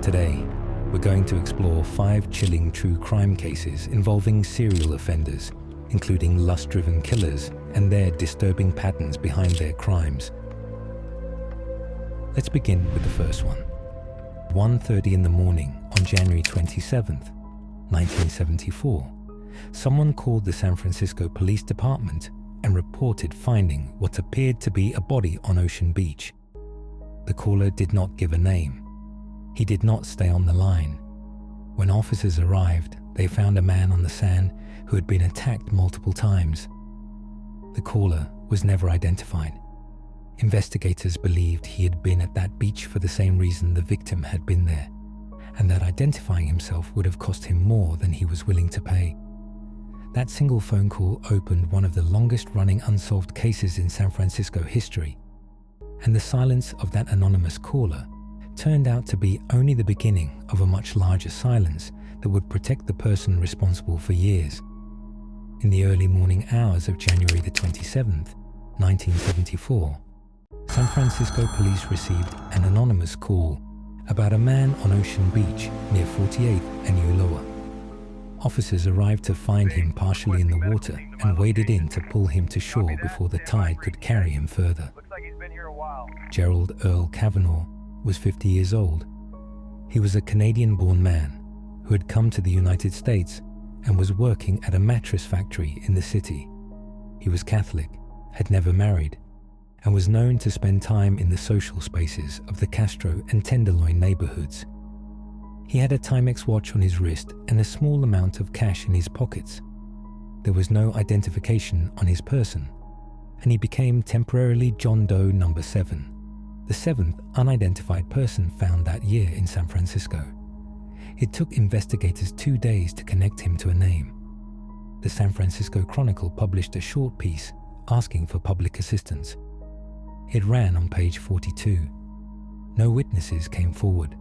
Today, we're going to explore 5 chilling true crime cases involving serial offenders, including lust-driven killers and their disturbing patterns behind their crimes. Let's begin with the first one. 1:30 in the morning on January 27th, 1974, someone called the San Francisco Police Department and reported finding what appeared to be a body on Ocean Beach. The caller did not give a name. He did not stay on the line. When officers arrived, they found a man on the sand who had been attacked multiple times. The caller was never identified. Investigators believed he had been at that beach for the same reason the victim had been there, and that identifying himself would have cost him more than he was willing to pay. That single phone call opened one of the longest-running unsolved cases in San Francisco history, and the silence of that anonymous caller turned out to be only the beginning of a much larger silence that would protect the person responsible for years. In the early morning hours of January the 27th, 1974, San Francisco police received an anonymous call about a man on Ocean Beach near 48th and Ulloa. Officers arrived to find him partially in the water and waded in to pull him to shore before the tide could carry him further. Gerald Earl Kavanaugh was 50 years old. He was a Canadian-born man who had come to the United States and was working at a mattress factory in the city. He was Catholic, had never married, and was known to spend time in the social spaces of the Castro and Tenderloin neighborhoods. He had a Timex watch on his wrist and a small amount of cash in his pockets. There was no identification on his person, and he became temporarily John Doe number 7, the 7th unidentified person found that year in San Francisco. It took investigators 2 days to connect him to a name. The San Francisco Chronicle published a short piece asking for public assistance. It ran on page 42. No witnesses came forward.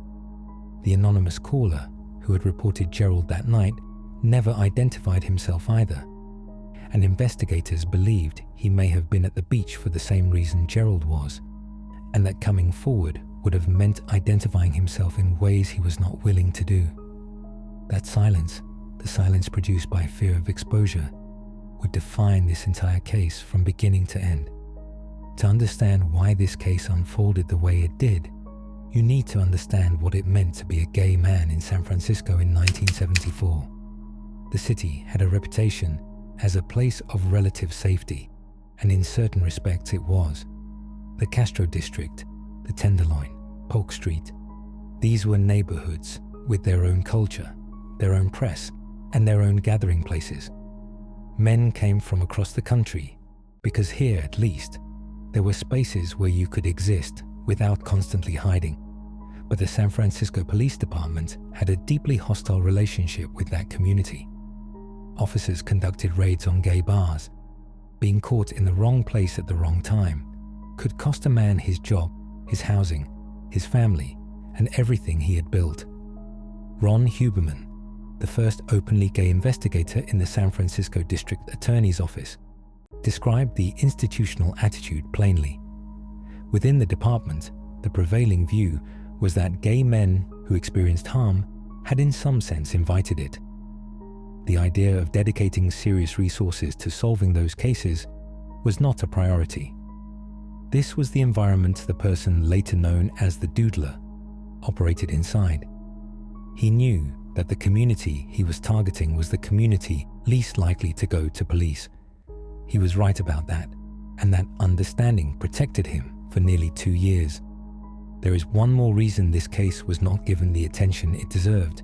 The anonymous caller, who had reported Gerald that night, never identified himself either, and investigators believed he may have been at the beach for the same reason Gerald was, and that coming forward would have meant identifying himself in ways he was not willing to do. That silence, the silence produced by fear of exposure, would define this entire case from beginning to end. To understand why this case unfolded the way it did, you need to understand what it meant to be a gay man in San Francisco in 1974. The city had a reputation as a place of relative safety, and in certain respects it was. The Castro District, the Tenderloin, Polk Street, these were neighborhoods with their own culture, their own press, and their own gathering places. Men came from across the country because here, at least, there were spaces where you could exist without constantly hiding. But the San Francisco Police Department had a deeply hostile relationship with that community. Officers conducted raids on gay bars. Being caught in the wrong place at the wrong time could cost a man his job, his housing, his family, and everything he had built. Ron Huberman, the first openly gay investigator in the San Francisco District Attorney's Office, described the institutional attitude plainly. Within the department, the prevailing view was that gay men who experienced harm had in some sense invited it. The idea of dedicating serious resources to solving those cases was not a priority. This was the environment the person later known as the Doodler operated inside. He knew that the community he was targeting was the community least likely to go to police. He was right about that, and that understanding protected him for nearly 2 years. There is one more reason this case was not given the attention it deserved,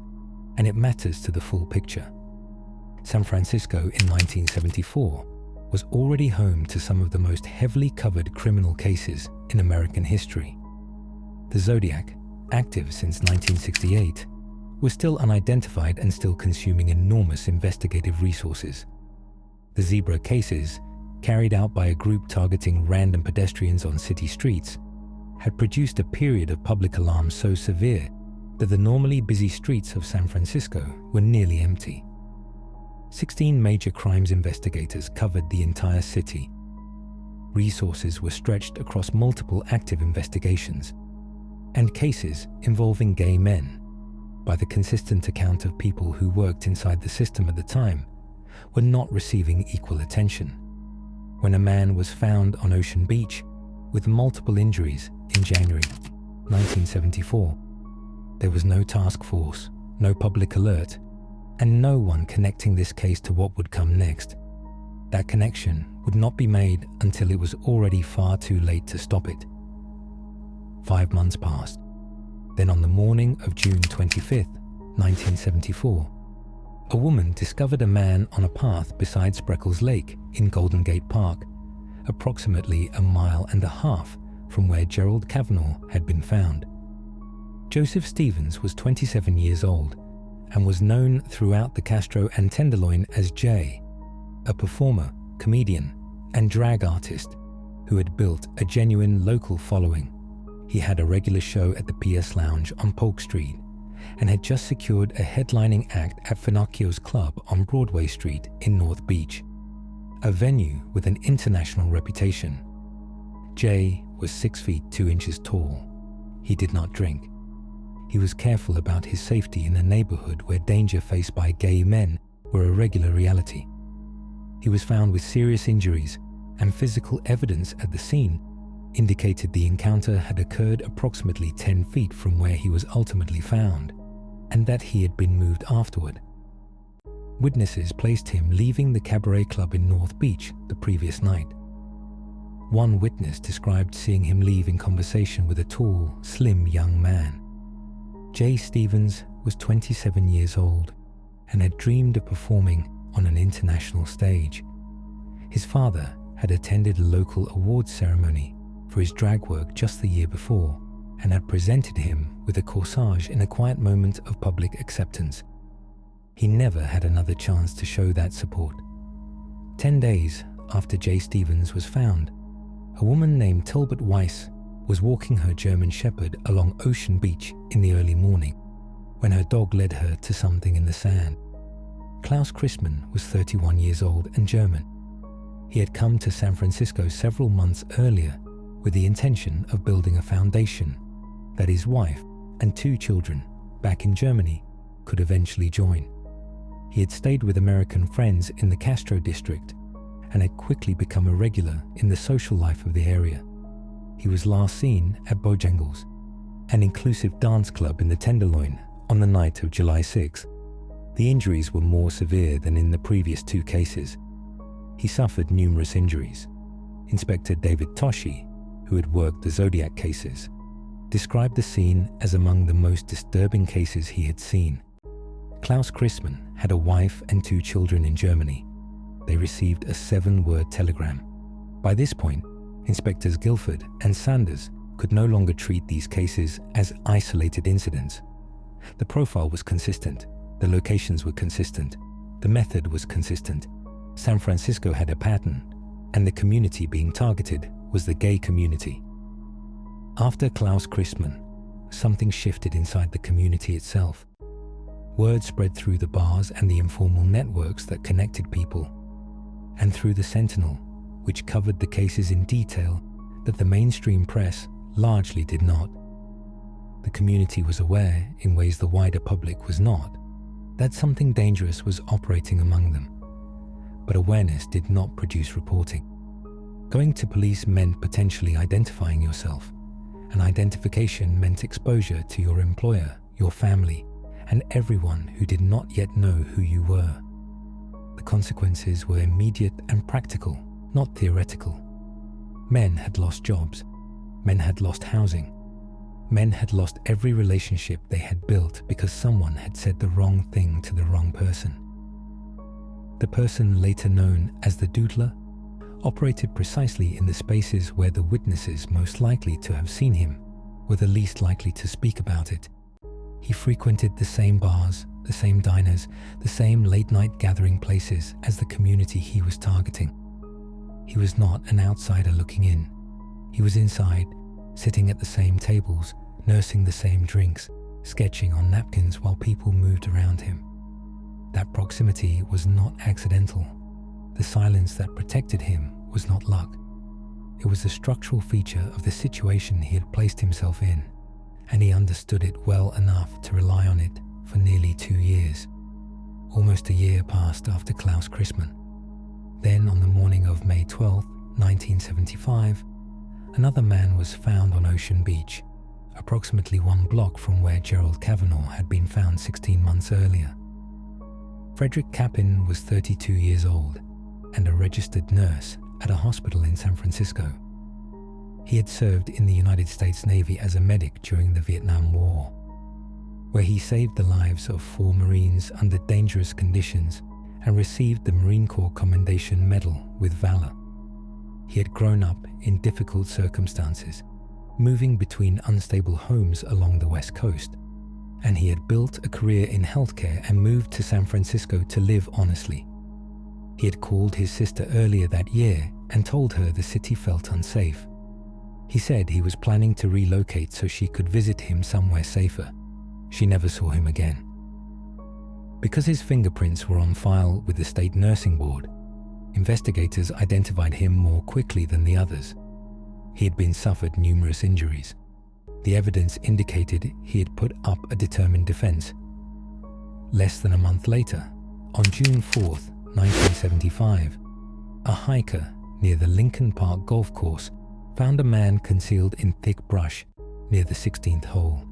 and it matters to the full picture. San Francisco in 1974 was already home to some of the most heavily covered criminal cases in American history. The Zodiac, active since 1968, was still unidentified and still consuming enormous investigative resources. The Zebra cases, carried out by a group targeting random pedestrians on city streets, had produced a period of public alarm so severe that the normally busy streets of San Francisco were nearly empty. 16 major crimes investigators covered the entire city. Resources were stretched across multiple active investigations, and cases involving gay men by the consistent account of people who worked inside the system at the time, were not receiving equal attention. When a man was found on Ocean Beach with multiple injuries in January 1974, there was no task force, no public alert, and no one connecting this case to what would come next. That connection would not be made until it was already far too late to stop it. 5 months passed. Then on the morning of June 25th, 1974, a woman discovered a man on a path beside Spreckles Lake in Golden Gate Park, approximately 1.5 miles from where Gerald Kavanaugh had been found. Joseph Stevens was 27 years old and was known throughout the Castro and Tenderloin as Jay, a performer, comedian, and drag artist who had built a genuine local following. He had a regular show at the PS Lounge on Polk Street and had just secured a headlining act at Finocchio's Club on Broadway Street in North Beach, a venue with an international reputation. Jay was 6 feet 2 inches tall. He did not drink. He was careful about his safety in a neighborhood where danger faced by gay men were a regular reality. He was found with serious injuries, and physical evidence at the scene indicated the encounter had occurred approximately 10 feet from where he was ultimately found, and that he had been moved afterward. Witnesses placed him leaving the cabaret club in North Beach the previous night. One witness described seeing him leave in conversation with a tall, slim young man. Jay Stevens was 27 years old and had dreamed of performing on an international stage. His father had attended a local awards ceremony for his drag work just the year before and had presented him with a corsage in a quiet moment of public acceptance. He never had another chance to show that support. 10 days after Jay Stevens was found, a woman named Talbot Weiss was walking her German Shepherd along Ocean Beach in the early morning when her dog led her to something in the sand. Klaus Christmann was 31 years old and German. He had come to San Francisco several months earlier with the intention of building a foundation that his wife and 2 children back in Germany could eventually join. He had stayed with American friends in the Castro district and had quickly become a regular in the social life of the area. He was last seen at Bojangles, an inclusive dance club in the Tenderloin, on the night of July 6th. The injuries were more severe than in the previous 2 cases. He suffered numerous injuries. Inspector David Toshi, who had worked the Zodiac cases, described the scene as among the most disturbing cases he had seen. Klaus Christmann had a wife and 2 children in Germany. They received a 7-word telegram. By this point, Inspectors Guilford and Sanders could no longer treat these cases as isolated incidents. The profile was consistent, the locations were consistent, the method was consistent. San Francisco had a pattern, and the community being targeted was the gay community. After Klaus Christmann, something shifted inside the community itself. Word spread through the bars and the informal networks that connected people, and through the Sentinel, which covered the cases in detail that the mainstream press largely did not. The community was aware, in ways the wider public was not, that something dangerous was operating among them. But awareness did not produce reporting. Going to police meant potentially identifying yourself, and identification meant exposure to your employer, your family, and everyone who did not yet know who you were. The consequences were immediate and practical, not theoretical. Men had lost jobs. Men had lost housing. Men had lost every relationship they had built because someone had said the wrong thing to the wrong person. The person later known as the Doodler operated precisely in the spaces where the witnesses most likely to have seen him were the least likely to speak about it. He frequented the same bars, the same diners, the same late-night gathering places as the community he was targeting. He was not an outsider looking in. He was inside, sitting at the same tables, nursing the same drinks, sketching on napkins while people moved around him. That proximity was not accidental. The silence that protected him was not luck. It was a structural feature of the situation he had placed himself in, and he understood it well enough to rely on it for nearly 2 years. Almost a year passed after Klaus Christmann. Then, on the morning of May 12, 1975, another man was found on Ocean Beach, approximately 1 block from where Gerald Kavanaugh had been found 16 months earlier. Frederick Kappin was 32 years old and a registered nurse at a hospital in San Francisco. He had served in the United States Navy as a medic during the Vietnam War, where he saved the lives of 4 Marines under dangerous conditions and received the Marine Corps Commendation Medal with Valor. He had grown up in difficult circumstances, moving between unstable homes along the West Coast, and he had built a career in healthcare and moved to San Francisco to live honestly. He had called his sister earlier that year and told her the city felt unsafe. He said he was planning to relocate so she could visit him somewhere safer. She never saw him again. Because his fingerprints were on file with the state nursing board, investigators identified him more quickly than the others. He had been suffered numerous injuries. The evidence indicated he had put up a determined defense. Less than a month later, on June 4th, 1975, a hiker near the Lincoln Park golf course found a man concealed in thick brush near the 16th hole.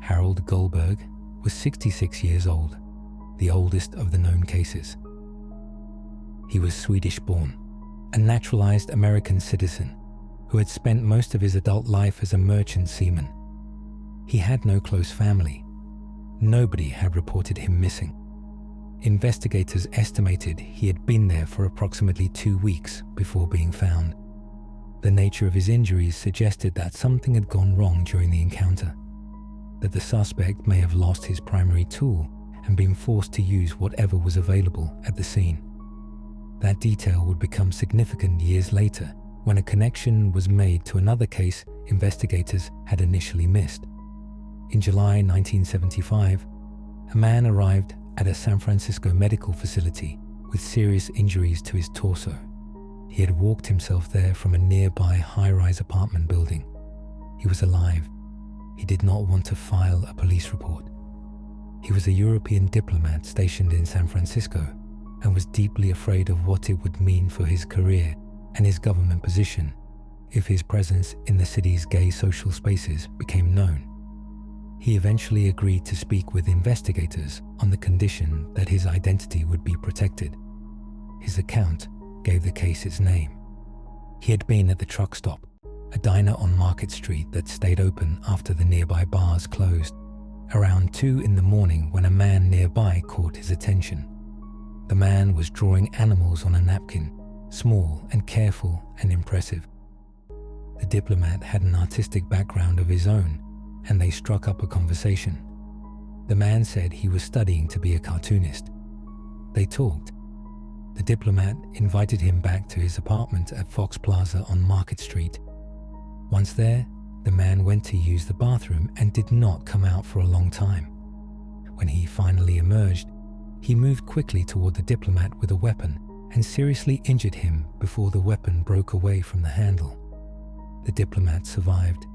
Harold Goldberg was 66 years old, the oldest of the known cases. He was Swedish-born, a naturalized American citizen who had spent most of his adult life as a merchant seaman. He had no close family. Nobody had reported him missing. Investigators estimated he had been there for approximately 2 weeks before being found. The nature of his injuries suggested that something had gone wrong during the encounter, that the suspect may have lost his primary tool and been forced to use whatever was available at the scene. That detail would become significant years later when a connection was made to another case investigators had initially missed. In July 1975, a man arrived at a San Francisco medical facility with serious injuries to his torso. He had walked himself there from a nearby high-rise apartment building. He was alive. He did not want to file a police report. He was a European diplomat stationed in San Francisco and was deeply afraid of what it would mean for his career and his government position if his presence in the city's gay social spaces became known. He eventually agreed to speak with investigators on the condition that his identity would be protected. His account gave the case its name. He had been at the truck stop, a diner on Market Street that stayed open after the nearby bars closed, around 2 in the morning when a man nearby caught his attention. The man was drawing animals on a napkin, small and careful and impressive. The diplomat had an artistic background of his own, and they struck up a conversation. The man said he was studying to be a cartoonist. They talked. The diplomat invited him back to his apartment at Fox Plaza on Market Street. Once there, the man went to use the bathroom and did not come out for a long time. When he finally emerged, he moved quickly toward the diplomat with a weapon and seriously injured him before the weapon broke away from the handle. The diplomat survived.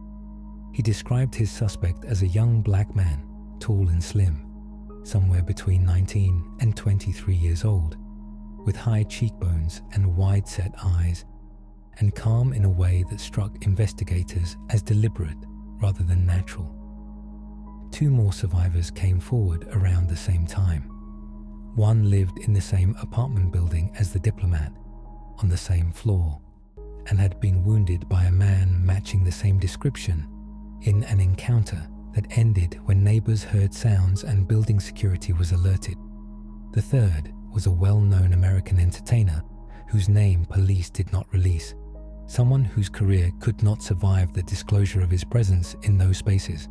He described his suspect as a young black man, tall and slim, somewhere between 19 and 23 years old, with high cheekbones and wide-set eyes, and calm in a way that struck investigators as deliberate rather than natural. 2 more survivors came forward around the same time. One lived in the same apartment building as the diplomat, on the same floor, and had been wounded by a man matching the same description in an encounter that ended when neighbors heard sounds and building security was alerted. The third was a well-known American entertainer whose name police did not release, someone whose career could not survive the disclosure of his presence in those spaces.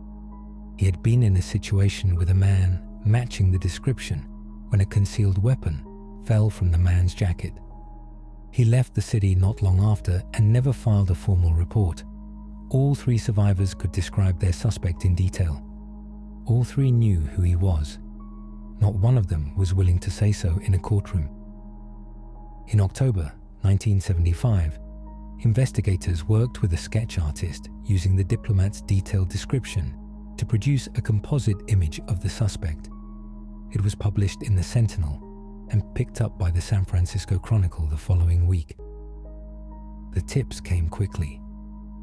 He had been in a situation with a man matching the description when a concealed weapon fell from the man's jacket. He left the city not long after and never filed a formal report. All 3 survivors could describe their suspect in detail. All 3 knew who he was. Not one of them was willing to say so in a courtroom. In October 1975, investigators worked with a sketch artist using the diplomat's detailed description to produce a composite image of the suspect. It was published in the Sentinel and picked up by the San Francisco Chronicle the following week. The tips came quickly.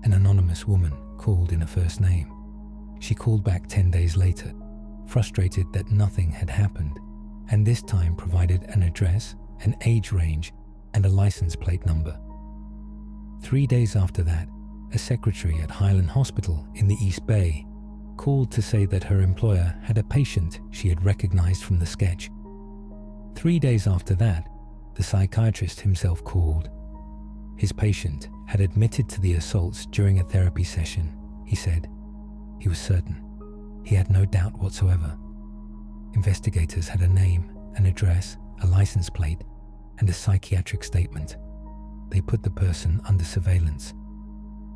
An anonymous woman called in a first name. She called back 10 days later, frustrated that nothing had happened, and this time provided an address, an age range, and a license plate number. 3 days after that, a secretary at Highland Hospital in the East Bay called to say that her employer had a patient she had recognized from the sketch. 3 days after that, the psychiatrist himself called. His patient had admitted to the assaults during a therapy session, he said. He was certain. He had no doubt whatsoever. Investigators had a name, an address, a license plate, and a psychiatric statement. They put the person under surveillance.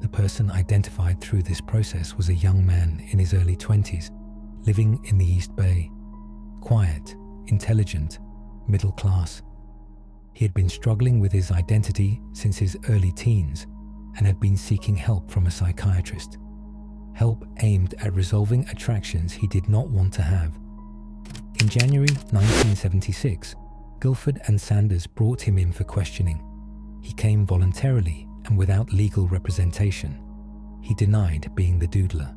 The person identified through this process was a young man in his early 20s, living in the East Bay. Quiet, intelligent, middle class. He had been struggling with his identity since his early teens and had been seeking help from a psychiatrist. Help aimed at resolving attractions he did not want to have. In January 1976, Guilford and Sanders brought him in for questioning. He came voluntarily and without legal representation. He denied being the doodler.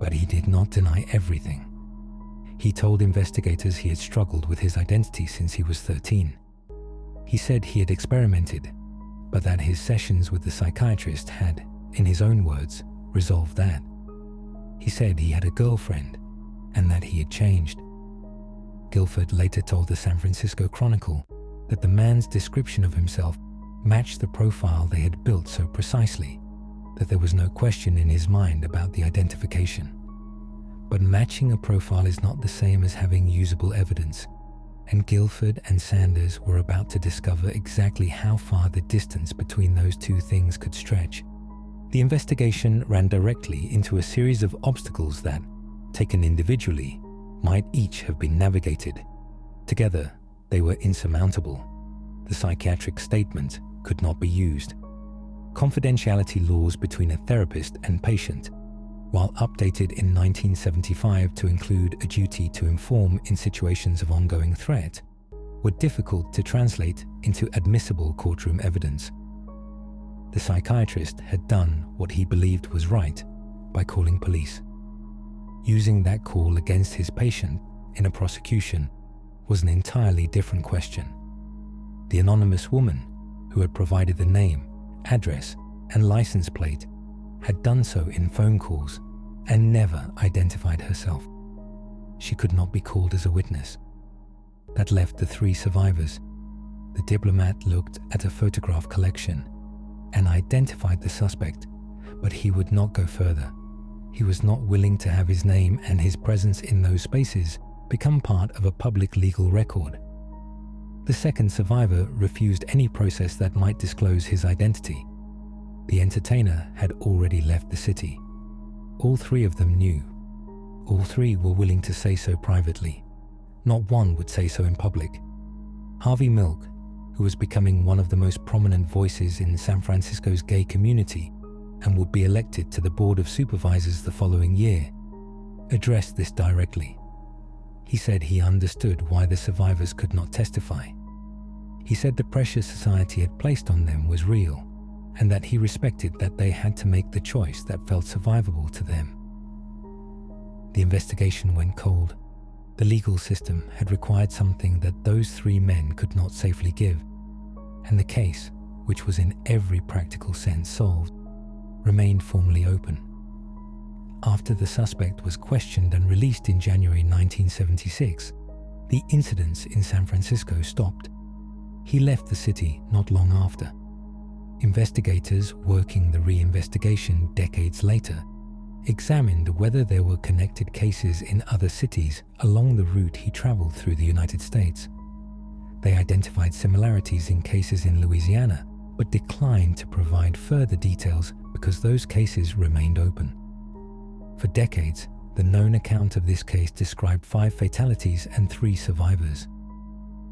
But he did not deny everything. He told investigators he had struggled with his identity since he was 13. He said he had experimented, but that his sessions with the psychiatrist had, in his own words, resolved that. He said he had a girlfriend and that he had changed. Guilford later told the San Francisco Chronicle that the man's description of himself matched the profile they had built so precisely that there was no question in his mind about the identification. But matching a profile is not the same as having usable evidence, and Guilford and Sanders were about to discover exactly how far the distance between those two things could stretch. The investigation ran directly into a series of obstacles that, taken individually, might each have been navigated. Together, they were insurmountable. The psychiatric statement could not be used. Confidentiality laws between a therapist and patient, while updated in 1975 to include a duty to inform in situations of ongoing threat, were difficult to translate into admissible courtroom evidence. The psychiatrist had done what he believed was right by calling police. Using that call against his patient in a prosecution was an entirely different question. The anonymous woman, who had provided the name, address, and license plate, had done so in phone calls and never identified herself. She could not be called as a witness. That left the three survivors. The diplomat looked at a photograph collection and identified the suspect, but he would not go further. He was not willing to have his name and his presence in those spaces become part of a public legal record. The second survivor refused any process that might disclose his identity. The entertainer had already left the city. All three of them knew. All three were willing to say so privately. Not one would say so in public. Harvey Milk, who was becoming one of the most prominent voices in San Francisco's gay community and would be elected to the Board of Supervisors the following year, addressed this directly. He said he understood why the survivors could not testify. He said the pressure society had placed on them was real, and that he respected that they had to make the choice that felt survivable to them. The investigation went cold. The legal system had required something that those three men could not safely give, and the case, which was in every practical sense solved, remained formally open. After the suspect was questioned and released in January 1976, the incidents in San Francisco stopped. He left the city not long after. Investigators working the re-investigation decades later examined whether there were connected cases in other cities along the route he traveled through the United States. They identified similarities in cases in Louisiana, but declined to provide further details because those cases remained open. For decades, the known account of this case described 5 fatalities and 3 survivors.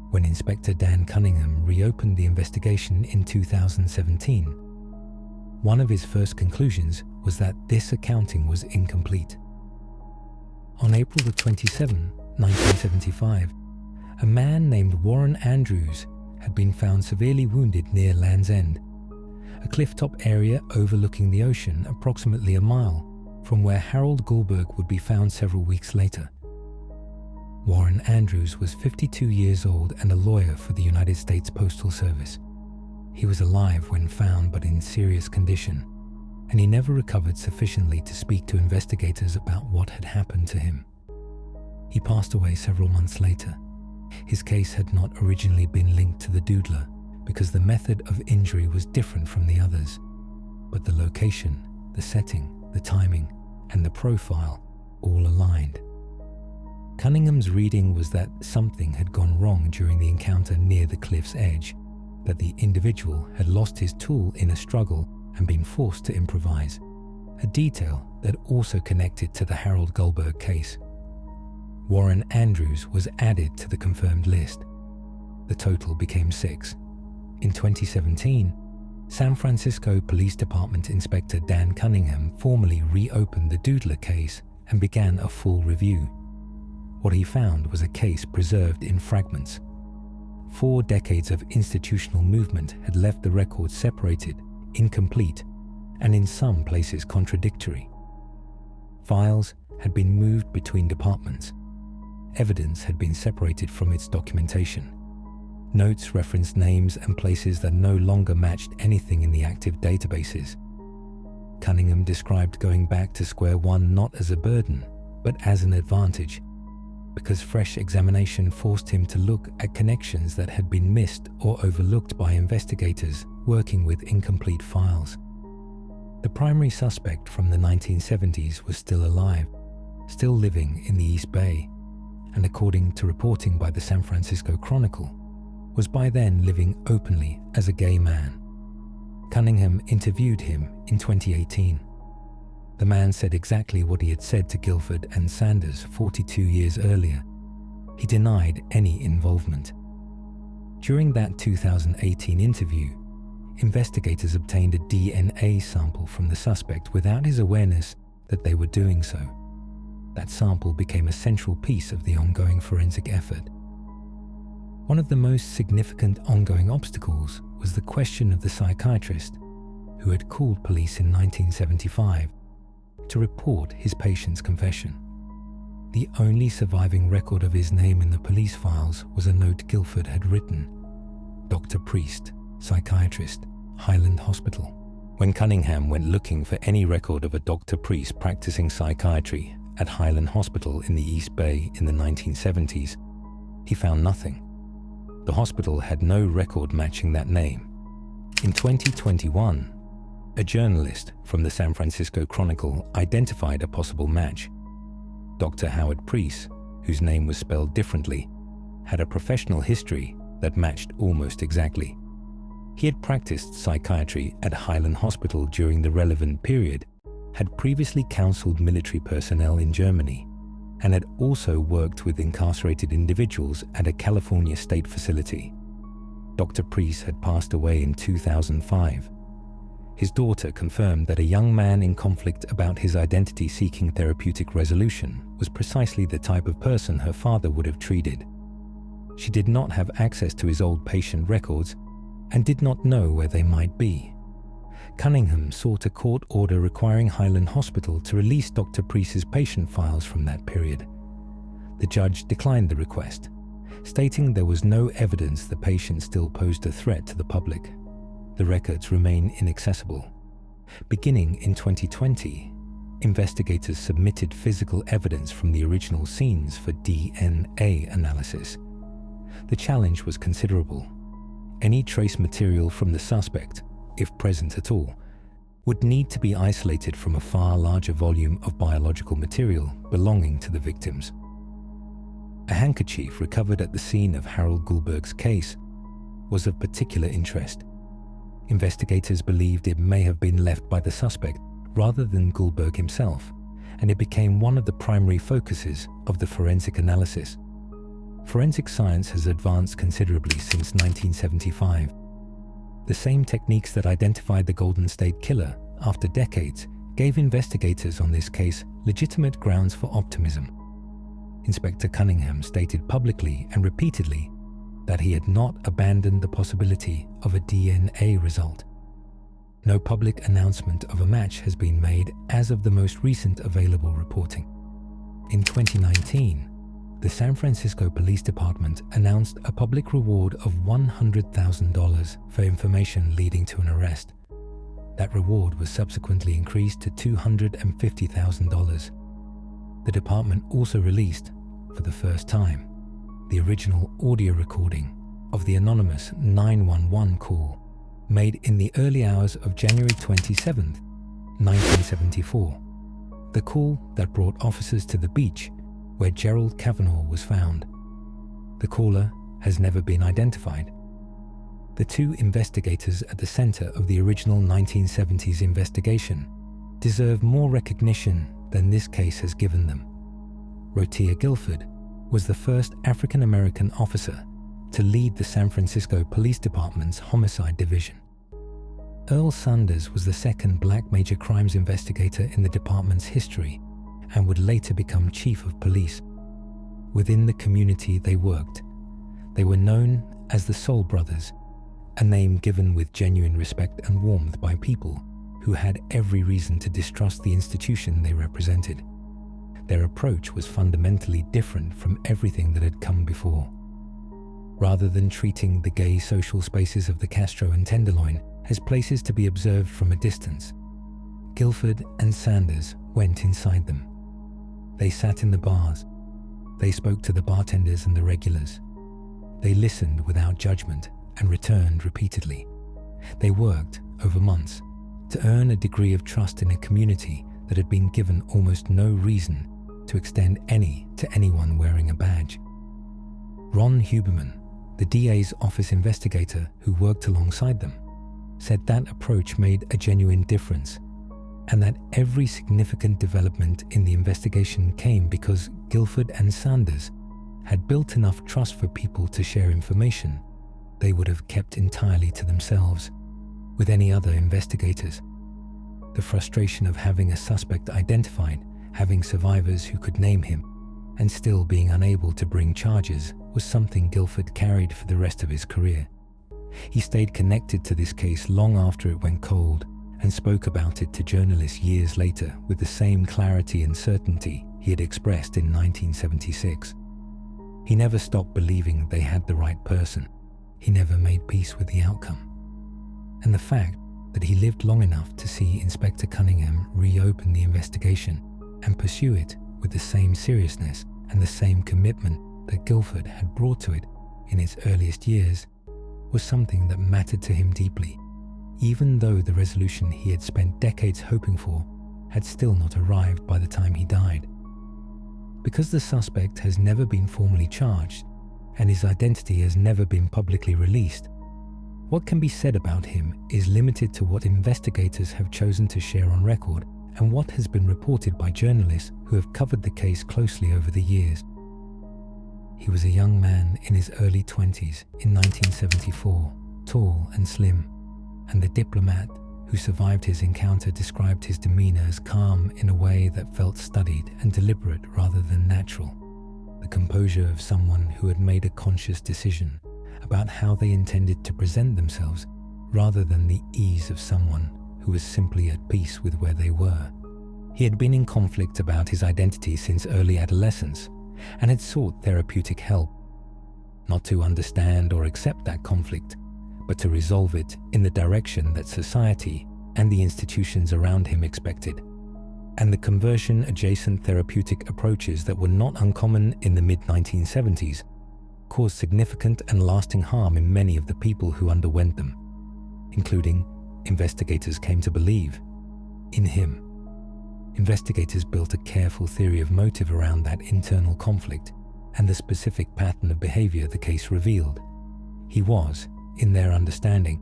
When Inspector Dan Cunningham reopened the investigation in 2017, one of his first conclusions was that this accounting was incomplete. on April the 27th, 1975, a man named Warren Andrews had been found severely wounded near Land's End, a clifftop area overlooking the ocean approximately a mile from where Harold Goldberg would be found several weeks later. Warren Andrews was 52 years old and a lawyer for the United States Postal Service. He was alive when found but in serious condition, and he never recovered sufficiently to speak to investigators about what had happened to him. He passed away several months later. His case had not originally been linked to the Doodler because the method of injury was different from the others, but the location, the setting, the timing, and the profile all aligned. Cunningham's reading was that something had gone wrong during the encounter near the cliff's edge, that the individual had lost his tool in a struggle and been forced to improvise, a detail that also connected to the Harold Goldberg case. Warren Andrews was added to the confirmed list. The total became 6. In 2017, San Francisco Police Department Inspector Dan Cunningham formally reopened the Doodler case and began a full review. What he found was a case preserved in fragments. 4 decades of institutional movement had left the record separated, incomplete, and in some places contradictory. Files had been moved between departments. Evidence had been separated from its documentation. Notes referenced names and places that no longer matched anything in the active databases. Cunningham described going back to square one not as a burden, but as an advantage, because fresh examination forced him to look at connections that had been missed or overlooked by investigators working with incomplete files. The primary suspect from the 1970s was still alive, still living in the East Bay, and according to reporting by the San Francisco Chronicle, was by then living openly as a gay man. Cunningham interviewed him in 2018. The man said exactly what he had said to Guilford and Sanders 42 years earlier. He denied any involvement. During that 2018 interview, investigators obtained a DNA sample from the suspect without his awareness that they were doing so. That sample became a central piece of the ongoing forensic effort. One of the most significant ongoing obstacles was the question of the psychiatrist who had called police in 1975 to report his patient's confession. The only surviving record of his name in the police files was a note Guilford had written: Dr. Priest, psychiatrist, Highland Hospital. When Cunningham went looking for any record of a Dr. Priest practicing psychiatry at Highland Hospital in the East Bay in the 1970s, he found nothing. The hospital had no record matching that name. In 2021, a journalist from the San Francisco Chronicle identified a possible match. Dr. Howard Priest, whose name was spelled differently, had a professional history that matched almost exactly. He had practiced psychiatry at Highland Hospital during the relevant period, had previously counseled military personnel in Germany, and had also worked with incarcerated individuals at a California state facility. Dr. Priest had passed away in 2005. His daughter confirmed that a young man in conflict about his identity seeking therapeutic resolution was precisely the type of person her father would have treated. She did not have access to his old patient records and did not know where they might be. Cunningham sought a court order requiring Highland Hospital to release Dr. Priest's patient files from that period. The judge declined the request, stating there was no evidence the patient still posed a threat to the public. The records remain inaccessible. Beginning in 2020, investigators submitted physical evidence from the original scenes for DNA analysis. The challenge was considerable. Any trace material from the suspect, if present at all, would need to be isolated from a far larger volume of biological material belonging to the victims. A handkerchief recovered at the scene of Harold Goldberg's case was of particular interest. Investigators believed it may have been left by the suspect rather than Goldberg himself, and it became one of the primary focuses of the forensic analysis. Forensic science has advanced considerably since 1975. The same techniques that identified the Golden State Killer after decades gave investigators on this case legitimate grounds for optimism. Inspector Cunningham stated publicly and repeatedly that he had not abandoned the possibility of a DNA result. No public announcement of a match has been made as of the most recent available reporting. In 2019, the San Francisco Police Department announced a public reward of $100,000 for information leading to an arrest. That reward was subsequently increased to $250,000. The department also released, for the first time, the original audio recording of the anonymous 911 call made in the early hours of January 27, 1974. The call that brought officers to the beach where Gerald Kavanaugh was found. The caller has never been identified. The two investigators at the center of the original 1970s investigation deserve more recognition than this case has given them. Rotia Guilford was the first African-American officer to lead the San Francisco Police Department's homicide division. Earl Sanders was the second black major crimes investigator in the department's history and would later become chief of police. Within the community they worked, they were known as the Soul Brothers, a name given with genuine respect and warmth by people who had every reason to distrust the institution they represented. Their approach was fundamentally different from everything that had come before. Rather than treating the gay social spaces of the Castro and Tenderloin as places to be observed from a distance, Guilford and Sanders went inside them. They sat in the bars. They spoke to the bartenders and the regulars. They listened without judgment and returned repeatedly. They worked over months to earn a degree of trust in a community that had been given almost no reason to extend any to anyone wearing a badge. Ron Huberman, the DA's office investigator who worked alongside them, said that approach made a genuine difference, and that every significant development in the investigation came because Guilford and Sanders had built enough trust for people to share information they would have kept entirely to themselves with any other investigators. The frustration of having a suspect identified, having survivors who could name him, and still being unable to bring charges was something Guilford carried for the rest of his career. He stayed connected to this case long after it went cold and spoke about it to journalists years later with the same clarity and certainty he had expressed in 1976. He never stopped believing they had the right person. He never made peace with the outcome. And the fact that he lived long enough to see Inspector Cunningham reopen the investigation and pursue it with the same seriousness and the same commitment that Guilford had brought to it in its earliest years was something that mattered to him deeply, even though the resolution he had spent decades hoping for had still not arrived by the time he died. Because the suspect has never been formally charged and his identity has never been publicly released, what can be said about him is limited to what investigators have chosen to share on record and what has been reported by journalists who have covered the case closely over the years. He was a young man in his early 20s in 1974, tall and slim, and the diplomat who survived his encounter described his demeanor as calm in a way that felt studied and deliberate rather than natural, the composure of someone who had made a conscious decision about how they intended to present themselves rather than the ease of someone who was simply at peace with where they were. He had been in conflict about his identity since early adolescence and had sought therapeutic help, not to understand or accept that conflict, but to resolve it in the direction that society and the institutions around him expected. And the conversion-adjacent therapeutic approaches that were not uncommon in the mid-1970s caused significant and lasting harm in many of the people who underwent them, including, investigators came to believe, in him. Investigators built a careful theory of motive around that internal conflict and the specific pattern of behavior the case revealed. He was, in their understanding,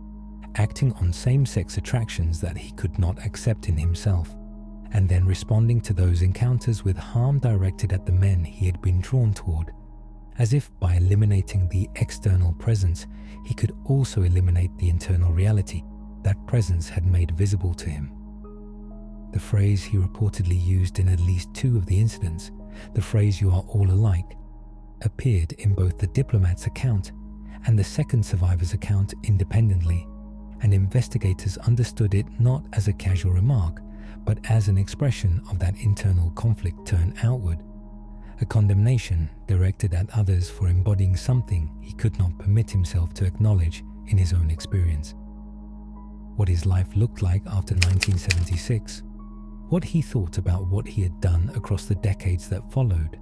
acting on same-sex attractions that he could not accept in himself, and then responding to those encounters with harm directed at the men he had been drawn toward, as if by eliminating the external presence, he could also eliminate the internal reality that presence had made visible to him. The phrase he reportedly used in at least 2 of the incidents The phrase "you are all alike" appeared in both the diplomat's account and the second survivor's account independently, and investigators understood it not as a casual remark, but as an expression of that internal conflict turned outward, a condemnation directed at others for embodying something he could not permit himself to acknowledge in his own experience. What his life looked like after 1976, what he thought about what he had done across the decades that followed,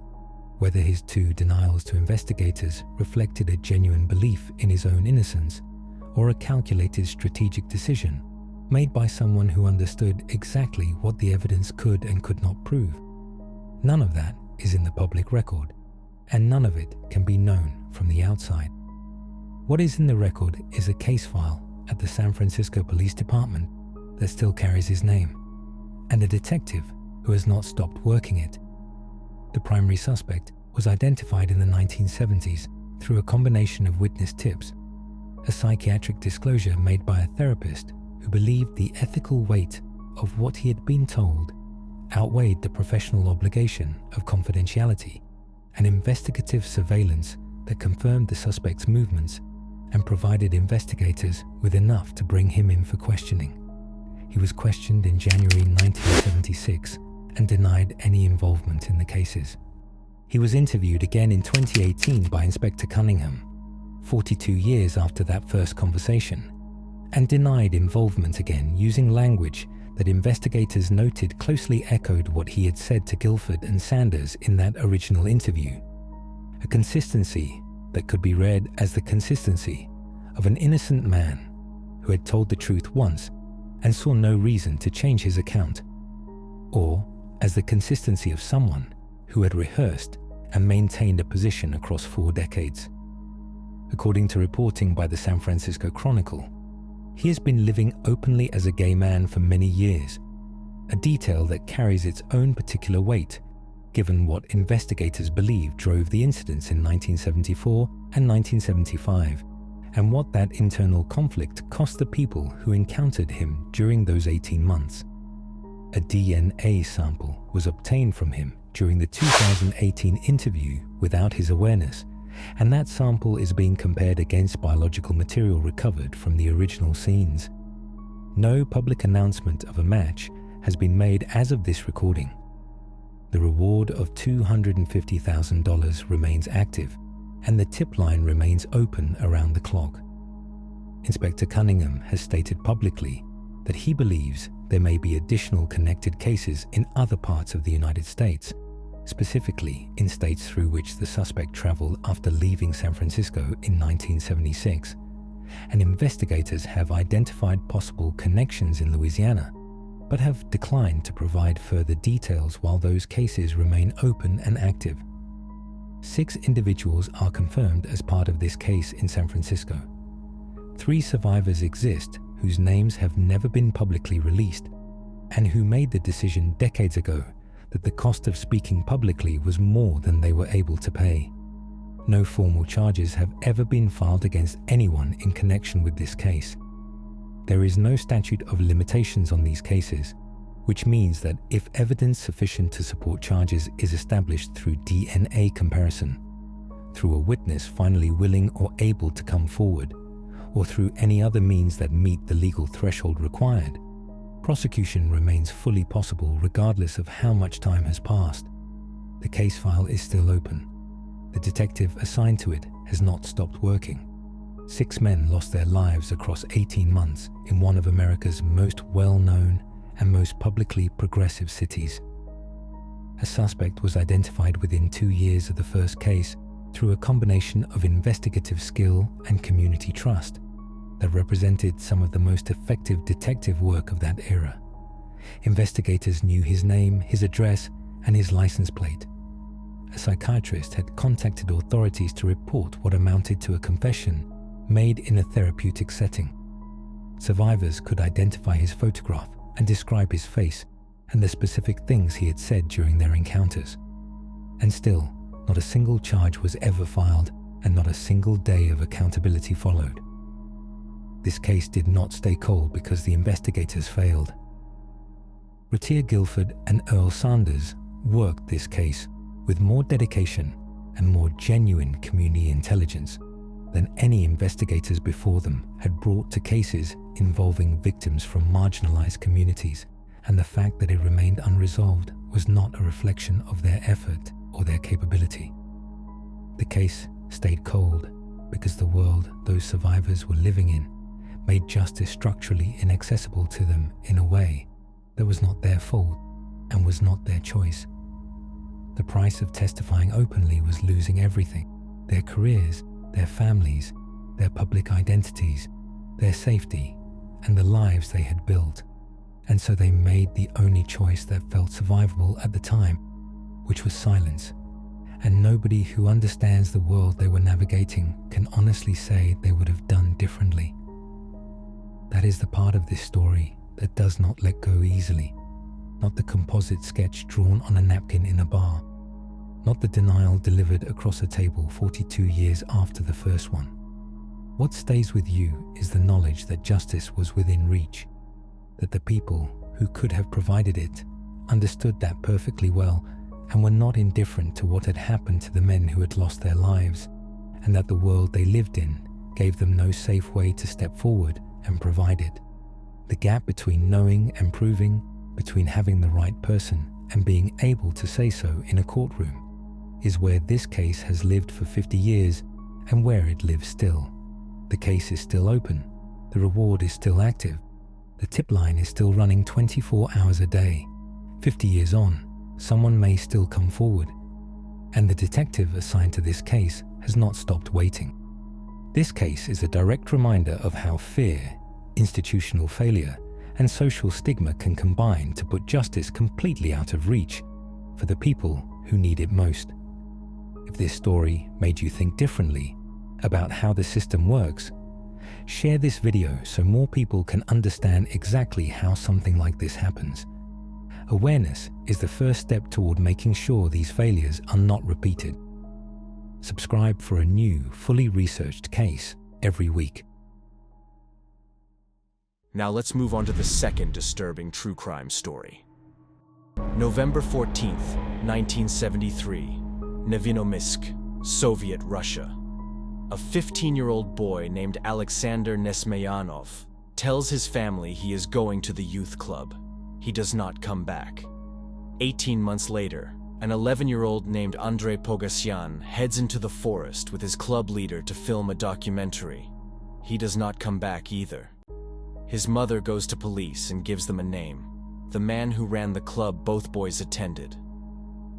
whether his two denials to investigators reflected a genuine belief in his own innocence or a calculated strategic decision made by someone who understood exactly what the evidence could and could not prove. None of that is in the public record, and none of it can be known from the outside. What is in the record is a case file at the San Francisco Police Department that still carries his name, and a detective who has not stopped working it. The primary suspect was identified in the 1970s through a combination of witness tips, a psychiatric disclosure made by a therapist who believed the ethical weight of what he had been told outweighed the professional obligation of confidentiality, and investigative surveillance that confirmed the suspect's movements and provided investigators with enough to bring him in for questioning. He was questioned in January 1976 and denied any involvement in the cases. He was interviewed again in 2018 by Inspector Cunningham, 42 years after that first conversation, and denied involvement again using language that investigators noted closely echoed what he had said to Guilford and Sanders in that original interview. A consistency that could be read as the consistency of an innocent man who had told the truth once and saw no reason to change his account, or as the consistency of someone who had rehearsed and maintained a position across 4 decades. According to reporting by the San Francisco Chronicle, he has been living openly as a gay man for many years, a detail that carries its own particular weight given what investigators believe drove the incidents in 1974 and 1975, and what that internal conflict cost the people who encountered him during those 18 months. A DNA sample was obtained from him during the 2018 interview without his awareness, and that sample is being compared against biological material recovered from the original scenes. No public announcement of a match has been made as of this recording. The reward of $250,000 remains active, and the tip line remains open around the clock. Inspector Cunningham has stated publicly that he believes there may be additional connected cases in other parts of the United States, specifically in states through which the suspect traveled after leaving San Francisco in 1976, and investigators have identified possible connections in Louisiana, but have declined to provide further details while those cases remain open and active. 6 individuals are confirmed as part of this case in San Francisco. 3 survivors exist whose names have never been publicly released, and who made the decision decades ago that the cost of speaking publicly was more than they were able to pay. No formal charges have ever been filed against anyone in connection with this case. There is no statute of limitations on these cases, which means that if evidence sufficient to support charges is established through DNA comparison, through a witness finally willing or able to come forward, or through any other means that meet the legal threshold required, prosecution remains fully possible regardless of how much time has passed. The case file is still open. The detective assigned to it has not stopped working. 6 men lost their lives across 18 months in one of America's most well-known and most publicly progressive cities. A suspect was identified within 2 years of the first case through a combination of investigative skill and community trust that represented some of the most effective detective work of that era. Investigators knew his name, his address, and his license plate. A psychiatrist had contacted authorities to report what amounted to a confession made in a therapeutic setting. Survivors could identify his photograph and describe his face and the specific things he had said during their encounters. And still, not a single charge was ever filed, and not a single day of accountability followed. This case did not stay cold because the investigators failed. Retier Guilford and Earl Sanders worked this case with more dedication and more genuine community intelligence than any investigators before them had brought to cases involving victims from marginalized communities, and the fact that it remained unresolved was not a reflection of their effort or their capability. The case stayed cold because the world those survivors were living in made justice structurally inaccessible to them in a way that was not their fault and was not their choice. The price of testifying openly was losing everything: their careers, their families, their public identities, their safety, and the lives they had built. And so they made the only choice that felt survivable at the time, which was silence. And nobody who understands the world they were navigating can honestly say they would have done differently. That is the part of this story that does not let go easily. Not the composite sketch drawn on a napkin in a bar. Not the denial delivered across a table 42 years after the first one. What stays with you is the knowledge that justice was within reach, that the people who could have provided it understood that perfectly well and were not indifferent to what had happened to the men who had lost their lives, and that the world they lived in gave them no safe way to step forward and provide it. The gap between knowing and proving, between having the right person and being able to say so in a courtroom, is where this case has lived for 50 years and where it lives still. The case is still open, the reward is still active, the tip line is still running 24 hours a day. 50 years on, someone may still come forward, and the detective assigned to this case has not stopped waiting. This case is a direct reminder of how fear, institutional failure, and social stigma can combine to put justice completely out of reach for the people who need it most. If this story made you think differently about how the system works, share this video so more people can understand exactly how something like this happens. Awareness is the first step toward making sure these failures are not repeated. Subscribe for a new, fully researched case every week. Now let's move on to the second disturbing true crime story. November 14th, 1973, Nevinomysk, Soviet Russia. A 15-year-old boy named Alexander Nesmeyanov tells his family he is going to the youth club. He does not come back. 18 months later, an 11-year-old named Andrei Pogasyan heads into the forest with his club leader to film a documentary. He does not come back either. His mother goes to police and gives them a name: the man who ran the club both boys attended.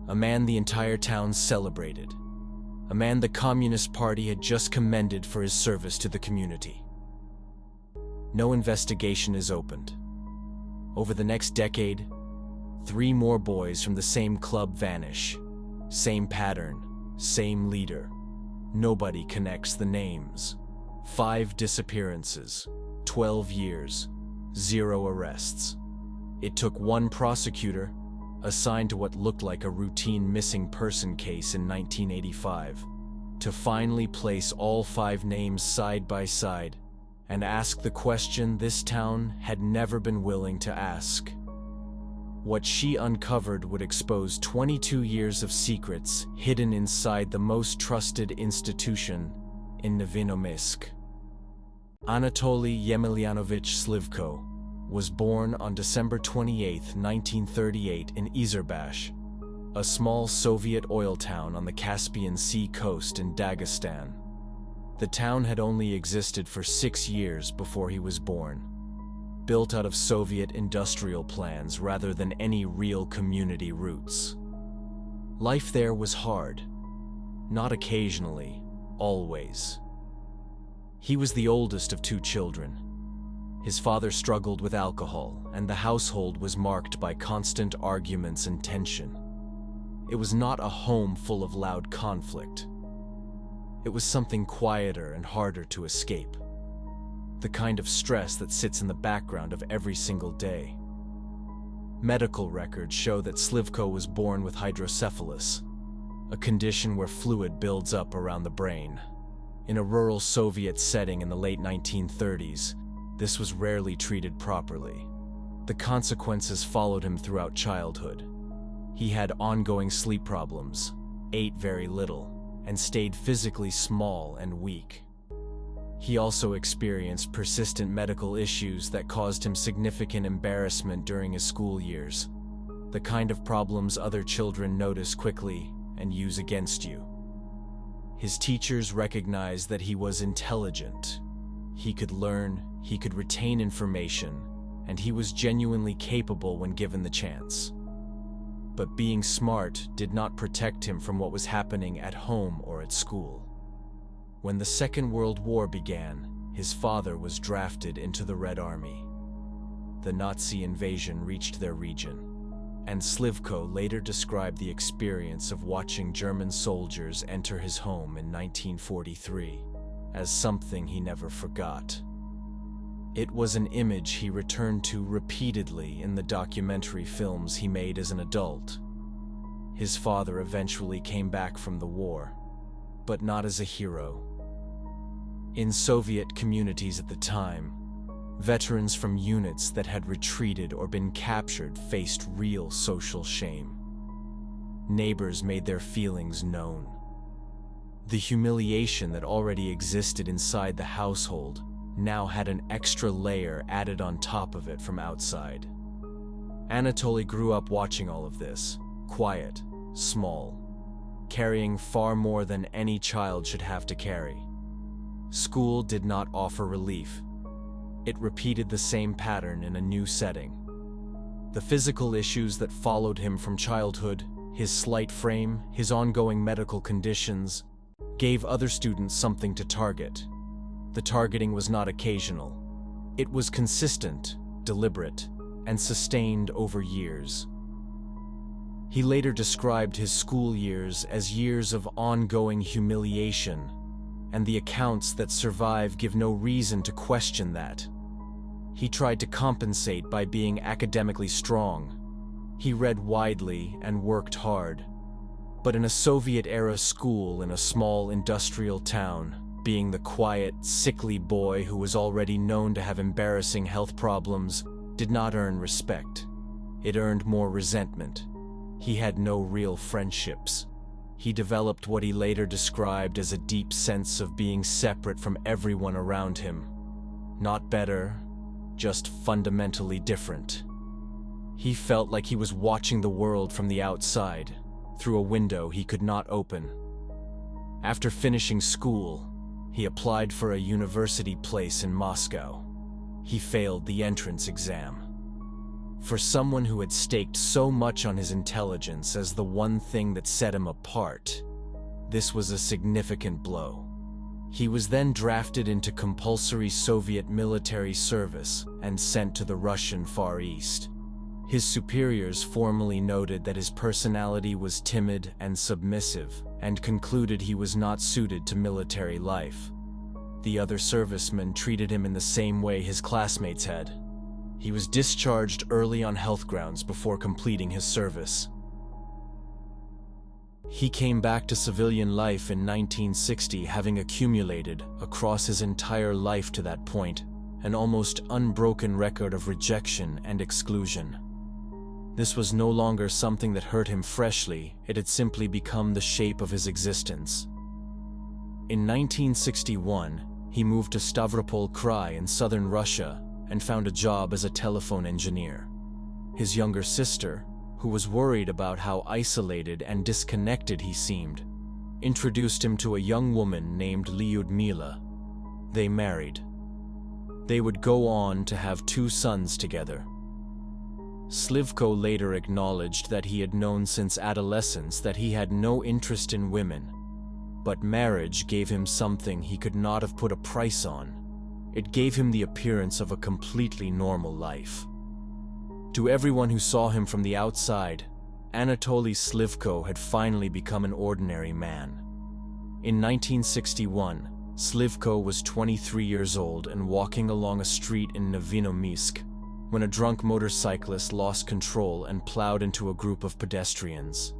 A man the entire town celebrated. A man the Communist Party had just commended for his service to the community. No investigation is opened. Over the next decade, 3 more boys from the same club vanish. Same pattern, same leader. Nobody connects the names. 5 disappearances, 12 years, 0 arrests. It took one prosecutor, assigned to what looked like a routine missing person case in 1985, to finally place all 5 names side by side and ask the question this town had never been willing to ask. What she uncovered would expose 22 years of secrets hidden inside the most trusted institution in Nevinomysk. Anatoly Yemelyanovich Slivko was born on December 28, 1938 in Izerbash, a small Soviet oil town on the Caspian Sea coast in Dagestan. The town had only existed for 6 years before he was born, built out of Soviet industrial plans rather than any real community roots. Life there was hard, not occasionally, always. He was the oldest of 2 children. His father struggled with alcohol, and the household was marked by constant arguments and tension. It was not a home full of loud conflict. It was something quieter and harder to escape. The kind of stress that sits in the background of every single day. Medical records show that Slivko was born with hydrocephalus, a condition where fluid builds up around the brain. In a rural Soviet setting in the late 1930s, this was rarely treated properly. The consequences followed him throughout childhood. He had ongoing sleep problems, ate very little, and stayed physically small and weak. He also experienced persistent medical issues that caused him significant embarrassment during his school years, the kind of problems other children notice quickly and use against you. His teachers recognized that he was intelligent. He could learn, he could retain information, and he was genuinely capable when given the chance. But being smart did not protect him from what was happening at home or at school. When the Second World War began, his father was drafted into the Red Army. The Nazi invasion reached their region, and Slivko later described the experience of watching German soldiers enter his home in 1943 as something he never forgot. It was an image he returned to repeatedly in the documentary films he made as an adult. His father eventually came back from the war, but not as a hero. In Soviet communities at the time, veterans from units that had retreated or been captured faced real social shame. Neighbors made their feelings known. The humiliation that already existed inside the household now had an extra layer added on top of it from outside. Anatoly grew up watching all of this, quiet, small, carrying far more than any child should have to carry. School did not offer relief. It repeated the same pattern in a new setting. The physical issues that followed him from childhood, his slight frame, his ongoing medical conditions, gave other students something to target. The targeting was not occasional. It was consistent, deliberate, and sustained over years. He later described his school years as years of ongoing humiliation, and the accounts that survive give no reason to question that. He tried to compensate by being academically strong. He read widely and worked hard. But in a Soviet-era school in a small industrial town, being the quiet, sickly boy who was already known to have embarrassing health problems did not earn respect. It earned more resentment. He had no real friendships. He developed what he later described as a deep sense of being separate from everyone around him. Not better, just fundamentally different. He felt like he was watching the world from the outside, through a window he could not open. After finishing school, he applied for a university place in Moscow. He failed the entrance exam. For someone who had staked so much on his intelligence as the one thing that set him apart, this was a significant blow. He was then drafted into compulsory Soviet military service and sent to the Russian Far East. His superiors formally noted that his personality was timid and submissive, and concluded he was not suited to military life. The other servicemen treated him in the same way his classmates had. He was discharged early on health grounds before completing his service. He came back to civilian life in 1960, having accumulated, across his entire life to that point, an almost unbroken record of rejection and exclusion. This was no longer something that hurt him freshly, it had simply become the shape of his existence. In 1961, he moved to Stavropol Krai in southern Russia and found a job as a telephone engineer. His younger sister, who was worried about how isolated and disconnected he seemed, introduced him to a young woman named Lyudmila. They married. They would go on to have 2 sons together. Slivko later acknowledged that he had known since adolescence that he had no interest in women, but marriage gave him something he could not have put a price on. It gave him the appearance of a completely normal life. To everyone who saw him from the outside, Anatoly Slivko had finally become an ordinary man. In 1961, Slivko was 23 years old and walking along a street in Nevinomisk when a drunk motorcyclist lost control and plowed into a group of pedestrians.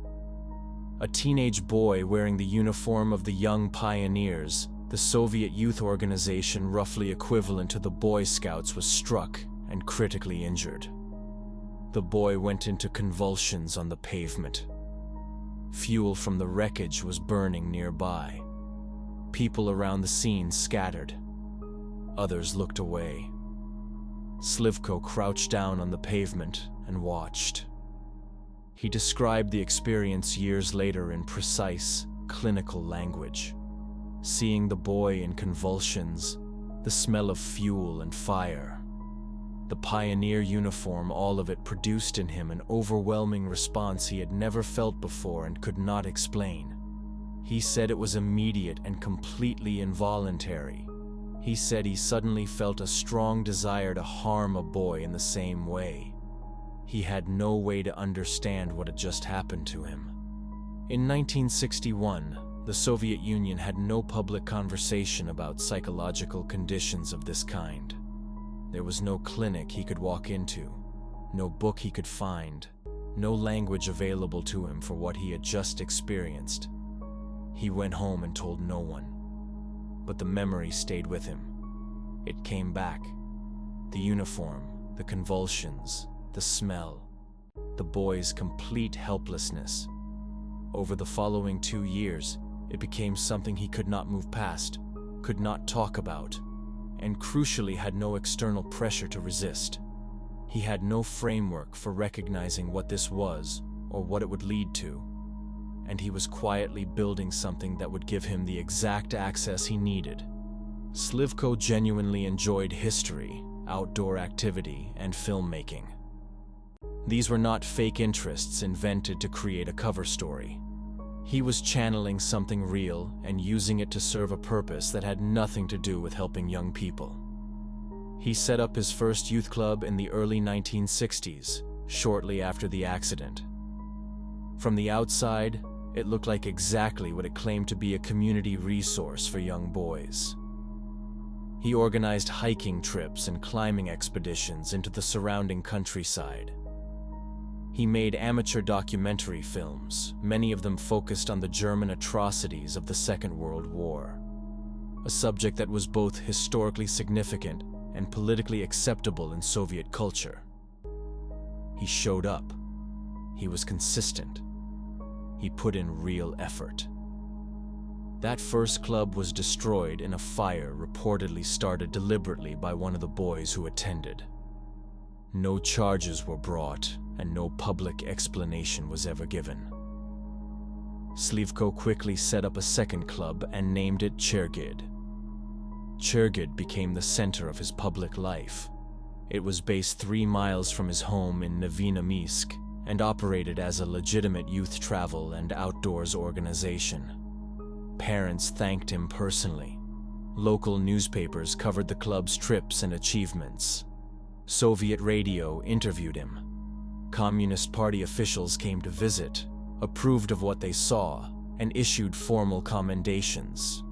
A teenage boy wearing the uniform of the Young Pioneers, the Soviet youth organization roughly equivalent to the Boy Scouts, was struck and critically injured. The boy went into convulsions on the pavement. Fuel from the wreckage was burning nearby. People around the scene scattered. Others looked away. Slivko crouched down on the pavement and watched. He described the experience years later in precise, clinical language. Seeing the boy in convulsions, the smell of fuel and fire, the pioneer uniform, all of it produced in him an overwhelming response he had never felt before and could not explain. He said it was immediate and completely involuntary. He said he suddenly felt a strong desire to harm a boy in the same way. He had no way to understand what had just happened to him. In 1961, the Soviet Union had no public conversation about psychological conditions of this kind. There was no clinic he could walk into, no book he could find, no language available to him for what he had just experienced. He went home and told no one. But the memory stayed with him. It came back. The uniform, the convulsions, the smell, the boy's complete helplessness. Over the following 2 years, it became something he could not move past, could not talk about, and crucially had no external pressure to resist. He had no framework for recognizing what this was or what it would lead to, and he was quietly building something that would give him the exact access he needed. Slivko genuinely enjoyed history, outdoor activity, and filmmaking. These were not fake interests invented to create a cover story. He was channeling something real and using it to serve a purpose that had nothing to do with helping young people. He set up his first youth club in the early 1960s, shortly after the accident. From the outside, it looked like exactly what it claimed to be a community resource for young boys. He organized hiking trips and climbing expeditions into the surrounding countryside. He made amateur documentary films, many of them focused on the German atrocities of the Second World War, a subject that was both historically significant and politically acceptable in Soviet culture. He showed up. He was consistent. He put in real effort. That first club was destroyed in a fire reportedly started deliberately by one of the boys who attended. No charges were brought, and no public explanation was ever given. Slivko quickly set up a second club and named it Chergid. Chergid became the center of his public life. It was based 3 miles from his home in Nevinomysk and operated as a legitimate youth travel and outdoors organization. Parents thanked him personally. Local newspapers covered the club's trips and achievements. Soviet radio interviewed him. Communist Party officials came to visit, approved of what they saw, and issued formal commendations.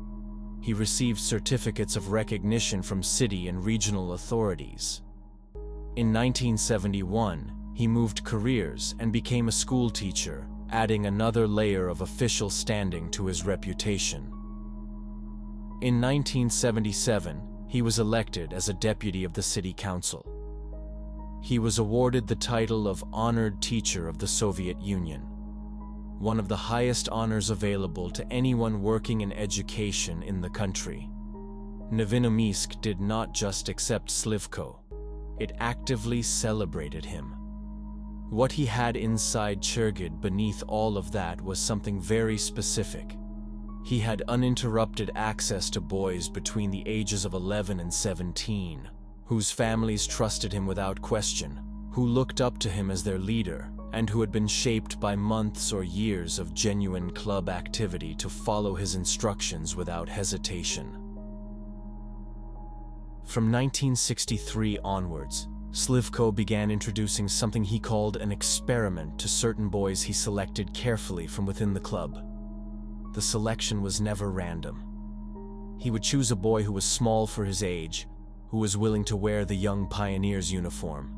He received certificates of recognition from city and regional authorities. In 1971, he moved careers and became a school teacher, adding another layer of official standing to his reputation. In 1977, he was elected as a deputy of the city council. He was awarded the title of Honored Teacher of the Soviet Union, one of the highest honors available to anyone working in education in the country. Nevinomysk did not just accept Slivko, it actively celebrated him. What he had inside Chergid beneath all of that was something very specific. He had uninterrupted access to boys between the ages of 11 and 17, whose families trusted him without question, who looked up to him as their leader, and who had been shaped by months or years of genuine club activity to follow his instructions without hesitation. From 1963 onwards, Slivko began introducing something he called an experiment to certain boys he selected carefully from within the club. The selection was never random. He would choose a boy who was small for his age, who was willing to wear the young pioneer's uniform,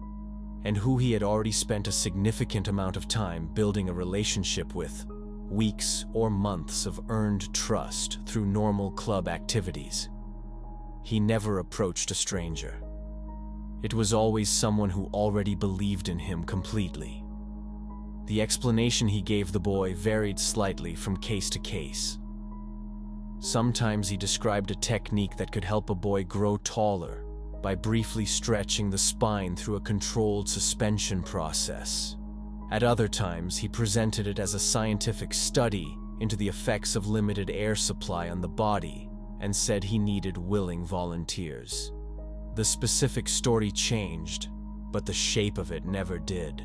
and who he had already spent a significant amount of time building a relationship with, weeks or months of earned trust through normal club activities. He never approached a stranger. It was always someone who already believed in him completely. The explanation he gave the boy varied slightly from case to case. Sometimes he described a technique that could help a boy grow taller by briefly stretching the spine through a controlled suspension process. At other times, he presented it as a scientific study into the effects of limited air supply on the body and said he needed willing volunteers. The specific story changed, but the shape of it never did.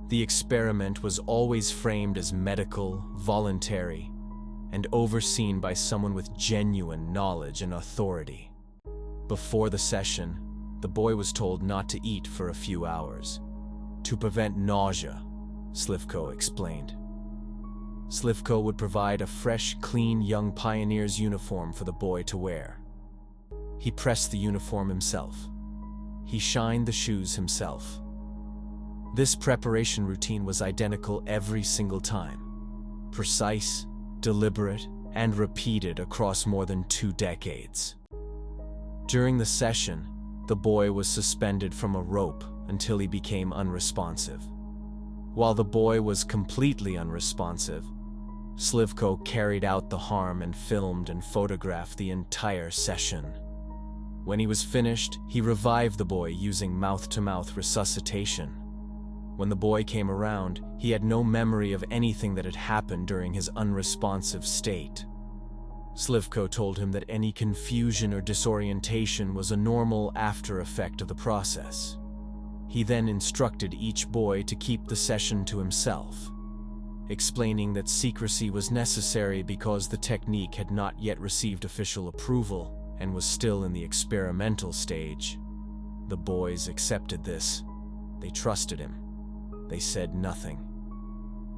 The experiment was always framed as medical, voluntary, and overseen by someone with genuine knowledge and authority. Before the session, the boy was told not to eat for a few hours, to prevent nausea, Slivko explained. Slivko would provide a fresh, clean young pioneer's uniform for the boy to wear. He pressed the uniform himself. He shined the shoes himself. This preparation routine was identical every single time, precise, deliberate, and repeated across more than 2 decades. During the session, the boy was suspended from a rope until he became unresponsive. While the boy was completely unresponsive, Slivko carried out the harm and filmed and photographed the entire session. When he was finished, he revived the boy using mouth-to-mouth resuscitation. When the boy came around, he had no memory of anything that had happened during his unresponsive state. Slivko told him that any confusion or disorientation was a normal after effect of the process. He then instructed each boy to keep the session to himself, explaining that secrecy was necessary because the technique had not yet received official approval and was still in the experimental stage. The boys accepted this. They trusted him. They said nothing.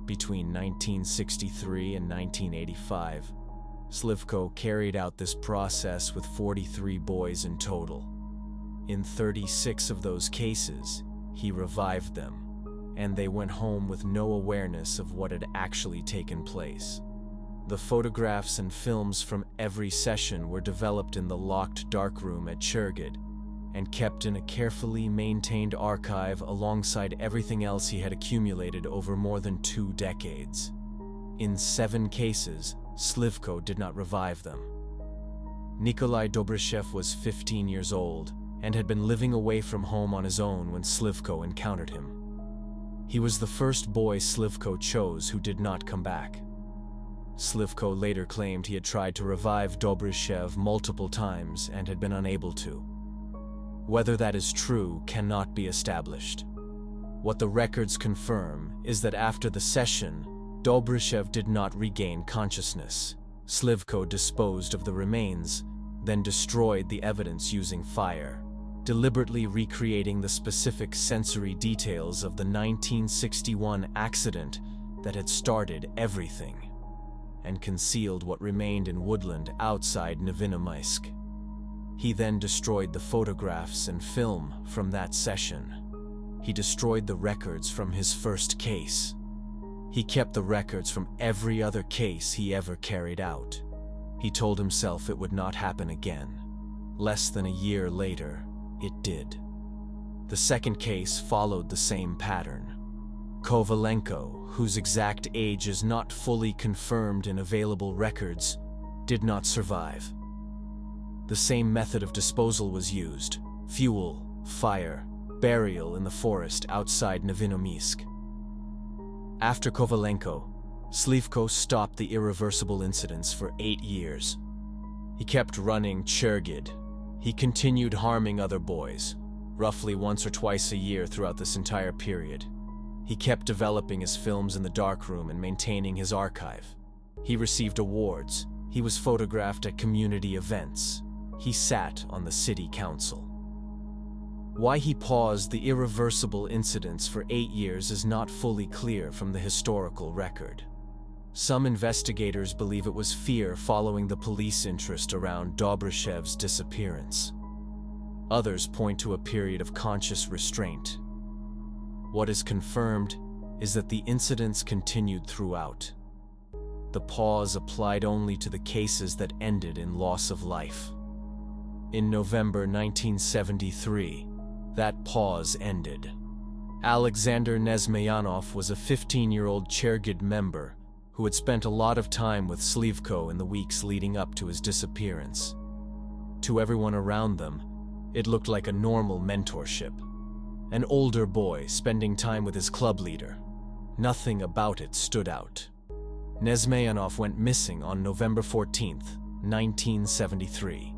Between 1963 and 1985, Slivko carried out this process with 43 boys in total. In 36 of those cases, he revived them, and they went home with no awareness of what had actually taken place. The photographs and films from every session were developed in the locked darkroom at Chergid and kept in a carefully maintained archive alongside everything else he had accumulated over more than 2 decades. In 7 cases, Slivko did not revive them. Nikolai Dobryshev was 15 years old and had been living away from home on his own when Slivko encountered him. He was the first boy Slivko chose who did not come back. Slivko later claimed he had tried to revive Dobryshev multiple times and had been unable to. Whether that is true cannot be established. What the records confirm is that after the session, Dobryshev did not regain consciousness. Slivko disposed of the remains, then destroyed the evidence using fire, deliberately recreating the specific sensory details of the 1961 accident that had started everything, and concealed what remained in woodland outside Nevinomysk. He then destroyed the photographs and film from that session. He destroyed the records from his first case. He kept the records from every other case he ever carried out. He told himself it would not happen again. Less than a year later, it did. The second case followed the same pattern. Kovalenko, whose exact age is not fully confirmed in available records, did not survive. The same method of disposal was used: fuel, fire, burial in the forest outside Nevinomysk. After Kovalenko, Slivko stopped the irreversible incidents for 8 years. He kept running Chergid. He continued harming other boys, roughly once or twice a year throughout this entire period. He kept developing his films in the darkroom and maintaining his archive. He received awards. He was photographed at community events. He sat on the city council. Why he paused the irreversible incidents for 8 years is not fully clear from the historical record. Some investigators believe it was fear following the police interest around Dobryshev's disappearance. Others point to a period of conscious restraint. What is confirmed is that the incidents continued throughout. The pause applied only to the cases that ended in loss of life. In November 1973, that pause ended. Alexander Nesmeyanov was a 15-year-old Chergid member who had spent a lot of time with Slivko in the weeks leading up to his disappearance. To everyone around them, it looked like a normal mentorship. An older boy spending time with his club leader. Nothing about it stood out. Nesmeyanov went missing on November 14th, 1973.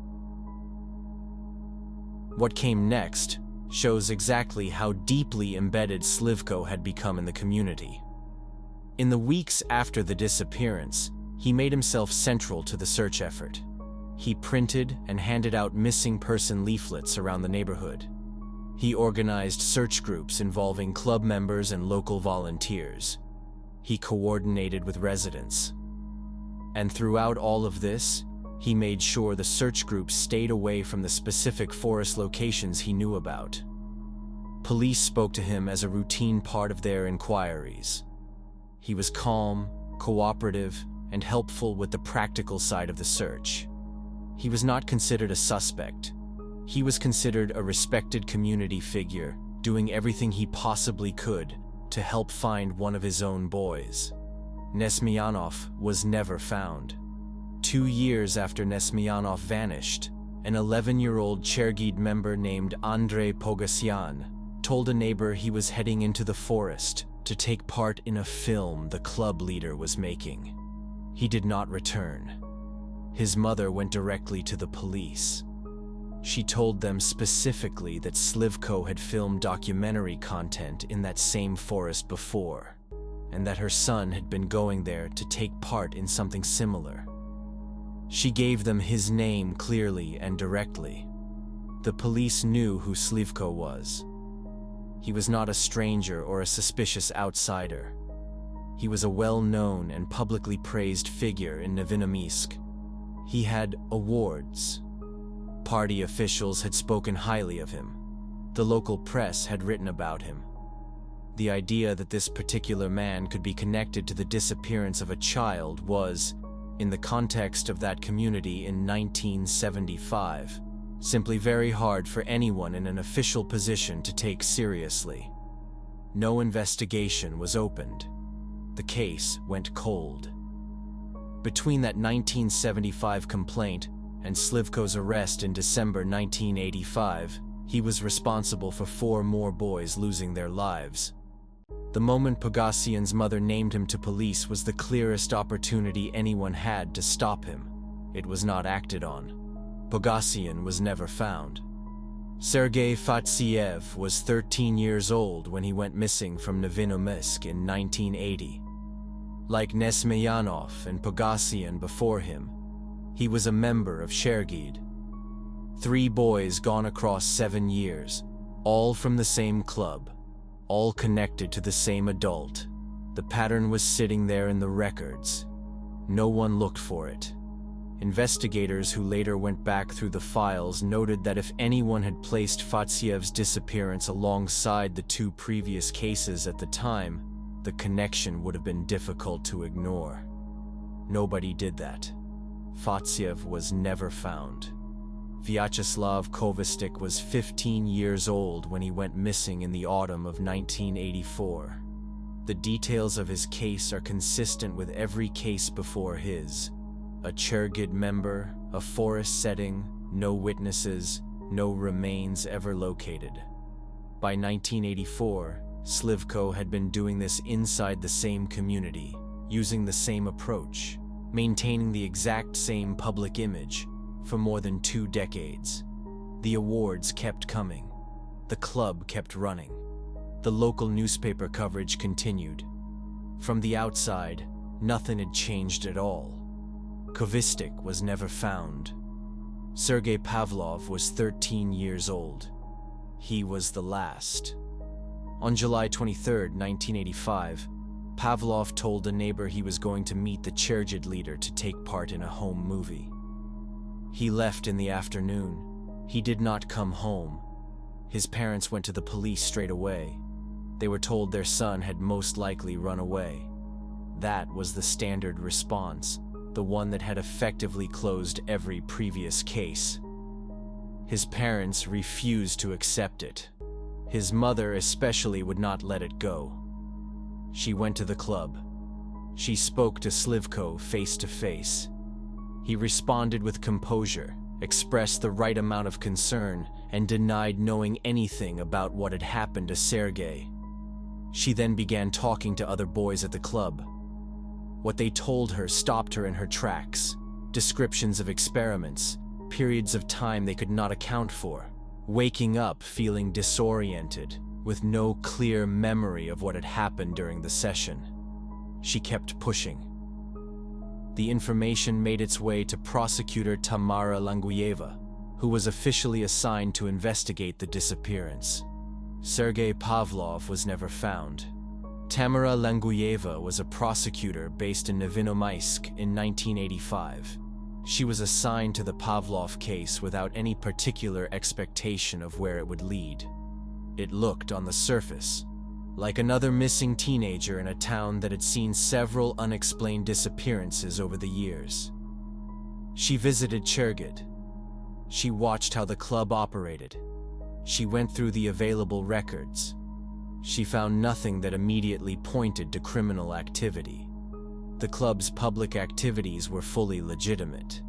What came next shows exactly how deeply embedded Slivko had become in the community. In the weeks after the disappearance, he made himself central to the search effort. He printed and handed out missing person leaflets around the neighborhood. He organized search groups involving club members and local volunteers. He coordinated with residents. And throughout all of this, he made sure the search groups stayed away from the specific forest locations he knew about. Police spoke to him as a routine part of their inquiries. He was calm, cooperative, and helpful with the practical side of the search. He was not considered a suspect. He was considered a respected community figure, doing everything he possibly could to help find one of his own boys. Nesmeyanov was never found. 2 years after Nesmeyanov vanished, an 11-year-old Chergid member named Andrei Pogasyan told a neighbor he was heading into the forest to take part in a film the club leader was making. He did not return. His mother went directly to the police. She told them specifically that Slivko had filmed documentary content in that same forest before, and that her son had been going there to take part in something similar. She gave them his name clearly and directly. The police knew who Slivko was. He was not a stranger or a suspicious outsider. He was a well-known and publicly praised figure in Nevinomysk. He had awards. Party officials had spoken highly of him. The local press had written about him. The idea that this particular man could be connected to the disappearance of a child was, in the context of that community in 1975, simply very hard for anyone in an official position to take seriously. No investigation was opened. The case went cold. Between that 1975 complaint and Slivko's arrest in December 1985, he was responsible for 4 more boys losing their lives. The moment Pogasyan's mother named him to police was the clearest opportunity anyone had to stop him. It was not acted on. Pogasyan was never found. Sergei Fatsiev was 13 years old when he went missing from Nevinomysk in 1980. Like Nesmeyanov and Pogasyan before him, he was a member of Chergid. 3 boys gone across 7 years, all from the same club, all connected to the same adult. The pattern was sitting there in the records. No one looked for it. Investigators who later went back through the files noted that if anyone had placed Fatsiev's disappearance alongside the 2 previous cases at the time, the connection would have been difficult to ignore. Nobody did that. Fatsiev was never found. Vyacheslav Kovastyk was 15 years old when he went missing in the autumn of 1984. The details of his case are consistent with every case before his. A Chergid member, a forest setting, no witnesses, no remains ever located. By 1984, Slivko had been doing this inside the same community, using the same approach, maintaining the exact same public image for more than 2 decades. The awards kept coming. The club kept running. The local newspaper coverage continued. From the outside, nothing had changed at all. Kovastyk was never found. Sergei Pavlov was 13 years old. He was the last. On July 23, 1985, Pavlov told a neighbor he was going to meet the Chergid leader to take part in a home movie. He left in the afternoon. He did not come home. His parents went to the police straight away. They were told their son had most likely run away. That was the standard response, the one that had effectively closed every previous case. His parents refused to accept it. His mother especially would not let it go. She went to the club. She spoke to Slivko face to face. He responded with composure, expressed the right amount of concern, and denied knowing anything about what had happened to Sergei. She then began talking to other boys at the club. What they told her stopped her in her tracks. Descriptions of experiments, periods of time they could not account for, waking up feeling disoriented, with no clear memory of what had happened during the session. She kept pushing. The information made its way to prosecutor Tamara Languyeva, who was officially assigned to investigate the disappearance. Sergei Pavlov was never found. Tamara Languyeva was a prosecutor based in Nevinomaisk in 1985. She was assigned to the Pavlov case without any particular expectation of where it would lead. It looked, on the surface, like another missing teenager in a town that had seen several unexplained disappearances over the years. She visited Chergid. She watched how the club operated. She went through the available records. She found nothing that immediately pointed to criminal activity. The club's public activities were fully legitimate.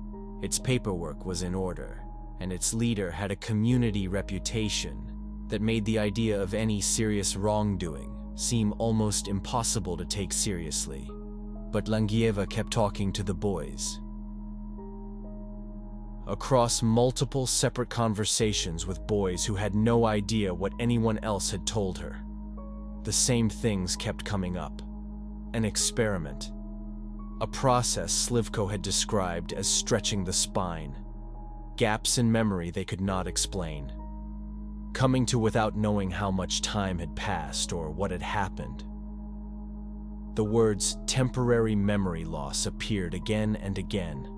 Its paperwork was in order, and its leader had a community reputation that made the idea of any serious wrongdoing seem almost impossible to take seriously. But Languyeva kept talking to the boys. Across multiple separate conversations with boys who had no idea what anyone else had told her, the same things kept coming up. An experiment. A process Slivko had described as stretching the spine. Gaps in memory they could not explain. Coming to without knowing how much time had passed or what had happened. The words temporary memory loss appeared again and again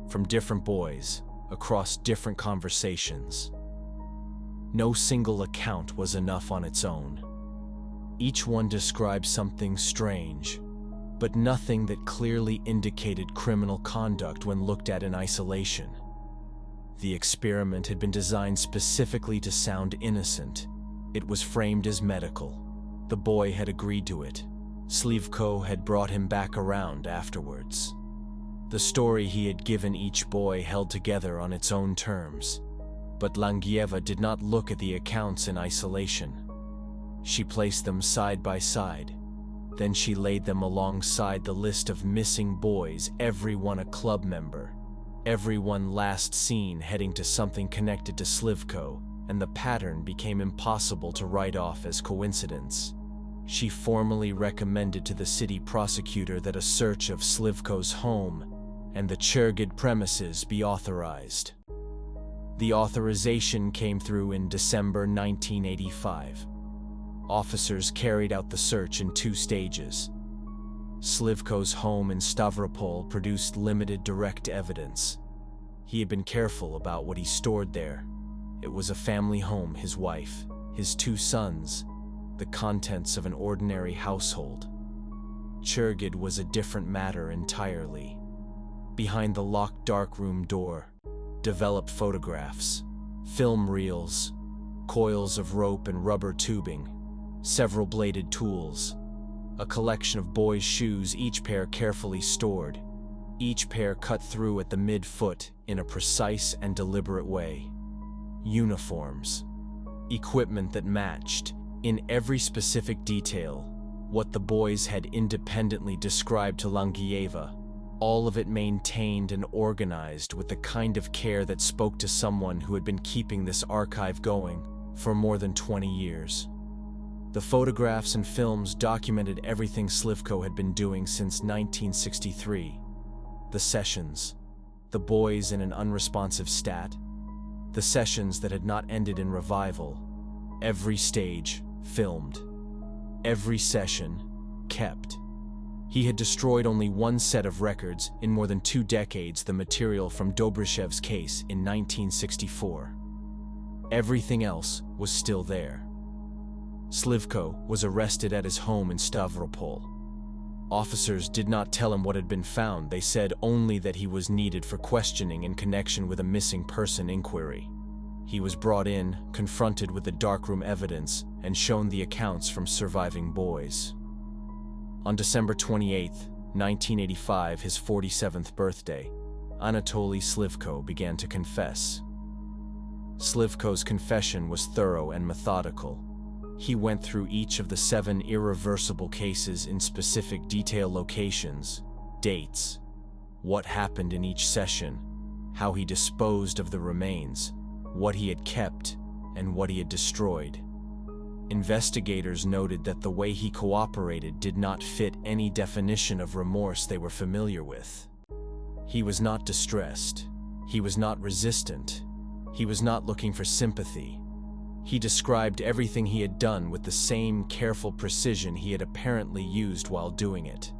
from different boys across different conversations. No single account was enough on its own. Each one described something strange, but nothing that clearly indicated criminal conduct when looked at in isolation. The experiment had been designed specifically to sound innocent. It was framed as medical. The boy had agreed to it. Slivko had brought him back around afterwards. The story he had given each boy held together on its own terms, but Languyeva did not look at the accounts in isolation. She placed them side by side. Then she laid them alongside the list of missing boys, everyone a club member, everyone last seen heading to something connected to Slivko, and the pattern became impossible to write off as coincidence. She formally recommended to the city prosecutor that a search of Slivko's home and the Chergid premises be authorized. The authorization came through in December 1985. Officers carried out the search in 2 stages. Slivko's home in Stavropol produced limited direct evidence. He had been careful about what he stored there. It was a family home, his wife, his 2 sons, the contents of an ordinary household. Chergid was a different matter entirely. Behind the locked darkroom door, developed photographs, film reels, coils of rope and rubber tubing, several bladed tools, a collection of boys' shoes, each pair carefully stored, each pair cut through at the mid-foot in a precise and deliberate way. Uniforms, equipment that matched, in every specific detail, what the boys had independently described to Languyeva, all of it maintained and organized with the kind of care that spoke to someone who had been keeping this archive going for more than 20 years. The photographs and films documented everything Slivko had been doing since 1963. The sessions, the boys in an unresponsive stat, the sessions that had not ended in revival, every stage filmed, every session kept. He had destroyed only one set of records in more than 2 decades, the material from Dobryshev's case in 1964. Everything else was still there. Slivko was arrested at his home in Stavropol. Officers did not tell him what had been found. They said only that he was needed for questioning in connection with a missing person inquiry. He was brought in, confronted with the darkroom evidence, and shown the accounts from surviving boys. On December 28, 1985, his 47th birthday, Anatoly Slivko began to confess. Slivko's confession was thorough and methodical. He went through each of the 7 irreversible cases in specific detail: locations, dates, what happened in each session, how he disposed of the remains, what he had kept, and what he had destroyed. Investigators noted that the way he cooperated did not fit any definition of remorse they were familiar with. He was not distressed. He was not resistant. He was not looking for sympathy. He described everything he had done with the same careful precision he had apparently used while doing it.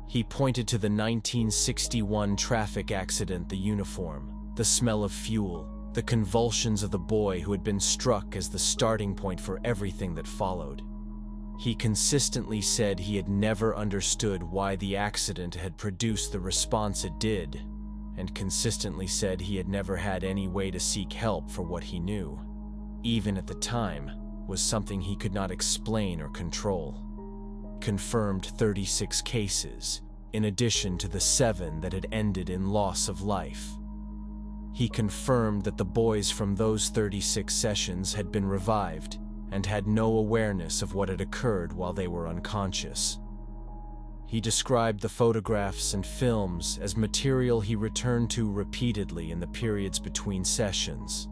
He pointed to the 1961 traffic accident, the uniform, the smell of fuel, the convulsions of the boy who had been struck as the starting point for everything that followed. He consistently said he had never understood why the accident had produced the response it did, and consistently said he had never had any way to seek help for what he knew, even at the time, was something he could not explain or control. Confirmed 36 cases, in addition to the 7 that had ended in loss of life. He confirmed that the boys from those 36 sessions had been revived and had no awareness of what had occurred while they were unconscious. He described the photographs and films as material he returned to repeatedly in the periods between sessions.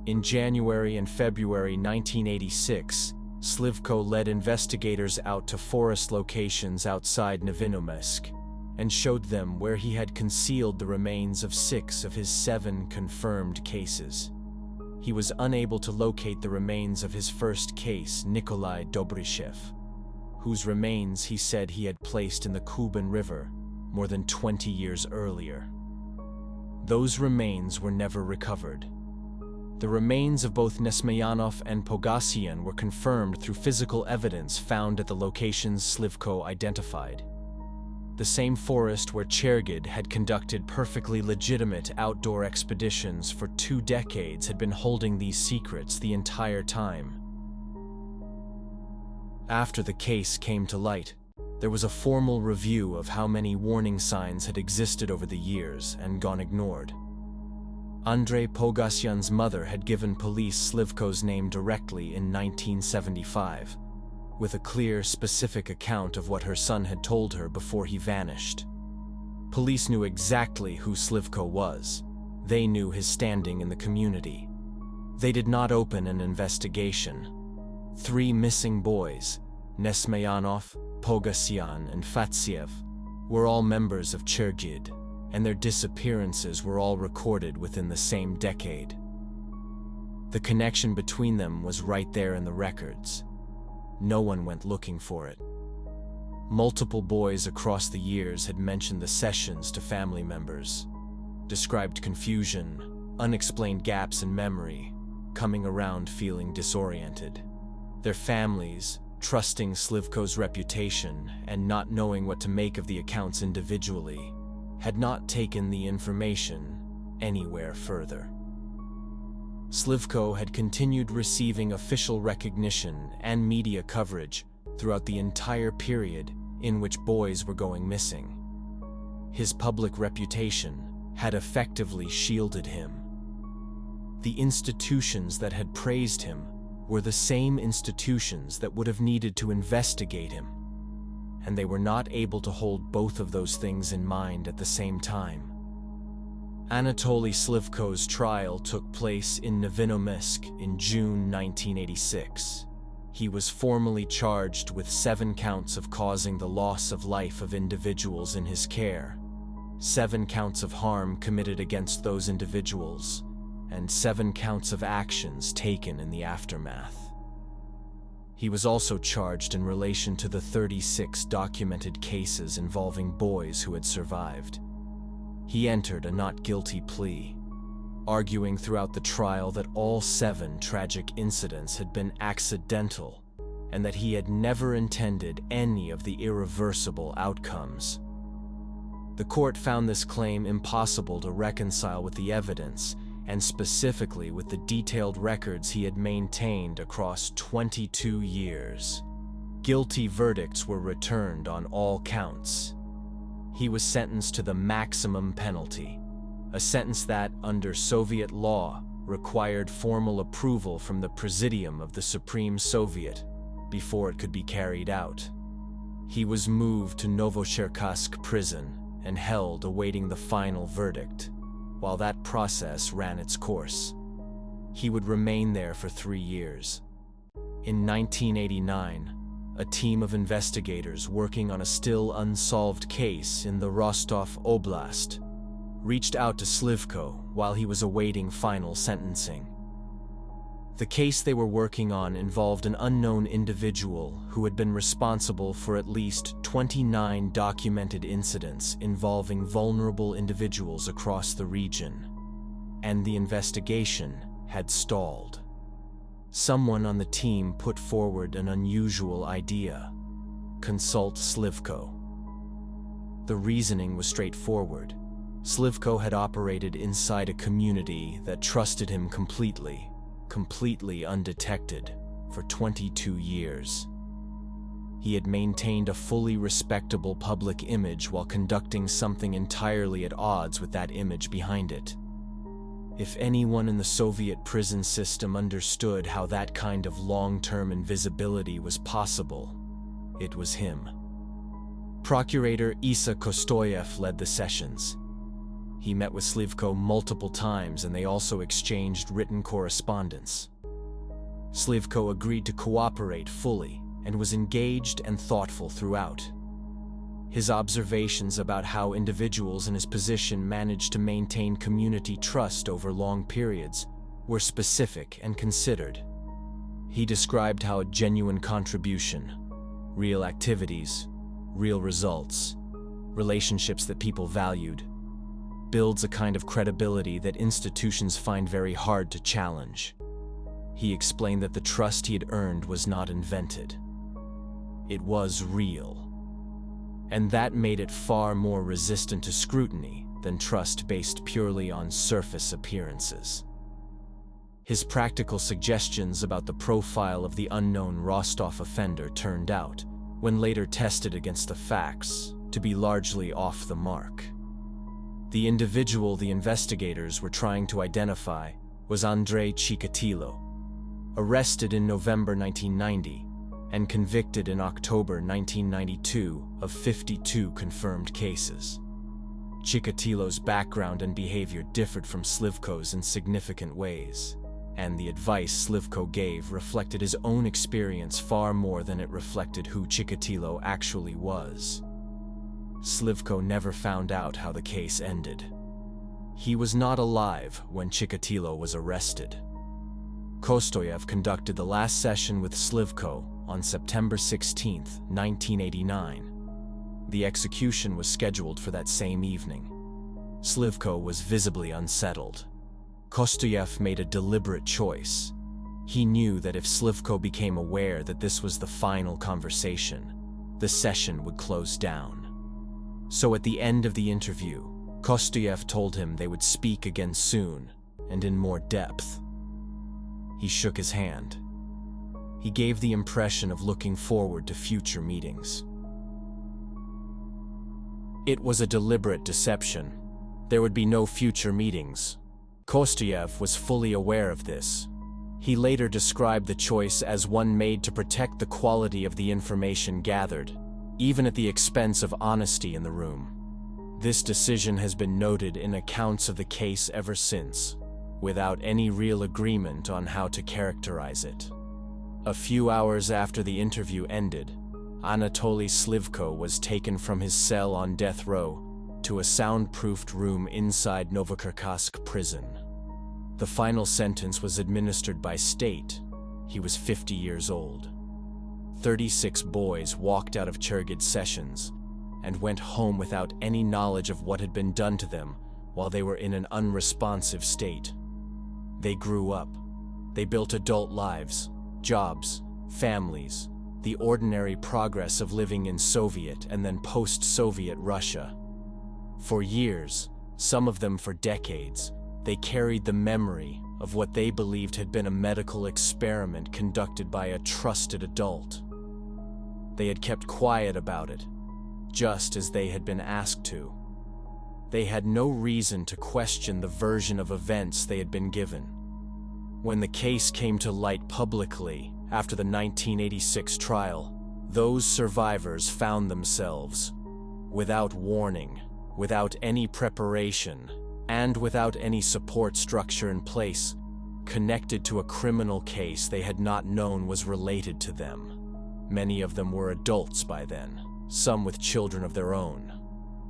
In January and February 1986, Slivko led investigators out to forest locations outside Nevinomysk and showed them where he had concealed the remains of 6 of his 7 confirmed cases. He was unable to locate the remains of his first case, Nikolai Dobryshev, whose remains he said he had placed in the Kuban River more than 20 years earlier. Those remains were never recovered. The remains of both Nesmeyanov and Pogossian were confirmed through physical evidence found at the locations Slivko identified. The same forest where Chergid had conducted perfectly legitimate outdoor expeditions for 2 decades had been holding these secrets the entire time. After the case came to light, there was a formal review of how many warning signs had existed over the years and gone ignored. Andrei Pogossian's mother had given police Slivko's name directly in 1975, with a clear, specific account of what her son had told her before he vanished. Police knew exactly who Slivko was. They knew his standing in the community. They did not open an investigation. 3 missing boys, Nesmeyanov, Pogossian, and Fatsiev, were all members of Chergid, and their disappearances were all recorded within the same decade. The connection between them was right there in the records. No one went looking for it. Multiple boys across the years had mentioned the sessions to family members, described confusion, unexplained gaps in memory, coming around feeling disoriented. Their families, trusting Slivko's reputation and not knowing what to make of the accounts individually, had not taken the information anywhere further. Slivko had continued receiving official recognition and media coverage throughout the entire period in which boys were going missing. His public reputation had effectively shielded him. The institutions that had praised him were the same institutions that would have needed to investigate him, and they were not able to hold both of those things in mind at the same time. Anatoly Slivko's trial took place in Nevinomysk in June 1986. He was formally charged with 7 counts of causing the loss of life of individuals in his care, 7 counts of harm committed against those individuals, and 7 counts of actions taken in the aftermath. He was also charged in relation to the 36 documented cases involving boys who had survived. He entered a not guilty plea, arguing throughout the trial that all 7 tragic incidents had been accidental and that he had never intended any of the irreversible outcomes. The court found this claim impossible to reconcile with the evidence and specifically with the detailed records he had maintained across 22 years. Guilty verdicts were returned on all counts. He was sentenced to the maximum penalty, a sentence that, under Soviet law, required formal approval from the Presidium of the Supreme Soviet before it could be carried out. He was moved to Novocherkassk prison and held awaiting the final verdict, while that process ran its course. He would remain there for 3 years. In 1989, a team of investigators working on a still unsolved case in the Rostov Oblast reached out to Slivko while he was awaiting final sentencing. The case they were working on involved an unknown individual who had been responsible for at least 29 documented incidents involving vulnerable individuals across the region, and the investigation had stalled. Someone on the team put forward an unusual idea: consult Slivko. The reasoning was straightforward. Slivko had operated inside a community that trusted him completely undetected, for 22 years. He had maintained a fully respectable public image while conducting something entirely at odds with that image behind it. If anyone in the Soviet prison system understood how that kind of long-term invisibility was possible, it was him. Procurator Isa Kostoyev led the sessions. He met with Slivko multiple times, and they also exchanged written correspondence. Slivko agreed to cooperate fully and was engaged and thoughtful throughout. His observations about how individuals in his position managed to maintain community trust over long periods were specific and considered. He described how a genuine contribution, real activities, real results, relationships that people valued, builds a kind of credibility that institutions find very hard to challenge. He explained that the trust he had earned was not invented. It was real. And that made it far more resistant to scrutiny than trust based purely on surface appearances. His practical suggestions about the profile of the unknown Rostov offender turned out, when later tested against the facts, to be largely off the mark. The individual the investigators were trying to identify was Andrei Chikatilo, arrested in November 1990 and convicted in October 1992 of 52 confirmed cases. Chikatilo's background and behavior differed from Slivko's in significant ways, and the advice Slivko gave reflected his own experience far more than it reflected who Chikatilo actually was. Slivko never found out how the case ended. He was not alive when Chikatilo was arrested. Kostoyev conducted the last session with Slivko on September 16, 1989. The execution was scheduled for that same evening. Slivko was visibly unsettled. Kostoyev made a deliberate choice. He knew that if Slivko became aware that this was the final conversation, the session would close down. So at the end of the interview, Kostoyev told him they would speak again soon, and in more depth. He shook his hand. He gave the impression of looking forward to future meetings. It was a deliberate deception. There would be no future meetings. Kostoyev was fully aware of this. He later described the choice as one made to protect the quality of the information gathered, even at the expense of honesty in the room. This decision has been noted in accounts of the case ever since, without any real agreement on how to characterize it. A few hours after the interview ended, Anatoly Slivko was taken from his cell on death row to a soundproofed room inside Novocherkassk prison. The final sentence was administered by state. He was 50 years old. 36 boys walked out of Chergid sessions and went home without any knowledge of what had been done to them while they were in an unresponsive state. They grew up. They built adult lives, jobs, families, the ordinary progress of living in Soviet and then post-Soviet Russia. For years, some of them for decades, they carried the memory of what they believed had been a medical experiment conducted by a trusted adult. They had kept quiet about it, just as they had been asked to. They had no reason to question the version of events they had been given. When the case came to light publicly after the 1986 trial, those survivors found themselves, without warning, without any preparation, and without any support structure in place, connected to a criminal case they had not known was related to them. Many of them were adults by then, some with children of their own.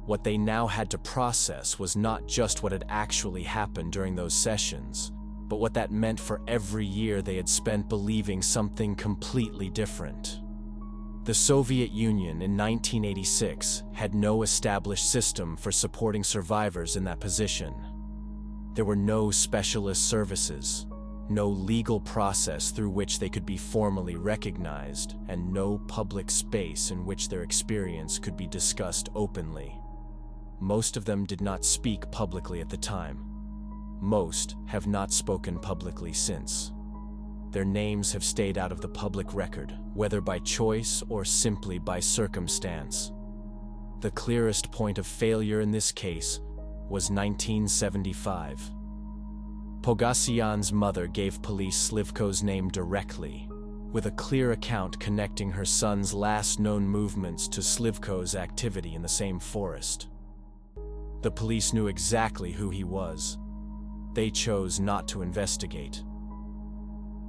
What they now had to process was not just what had actually happened during those sessions, but what that meant for every year they had spent believing something completely different. The Soviet Union in 1986 had no established system for supporting survivors in that position. There were no specialist services, no legal process through which they could be formally recognized, and no public space in which their experience could be discussed openly. Most of them did not speak publicly at the time. Most have not spoken publicly since. Their names have stayed out of the public record, whether by choice or simply by circumstance. The clearest point of failure in this case was 1975. Pogossian's mother gave police Slivko's name directly, with a clear account connecting her son's last known movements to Slivko's activity in the same forest. The police knew exactly who he was. They chose not to investigate.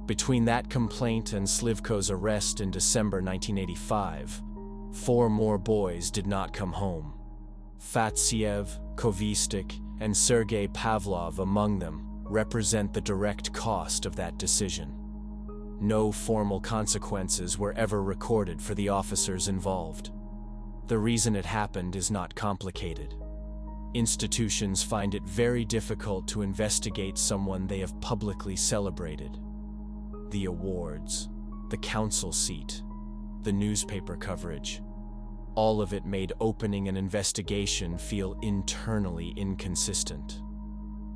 Between that complaint and Slivko's arrest in December 1985, 4 more boys did not come home. Fatsiev, Kovistik, and Sergei Pavlov among them represent the direct cost of that decision. No formal consequences were ever recorded for the officers involved. The reason it happened is not complicated. Institutions find it very difficult to investigate someone they have publicly celebrated. The awards, the council seat, the newspaper coverage, all of it made opening an investigation feel internally inconsistent.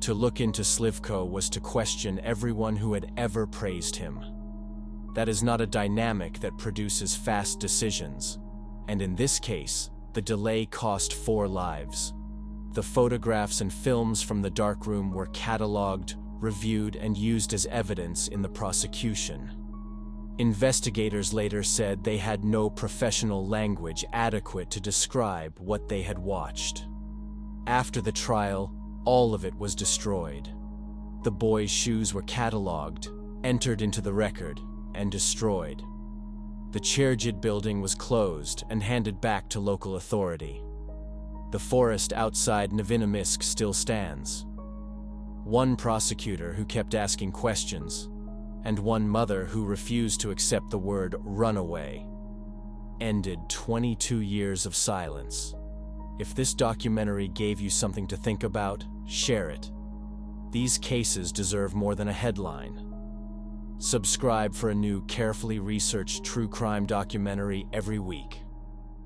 To look into Slivko was to question everyone who had ever praised him. That is not a dynamic that produces fast decisions, and in this case, the delay cost 4 lives. The photographs and films from the darkroom were catalogued, reviewed, and used as evidence in the prosecution. Investigators later said they had no professional language adequate to describe what they had watched. After the trial, all of it was destroyed. The boys' shoes were catalogued, entered into the record, and destroyed. The Chergid building was closed and handed back to local authority. The forest outside Novinomisk still stands. One prosecutor who kept asking questions, and one mother who refused to accept the word runaway, ended 22 years of silence. If this documentary gave you something to think about, share it. These cases deserve more than a headline. Subscribe for a new, carefully researched true crime documentary every week.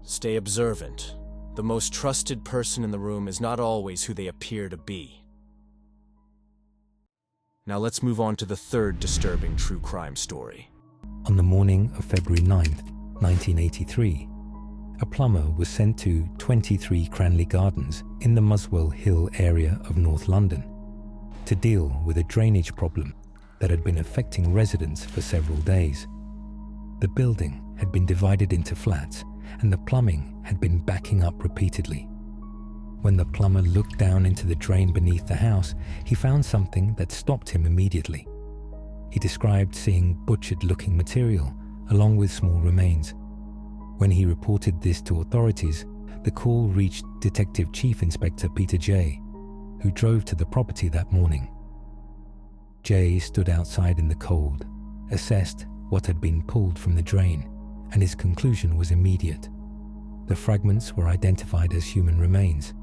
Stay observant. The most trusted person in the room is not always who they appear to be. Now let's move on to the third disturbing true crime story. On the morning of February 9th, 1983, a plumber was sent to 23 Cranley Gardens in the Muswell Hill area of North London to deal with a drainage problem that had been affecting residents for several days. The building had been divided into flats and the plumbing had been backing up repeatedly. When the plumber looked down into the drain beneath the house, he found something that stopped him immediately. He described seeing butchered-looking material along with small remains. When he reported this to authorities, the call reached Detective Chief Inspector Peter J., who drove to the property that morning. J. stood outside in the cold, assessed what had been pulled from the drain, and his conclusion was immediate. The fragments were identified as human remains.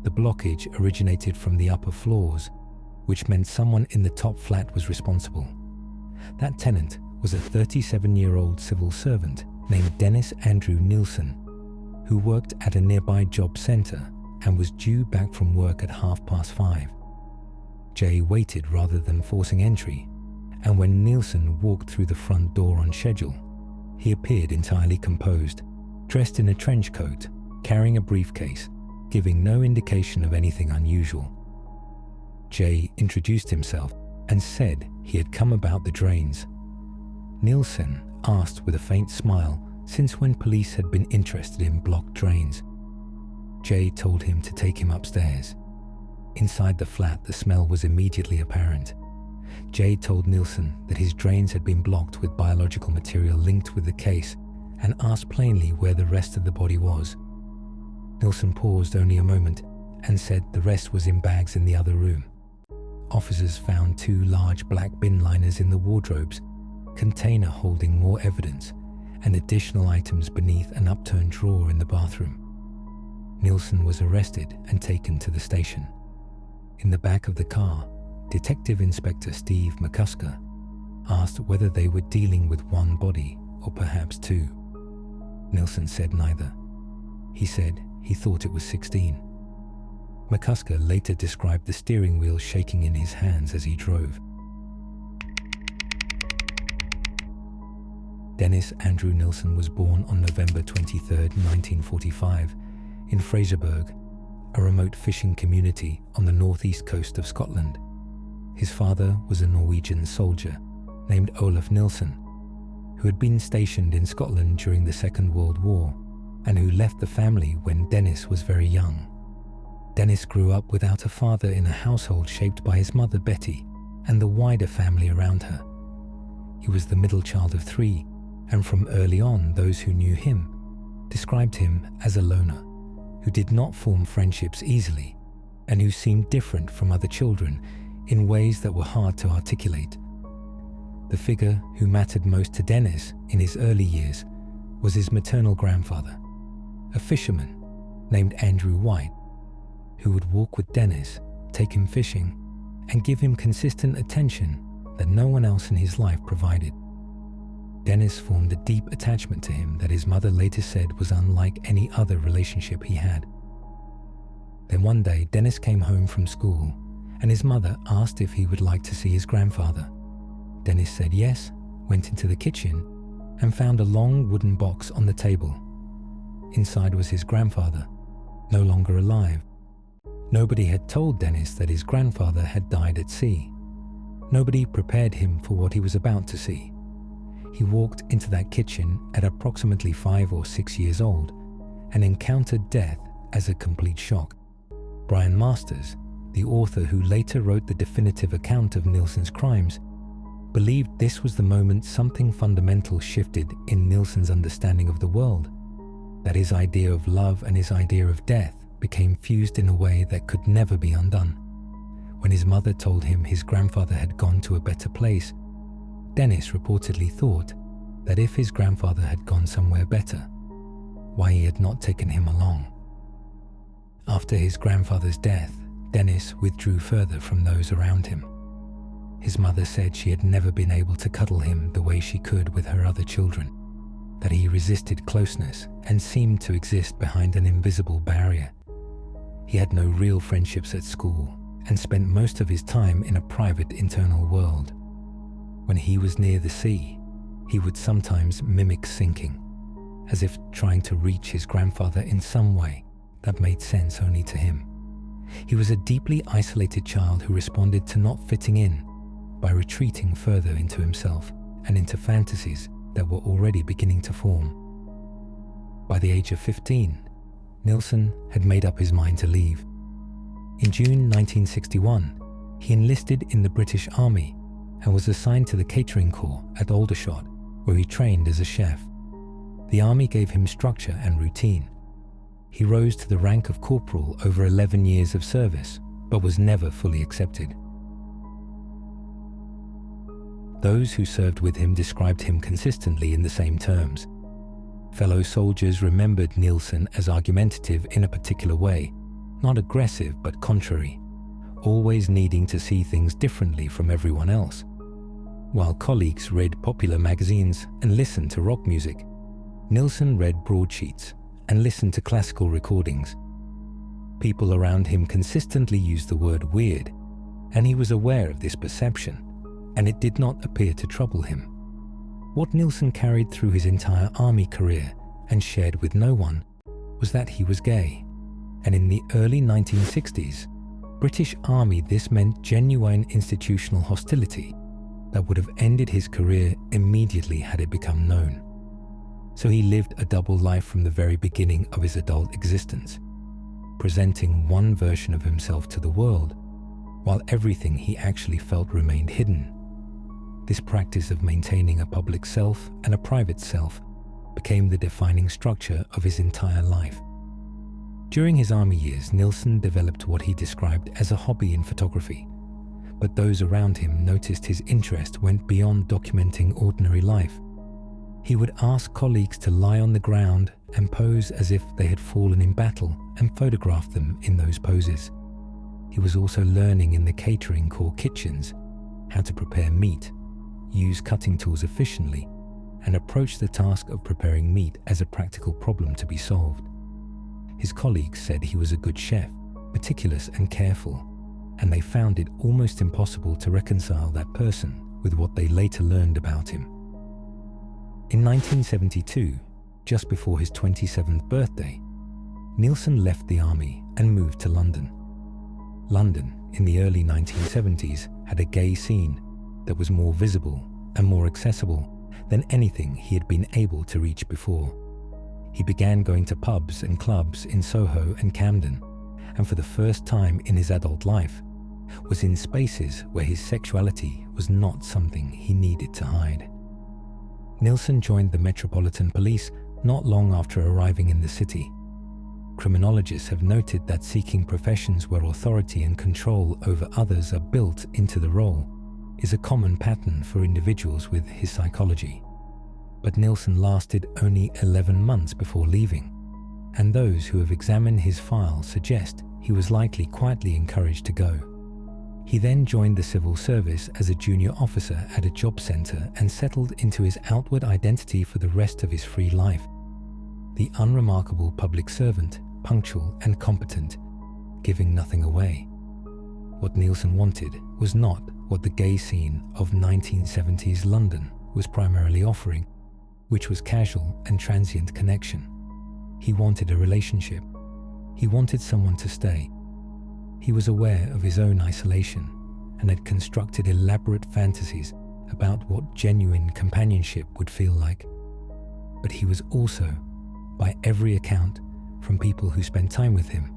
The blockage originated from the upper floors, which meant someone in the top flat was responsible. That tenant was a 37-year-old civil servant named Dennis Andrew Nilsen, who worked at a nearby job centre and was due back from work at 5:30. Jay waited rather than forcing entry, and when Nilsen walked through the front door on schedule, he appeared entirely composed, dressed in a trench coat, carrying a briefcase, giving no indication of anything unusual. Jay introduced himself and said he had come about the drains. Nilsen asked with a faint smile since when police had been interested in blocked drains. Jay told him to take him upstairs. Inside the flat, the smell was immediately apparent. Jay told Nilsen that his drains had been blocked with biological material linked with the case and asked plainly where the rest of the body was. Nilsen paused only a moment and said the rest was in bags in the other room. Officers found 2 large black bin liners in the wardrobes, container holding more evidence, and additional items beneath an upturned drawer in the bathroom. Nilsen was arrested and taken to the station. In the back of the car, Detective Inspector Steve McCusker asked whether they were dealing with one body or perhaps 2. Nilsen said neither. He said he thought it was 16. McCusker later described the steering wheel shaking in his hands as he drove. Dennis Andrew Nilsen was born on November 23, 1945, in Fraserburgh, a remote fishing community on the northeast coast of Scotland. His father was a Norwegian soldier named Olaf Nilsen, who had been stationed in Scotland during the Second World War and who left the family when Dennis was very young. Dennis grew up without a father in a household shaped by his mother Betty and the wider family around her. He was the middle child of 3, and from early on those who knew him described him as a loner, who did not form friendships easily and who seemed different from other children in ways that were hard to articulate. The figure who mattered most to Dennis in his early years was his maternal grandfather, a fisherman named Andrew White, who would walk with Dennis, take him fishing, and give him consistent attention that no one else in his life provided. Dennis formed a deep attachment to him that his mother later said was unlike any other relationship he had. Then one day, Dennis came home from school, and his mother asked if he would like to see his grandfather. Dennis said yes, went into the kitchen, and found a long wooden box on the table. Inside was his grandfather, no longer alive. Nobody had told Dennis that his grandfather had died at sea. Nobody prepared him for what he was about to see. He walked into that kitchen at approximately 5 or 6 years old and encountered death as a complete shock. Brian Masters, the author who later wrote the definitive account of Nilsen's crimes, believed this was the moment something fundamental shifted in Nilsen's understanding of the world, that his idea of love and his idea of death became fused in a way that could never be undone. When his mother told him his grandfather had gone to a better place, Dennis reportedly thought that if his grandfather had gone somewhere better, why he had not taken him along. After his grandfather's death, Dennis withdrew further from those around him. His mother said she had never been able to cuddle him the way she could with her other children, that he resisted closeness and seemed to exist behind an invisible barrier. He had no real friendships at school and spent most of his time in a private internal world. When he was near the sea, he would sometimes mimic sinking, as if trying to reach his grandfather in some way that made sense only to him. He was a deeply isolated child who responded to not fitting in by retreating further into himself and into fantasies that were already beginning to form. By the age of 15, Nilsen had made up his mind to leave. In June 1961, he enlisted in the British Army and was assigned to the catering corps at Aldershot, where he trained as a chef. The army gave him structure and routine. He rose to the rank of corporal over 11 years of service, but was never fully accepted. Those who served with him described him consistently in the same terms. Fellow soldiers remembered Nilsen as argumentative in a particular way, not aggressive but contrary, always needing to see things differently from everyone else. While colleagues read popular magazines and listened to rock music, Nilsen read broadsheets and listened to classical recordings. People around him consistently used the word weird, and he was aware of this perception, and it did not appear to trouble him. What Nilsen carried through his entire army career and shared with no one was that he was gay, and in the early 1960s, British Army, this meant genuine institutional hostility that would have ended his career immediately had it become known. So he lived a double life from the very beginning of his adult existence, presenting one version of himself to the world, while everything he actually felt remained hidden. This practice of maintaining a public self and a private self became the defining structure of his entire life. During his army years, Nilsen developed what he described as a hobby in photography, but those around him noticed his interest went beyond documenting ordinary life. He would ask colleagues to lie on the ground and pose as if they had fallen in battle and photograph them in those poses. He was also learning in the catering core kitchens how to prepare meat, use cutting tools efficiently, and approach the task of preparing meat as a practical problem to be solved. His colleagues said he was a good chef, meticulous and careful, and they found it almost impossible to reconcile that person with what they later learned about him. In 1972, just before his 27th birthday, Nilsen left the army and moved to London. London, in the early 1970s, had a gay scene that was more visible and more accessible than anything he had been able to reach before. He began going to pubs and clubs in Soho and Camden, and for the first time in his adult life, was in spaces where his sexuality was not something he needed to hide. Nilsen joined the Metropolitan Police not long after arriving in the city. Criminologists have noted that seeking professions where authority and control over others are built into the role is a common pattern for individuals with his psychology. But Nilsen lasted only 11 months before leaving, and those who have examined his file suggest he was likely quietly encouraged to go. He then joined the civil service as a junior officer at a job centre and settled into his outward identity for the rest of his free life. The unremarkable public servant, punctual and competent, giving nothing away. What Nilsen wanted was not what the gay scene of 1970s London was primarily offering, which was casual and transient connection. He wanted a relationship. He wanted someone to stay. He was aware of his own isolation and had constructed elaborate fantasies about what genuine companionship would feel like. But he was also, by every account from people who spent time with him,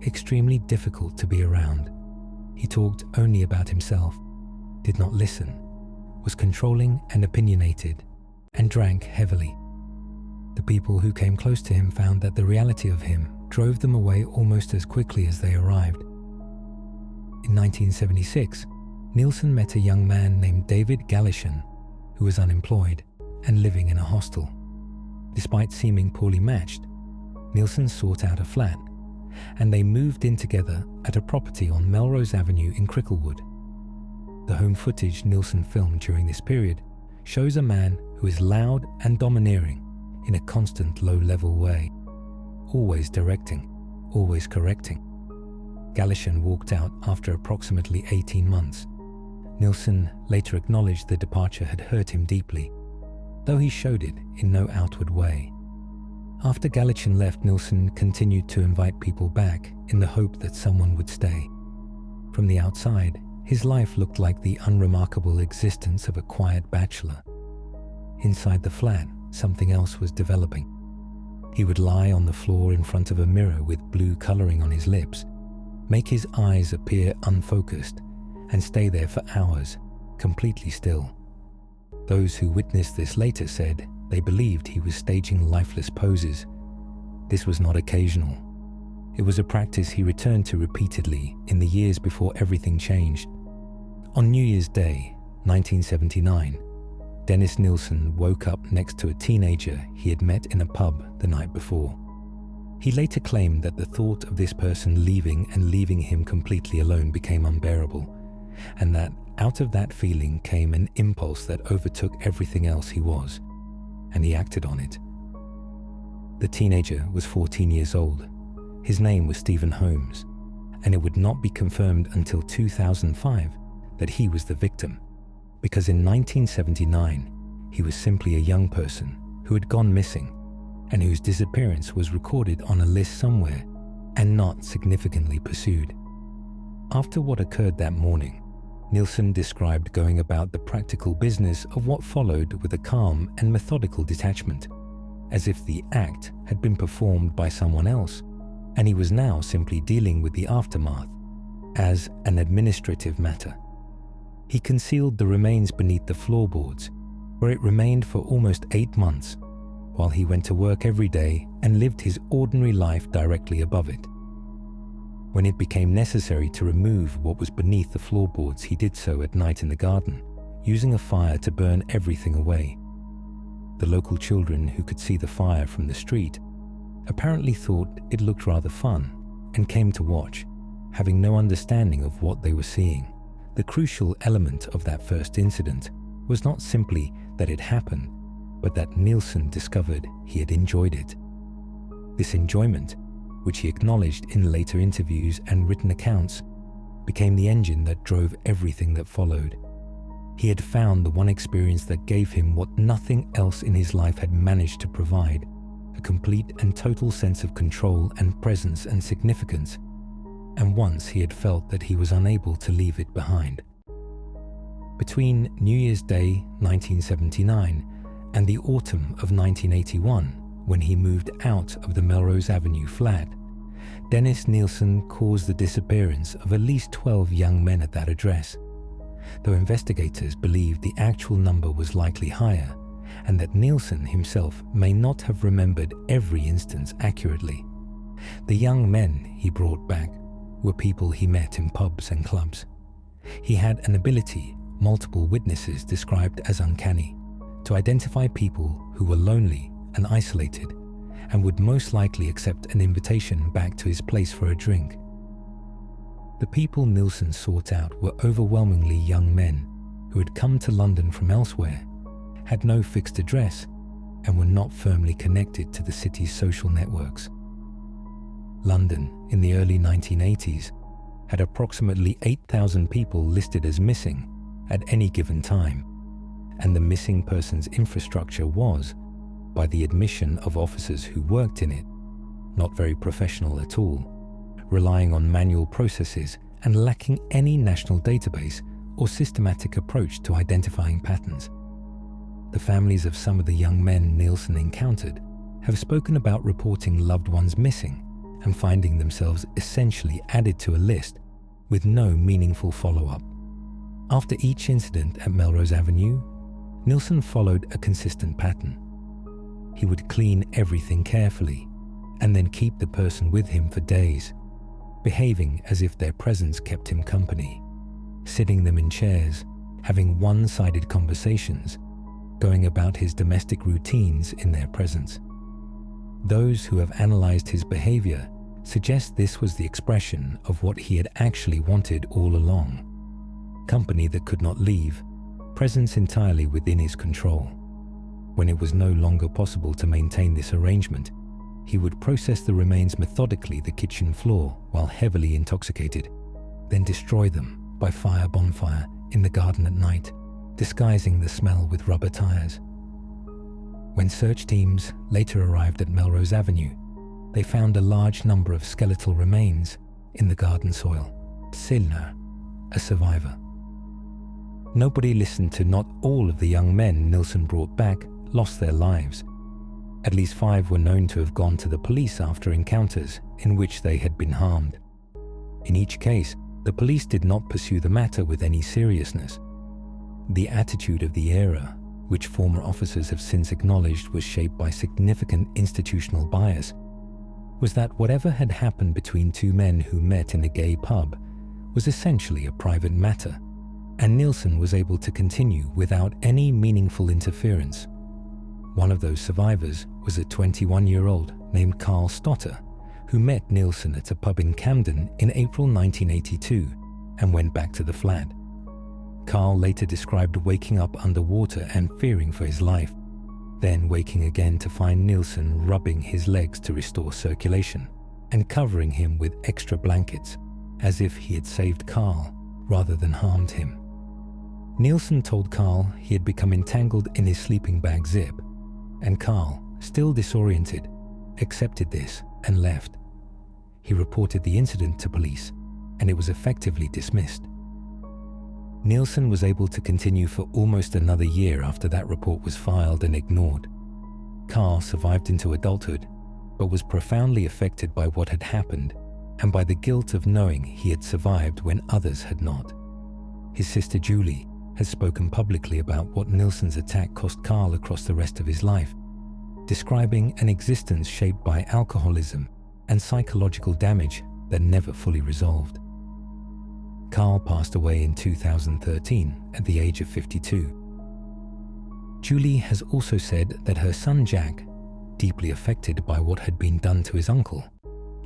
extremely difficult to be around. He talked only about himself, did not listen, was controlling and opinionated, and drank heavily. The people who came close to him found that the reality of him drove them away almost as quickly as they arrived. In 1976, Nilsen met a young man named David Galichan, who was unemployed and living in a hostel. Despite seeming poorly matched, Nilsen sought out a flat, and they moved in together at a property on Melrose Avenue in Cricklewood. The home footage Nilsen filmed during this period shows a man who is loud and domineering in a constant low-level way, always directing, always correcting. Galichan walked out after approximately 18 months. Nilsen later acknowledged the departure had hurt him deeply, though he showed it in no outward way. After Galichan left, Nilsen continued to invite people back in the hope that someone would stay. From the outside, his life looked like the unremarkable existence of a quiet bachelor. Inside the flat, something else was developing. He would lie on the floor in front of a mirror with blue coloring on his lips, make his eyes appear unfocused, and stay there for hours, completely still. Those who witnessed this later said they believed he was staging lifeless poses. This was not occasional. It was a practice he returned to repeatedly in the years before everything changed. On New Year's Day, 1979, Dennis Nilsen woke up next to a teenager he had met in a pub the night before. He later claimed that the thought of this person leaving and leaving him completely alone became unbearable, and that out of that feeling came an impulse that overtook everything else he was, and he acted on it. The teenager was 14 years old. His name was Stephen Holmes, and it would not be confirmed until 2005 that he was the victim, because in 1979 he was simply a young person who had gone missing and whose disappearance was recorded on a list somewhere and not significantly pursued. After what occurred that morning, Nilsen described going about the practical business of what followed with a calm and methodical detachment, as if the act had been performed by someone else, and he was now simply dealing with the aftermath as an administrative matter. He concealed the remains beneath the floorboards, where it remained for almost 8 months, while he went to work every day and lived his ordinary life directly above it. When it became necessary to remove what was beneath the floorboards, he did so at night in the garden, using a fire to burn everything away. The local children who could see the fire from the street apparently thought it looked rather fun and came to watch, having no understanding of what they were seeing. The crucial element of that first incident was not simply that it happened, but that Nilsen discovered he had enjoyed it. This enjoyment, which he acknowledged in later interviews and written accounts, became the engine that drove everything that followed. He had found the one experience that gave him what nothing else in his life had managed to provide, a complete and total sense of control and presence and significance, and once he had felt that he was unable to leave it behind. Between New Year's Day 1979 and the autumn of 1981, when he moved out of the Melrose Avenue flat, Dennis Nilsen caused the disappearance of at least 12 young men at that address, though investigators believed the actual number was likely higher and that Nilsen himself may not have remembered every instance accurately. The young men he brought back were people he met in pubs and clubs. He had an ability, multiple witnesses described as uncanny, to identify people who were lonely and isolated and would most likely accept an invitation back to his place for a drink. The people Nilsen sought out were overwhelmingly young men who had come to London from elsewhere, had no fixed address, and were not firmly connected to the city's social networks. London, in the early 1980s, had approximately 8,000 people listed as missing at any given time, and the missing persons infrastructure was, by the admission of officers who worked in it, not very professional at all, relying on manual processes and lacking any national database or systematic approach to identifying patterns. The families of some of the young men Nilsen encountered have spoken about reporting loved ones missing and finding themselves essentially added to a list with no meaningful follow-up. After each incident at Melrose Avenue, Nilsen followed a consistent pattern. He would clean everything carefully and then keep the person with him for days, behaving as if their presence kept him company, sitting them in chairs, having one-sided conversations, going about his domestic routines in their presence. Those who have analyzed his behavior suggest this was the expression of what he had actually wanted all along: company that could not leave, presence entirely within his control. When it was no longer possible to maintain this arrangement, he would process the remains methodically the kitchen floor while heavily intoxicated, then destroy them by fire bonfire in the garden at night, disguising the smell with rubber tires. When search teams later arrived at Melrose Avenue, they found a large number of skeletal remains in the garden soil. Silner, a survivor. Nobody listened to not all of the young men Nilsen brought back lost their lives. At least 5 were known to have gone to the police after encounters in which they had been harmed. In each case, the police did not pursue the matter with any seriousness. The attitude of the era, which former officers have since acknowledged was shaped by significant institutional bias, was that whatever had happened between 2 men who met in a gay pub was essentially a private matter, and Nilsen was able to continue without any meaningful interference. One of those survivors was a 21-year-old named Carl Stotter, who met Nilsen at a pub in Camden in April 1982 and went back to the flat. Carl later described waking up underwater and fearing for his life, then waking again to find Nilsen rubbing his legs to restore circulation and covering him with extra blankets, as if he had saved Carl rather than harmed him. Nilsen told Carl he had become entangled in his sleeping bag zip, and Carl, still disoriented, accepted this and left. He reported the incident to police, and it was effectively dismissed. Nilsen was able to continue for almost another year after that report was filed and ignored. Carl survived into adulthood, but was profoundly affected by what had happened and by the guilt of knowing he had survived when others had not. His sister Julie has spoken publicly about what Nilsen's attack cost Carl across the rest of his life, describing an existence shaped by alcoholism and psychological damage that never fully resolved. Carl passed away in 2013 at the age of 52. Julie has also said that her son Jack, deeply affected by what had been done to his uncle,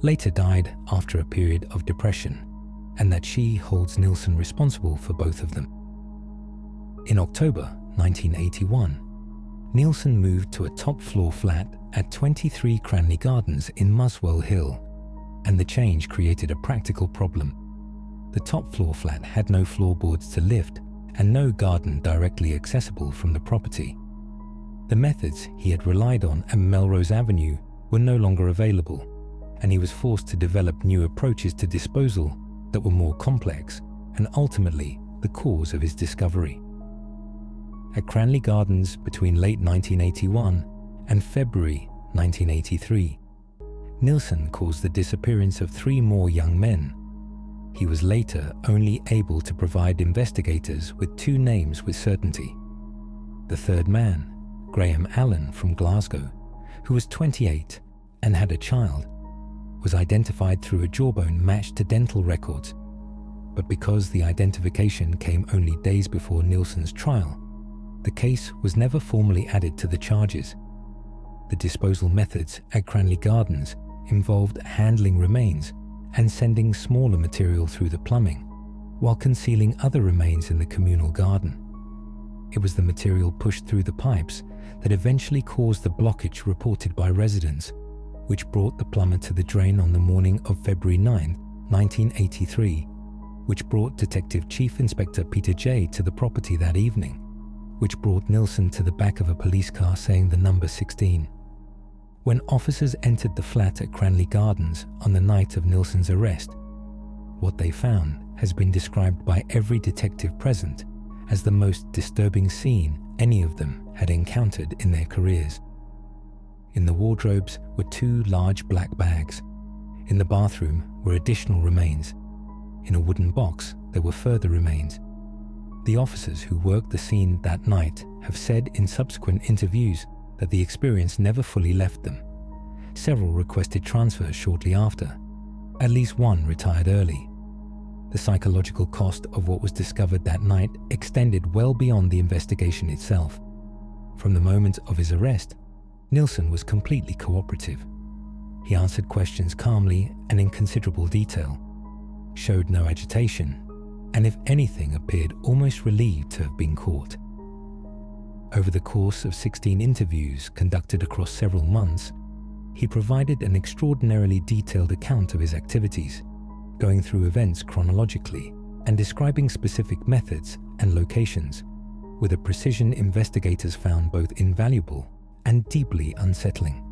later died after a period of depression, and that she holds Nilsen responsible for both of them. In October 1981, Nilsen moved to a top-floor flat at 23 Cranley Gardens in Muswell Hill, and the change created a practical problem. The top-floor flat had no floorboards to lift and no garden directly accessible from the property. The methods he had relied on at Melrose Avenue were no longer available, and he was forced to develop new approaches to disposal that were more complex and ultimately the cause of his discovery. At Cranley Gardens between late 1981 and February 1983, Nilsen caused the disappearance of 3 more young men. He was later only able to provide investigators with 2 names with certainty. The third man, Graham Allen from Glasgow, who was 28 and had a child, was identified through a jawbone matched to dental records. But because the identification came only days before Nilsen's trial, the case was never formally added to the charges. The disposal methods at Cranley Gardens involved handling remains and sending smaller material through the plumbing, while concealing other remains in the communal garden. It was the material pushed through the pipes that eventually caused the blockage reported by residents, which brought the plumber to the drain on the morning of February 9, 1983, which brought Detective Chief Inspector Peter J. to the property that evening, which brought Nilsen to the back of a police car saying the number 16. When officers entered the flat at Cranley Gardens on the night of Nilsen's arrest, what they found has been described by every detective present as the most disturbing scene any of them had encountered in their careers. In the wardrobes were 2 large black bags. In the bathroom were additional remains. In a wooden box there were further remains. The officers who worked the scene that night have said in subsequent interviews that the experience never fully left them. Several requested transfers shortly after. At least one retired early. The psychological cost of what was discovered that night extended well beyond the investigation itself. From the moment of his arrest, Nilsen was completely cooperative. He answered questions calmly and in considerable detail, showed no agitation, and if anything appeared almost relieved to have been caught. Over the course of 16 interviews conducted across several months, he provided an extraordinarily detailed account of his activities, going through events chronologically and describing specific methods and locations with a precision investigators found both invaluable and deeply unsettling.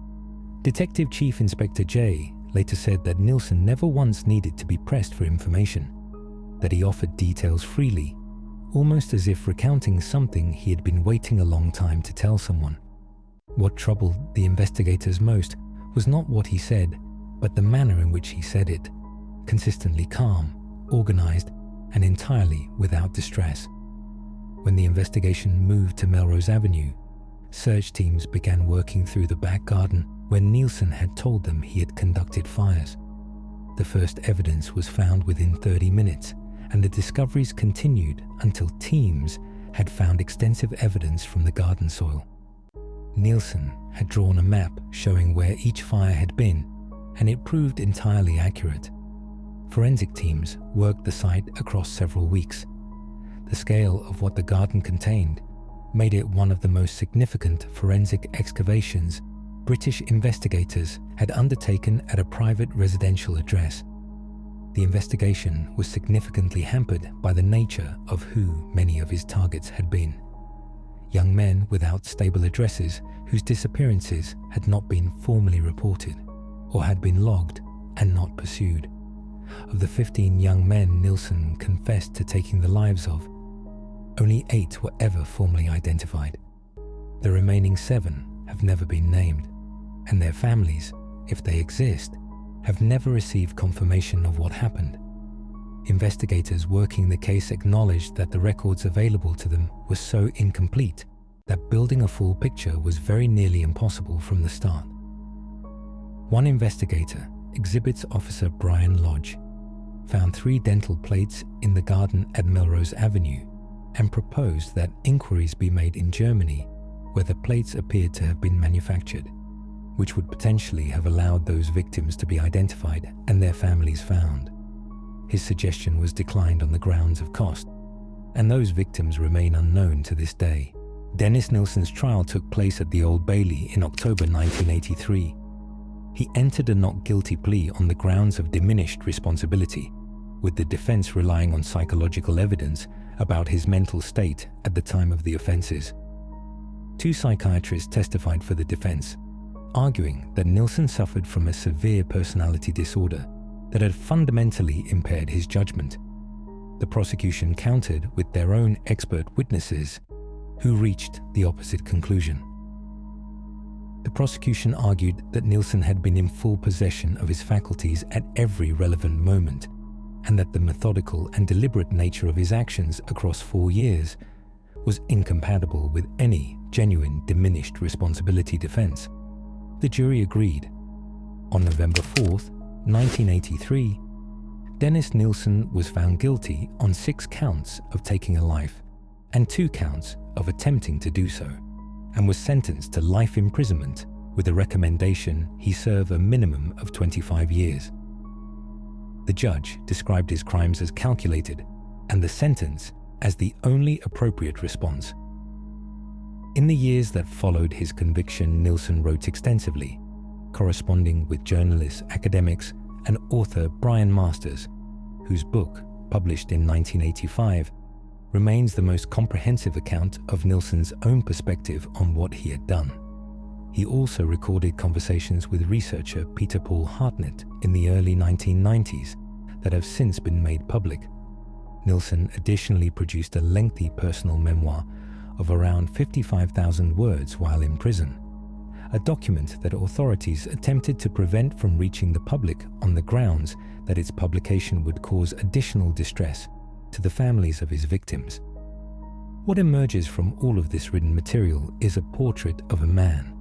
Detective Chief Inspector J later said that Nilsen never once needed to be pressed for information, that he offered details freely, almost as if recounting something he had been waiting a long time to tell someone. What troubled the investigators most was not what he said, but the manner in which he said it, consistently calm, organized, and entirely without distress. When the investigation moved to Melrose Avenue, search teams began working through the back garden where Nilsen had told them he had conducted fires. The first evidence was found within 30 minutes, and the discoveries continued until teams had found extensive evidence from the garden soil. Nilsen had drawn a map showing where each fire had been, and it proved entirely accurate. Forensic teams worked the site across several weeks. The scale of what the garden contained made it one of the most significant forensic excavations British investigators had undertaken at a private residential address. The investigation was significantly hampered by the nature of who many of his targets had been. Young men without stable addresses whose disappearances had not been formally reported or had been logged and not pursued. Of the 15 young men Nilsen confessed to taking the lives of, only 8 were ever formally identified. The remaining 7 have never been named, and their families, if they exist, have never received confirmation of what happened. Investigators working the case acknowledged that the records available to them were so incomplete that building a full picture was very nearly impossible from the start. One investigator, Exhibits Officer Brian Lodge, found 3 dental plates in the garden at Melrose Avenue and proposed that inquiries be made in Germany where the plates appeared to have been manufactured, which would potentially have allowed those victims to be identified and their families found. His suggestion was declined on the grounds of cost, and those victims remain unknown to this day. Dennis Nilsen's trial took place at the Old Bailey in October 1983. He entered a not guilty plea on the grounds of diminished responsibility, with the defense relying on psychological evidence about his mental state at the time of the offenses. 2 psychiatrists testified for the defense, arguing that Nilsen suffered from a severe personality disorder that had fundamentally impaired his judgment. The prosecution countered with their own expert witnesses, who reached the opposite conclusion. The prosecution argued that Nilsen had been in full possession of his faculties at every relevant moment, and that the methodical and deliberate nature of his actions across 4 years was incompatible with any genuine diminished responsibility defense. The jury agreed. On November 4th, 1983, Dennis Nilsen was found guilty on 6 counts of taking a life and 2 counts of attempting to do so, and was sentenced to life imprisonment with a recommendation he serve a minimum of 25 years. The judge described his crimes as calculated and the sentence as the only appropriate response. In the years that followed his conviction, Nilsen wrote extensively, corresponding with journalists, academics, and author Brian Masters, whose book, published in 1985, remains the most comprehensive account of Nilsen's own perspective on what he had done. He also recorded conversations with researcher Peter Paul Hartnett in the early 1990s that have since been made public. Nilsen additionally produced a lengthy personal memoir of around 55,000 words while in prison, a document that authorities attempted to prevent from reaching the public on the grounds that its publication would cause additional distress to the families of his victims. What emerges from all of this written material is a portrait of a man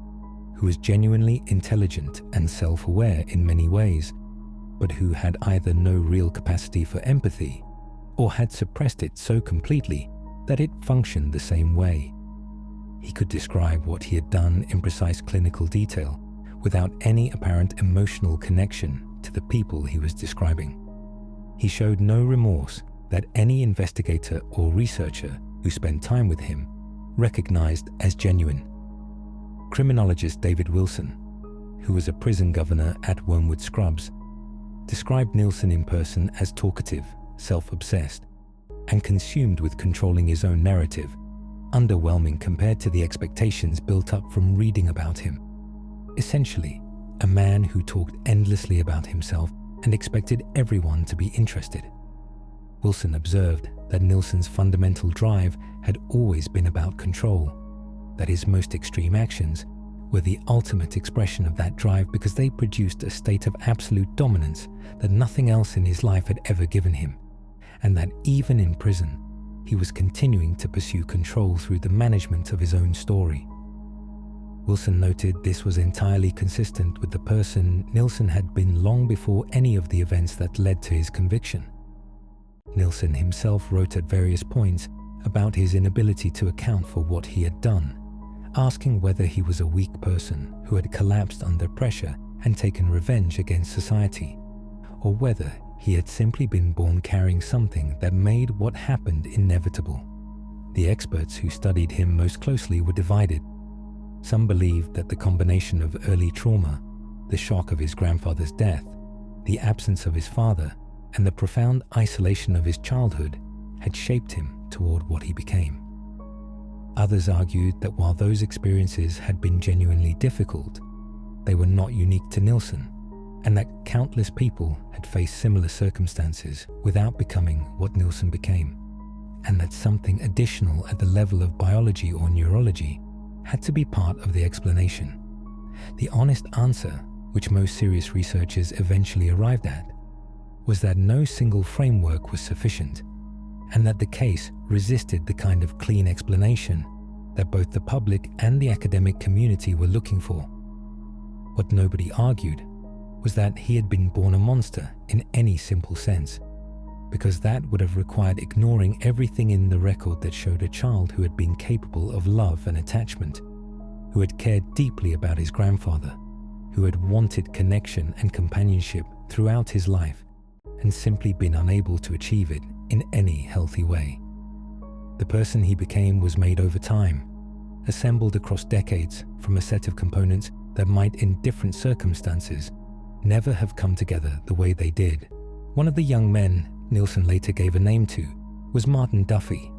who was genuinely intelligent and self-aware in many ways, but who had either no real capacity for empathy or had suppressed it so completely that it functioned the same way. He could describe what he had done in precise clinical detail without any apparent emotional connection to the people he was describing. He showed no remorse that any investigator or researcher who spent time with him recognized as genuine. Criminologist David Wilson, who was a prison governor at Wormwood Scrubs, described Nilsen in person as talkative, self-obsessed, and consumed with controlling his own narrative, underwhelming compared to the expectations built up from reading about him. Essentially, a man who talked endlessly about himself and expected everyone to be interested. Wilson observed that Nilsen's fundamental drive had always been about control, that his most extreme actions were the ultimate expression of that drive because they produced a state of absolute dominance that nothing else in his life had ever given him, and that even in prison, he was continuing to pursue control through the management of his own story. Wilson noted this was entirely consistent with the person Nilsen had been long before any of the events that led to his conviction. Nilsen himself wrote at various points about his inability to account for what he had done, asking whether he was a weak person who had collapsed under pressure and taken revenge against society, or whether he had simply been born carrying something that made what happened inevitable. The experts who studied him most closely were divided. Some believed that the combination of early trauma, the shock of his grandfather's death, the absence of his father, and the profound isolation of his childhood had shaped him toward what he became. Others argued that while those experiences had been genuinely difficult, they were not unique to Nilsen, and that countless people had faced similar circumstances without becoming what Nilsen became, and that something additional at the level of biology or neurology had to be part of the explanation. The honest answer, which most serious researchers eventually arrived at, was that no single framework was sufficient, and that the case resisted the kind of clean explanation that both the public and the academic community were looking for. What nobody argued was that he had been born a monster in any simple sense, because that would have required ignoring everything in the record that showed a child who had been capable of love and attachment, who had cared deeply about his grandfather, who had wanted connection and companionship throughout his life, and simply been unable to achieve it in any healthy way. The person he became was made over time, assembled across decades from a set of components that might, in different circumstances, never have come together the way they did. One of the young men Nilsen later gave a name to was Martin Duffy,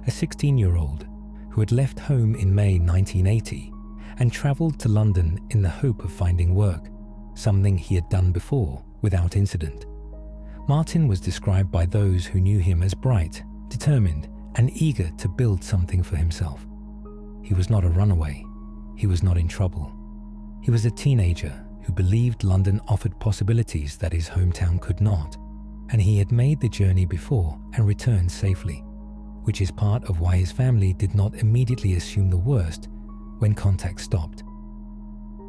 a 16-year-old who had left home in May 1980 and travelled to London in the hope of finding work, something he had done before without incident. Martin was described by those who knew him as bright, determined, and eager to build something for himself. He was not a runaway. He was not in trouble. He was a teenager who believed London offered possibilities that his hometown could not, and he had made the journey before and returned safely, which is part of why his family did not immediately assume the worst when contact stopped.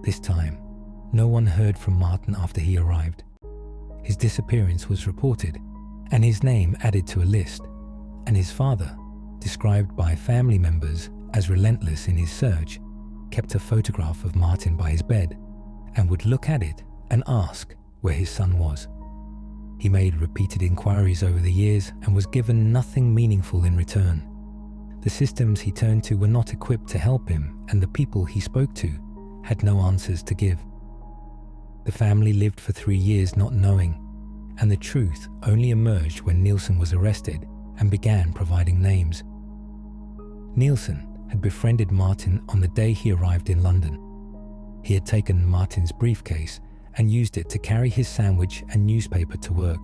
This time, no one heard from Martin after he arrived. His disappearance was reported and his name added to a list, and his father, described by family members as relentless in his search, kept a photograph of Martin by his bed and would look at it and ask where his son was. He made repeated inquiries over the years and was given nothing meaningful in return. The systems he turned to were not equipped to help him, and the people he spoke to had no answers to give. The family lived for 3 years not knowing, and the truth only emerged when Nilsen was arrested and began providing names. Nilsen had befriended Martin on the day he arrived in London. He had taken Martin's briefcase and used it to carry his sandwich and newspaper to work.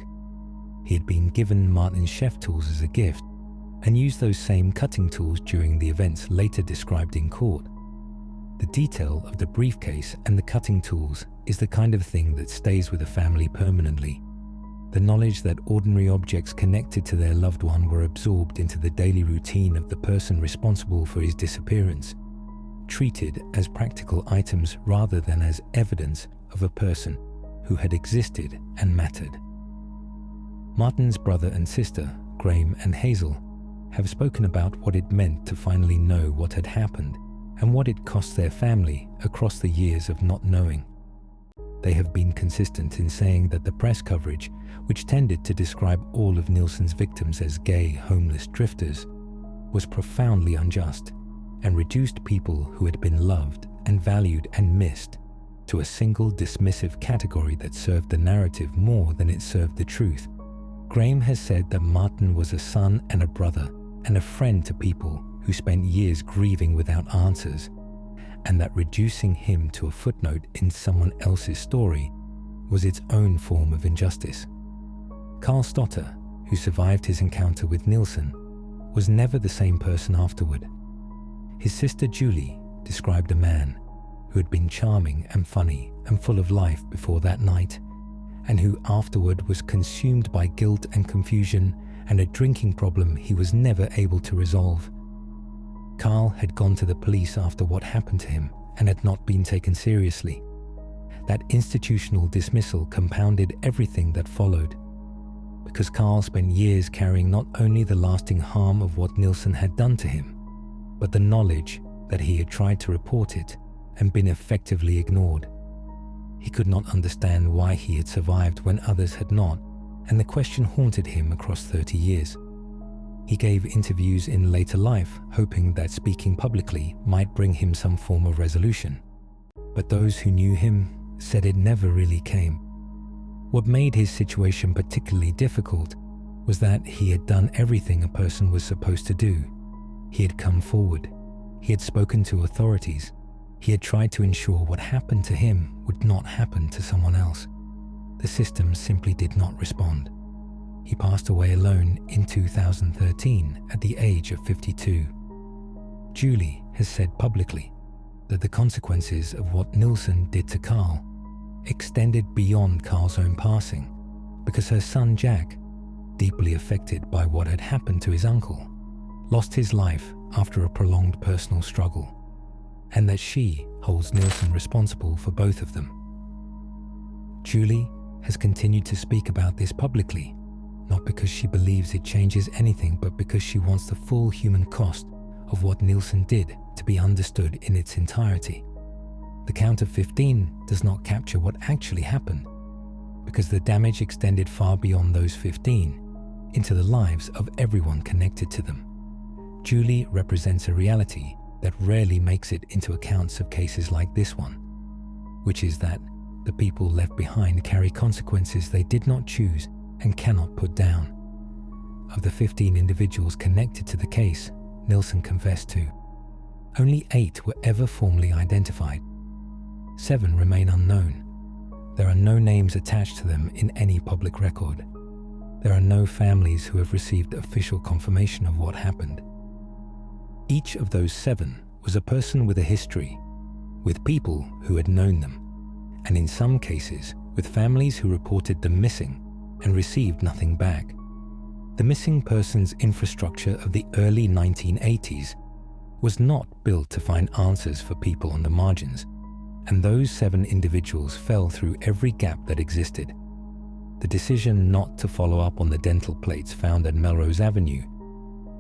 He had been given Martin's chef tools as a gift and used those same cutting tools during the events later described in court. The detail of the briefcase and the cutting tools is the kind of thing that stays with a family permanently. The knowledge that ordinary objects connected to their loved one were absorbed into the daily routine of the person responsible for his disappearance, treated as practical items rather than as evidence of a person who had existed and mattered. Martin's brother and sister, Graham and Hazel, have spoken about what it meant to finally know what had happened and what it cost their family across the years of not knowing. They have been consistent in saying that the press coverage, which tended to describe all of Nilsen's victims as gay, homeless drifters, was profoundly unjust and reduced people who had been loved and valued and missed to a single dismissive category that served the narrative more than it served the truth. Graham has said that Martin was a son and a brother and a friend to people who spent years grieving without answers, and that reducing him to a footnote in someone else's story was its own form of injustice. Carl Stotter, who survived his encounter with Nilsen, was never the same person afterward. His sister Julie described a man who had been charming and funny and full of life before that night, and who afterward was consumed by guilt and confusion and a drinking problem he was never able to resolve. Carl had gone to the police after what happened to him and had not been taken seriously. That institutional dismissal compounded everything that followed, because Carl spent years carrying not only the lasting harm of what Nilsen had done to him, but the knowledge that he had tried to report it and been effectively ignored. He could not understand why he had survived when others had not, and the question haunted him across 30 years. He gave interviews in later life, hoping that speaking publicly might bring him some form of resolution. But those who knew him said it never really came. What made his situation particularly difficult was that he had done everything a person was supposed to do. He had come forward. He had spoken to authorities. He had tried to ensure what happened to him would not happen to someone else. The system simply did not respond. He passed away alone in 2013 at the age of 52. Julie has said publicly that the consequences of what Nilsen did to Carl extended beyond Carl's own passing, because her son Jack, deeply affected by what had happened to his uncle, lost his life after a prolonged personal struggle, and that she holds Nilsen responsible for both of them. Julie has continued to speak about this publicly, not because she believes it changes anything, but because she wants the full human cost of what Nilsen did to be understood in its entirety. The count of 15 does not capture what actually happened, because the damage extended far beyond those 15 into the lives of everyone connected to them. Julie represents a reality that rarely makes it into accounts of cases like this one, which is that the people left behind carry consequences they did not choose and cannot put down. Of the 15 individuals connected to the case Nilsen confessed to, only 8 were ever formally identified. 7 remain unknown. There are no names attached to them in any public record. There are no families who have received official confirmation of what happened. Each of those 7 was a person with a history, with people who had known them, and in some cases with families who reported them missing and received nothing back. The missing persons infrastructure of the early 1980s was not built to find answers for people on the margins, and those 7 individuals fell through every gap that existed. The decision not to follow up on the dental plates found at Melrose Avenue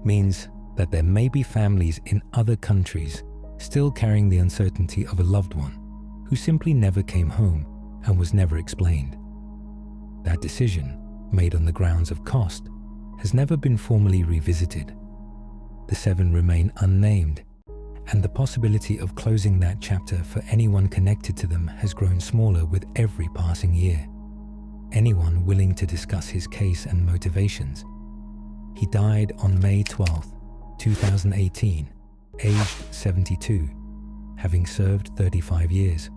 means that there may be families in other countries still carrying the uncertainty of a loved one who simply never came home and was never explained. That decision, made on the grounds of cost, has never been formally revisited. The 7 remain unnamed, and the possibility of closing that chapter for anyone connected to them has grown smaller with every passing year. Anyone willing to discuss his case and motivations. He died on May 12, 2018, aged 72, having served 35 years.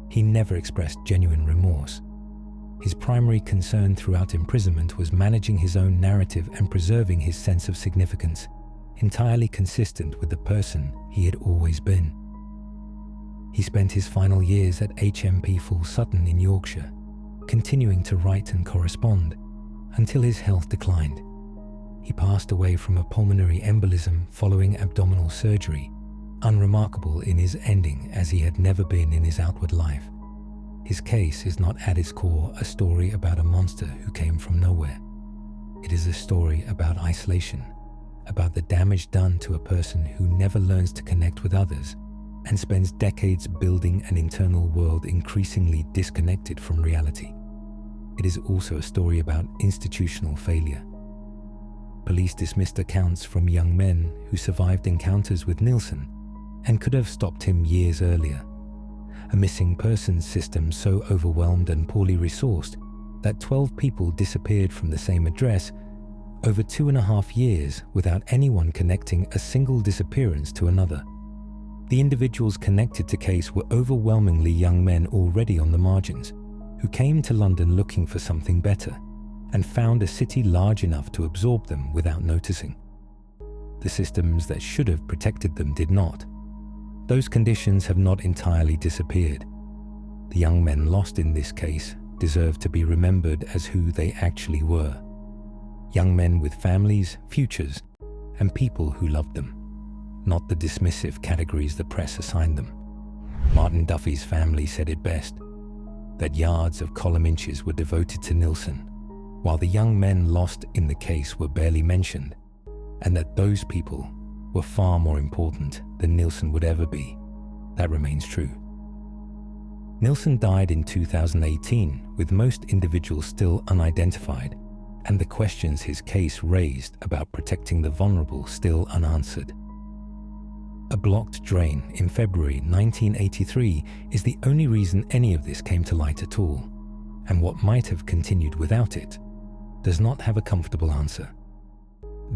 He never expressed genuine remorse. His primary concern throughout imprisonment was managing his own narrative and preserving his sense of significance, entirely consistent with the person he had always been. He spent his final years at HMP Full Sutton in Yorkshire, continuing to write and correspond until his health declined. He passed away from a pulmonary embolism following abdominal surgery, unremarkable in his ending as he had never been in his outward life. His case is not at its core a story about a monster who came from nowhere. It is a story about isolation, about the damage done to a person who never learns to connect with others and spends decades building an internal world increasingly disconnected from reality. It is also a story about institutional failure. Police dismissed accounts from young men who survived encounters with Nilsen and could have stopped him years earlier. A missing persons system so overwhelmed and poorly resourced that 12 people disappeared from the same address over 2.5 years without anyone connecting a single disappearance to another. The individuals connected to case were overwhelmingly young men already on the margins, who came to London looking for something better and found a city large enough to absorb them without noticing. The systems that should have protected them did not. Those conditions have not entirely disappeared. The young men lost in this case deserve to be remembered as who they actually were. Young men with families, futures, and people who loved them, not the dismissive categories the press assigned them. Martin Duffy's family said it best, that yards of column inches were devoted to Nilsen, while the young men lost in the case were barely mentioned, and that those people were far more important than Nilsen would ever be. That remains true. Nilsen died in 2018, with most individuals still unidentified, and the questions his case raised about protecting the vulnerable still unanswered. A blocked drain in February 1983 is the only reason any of this came to light at all, and what might have continued without it, does not have a comfortable answer.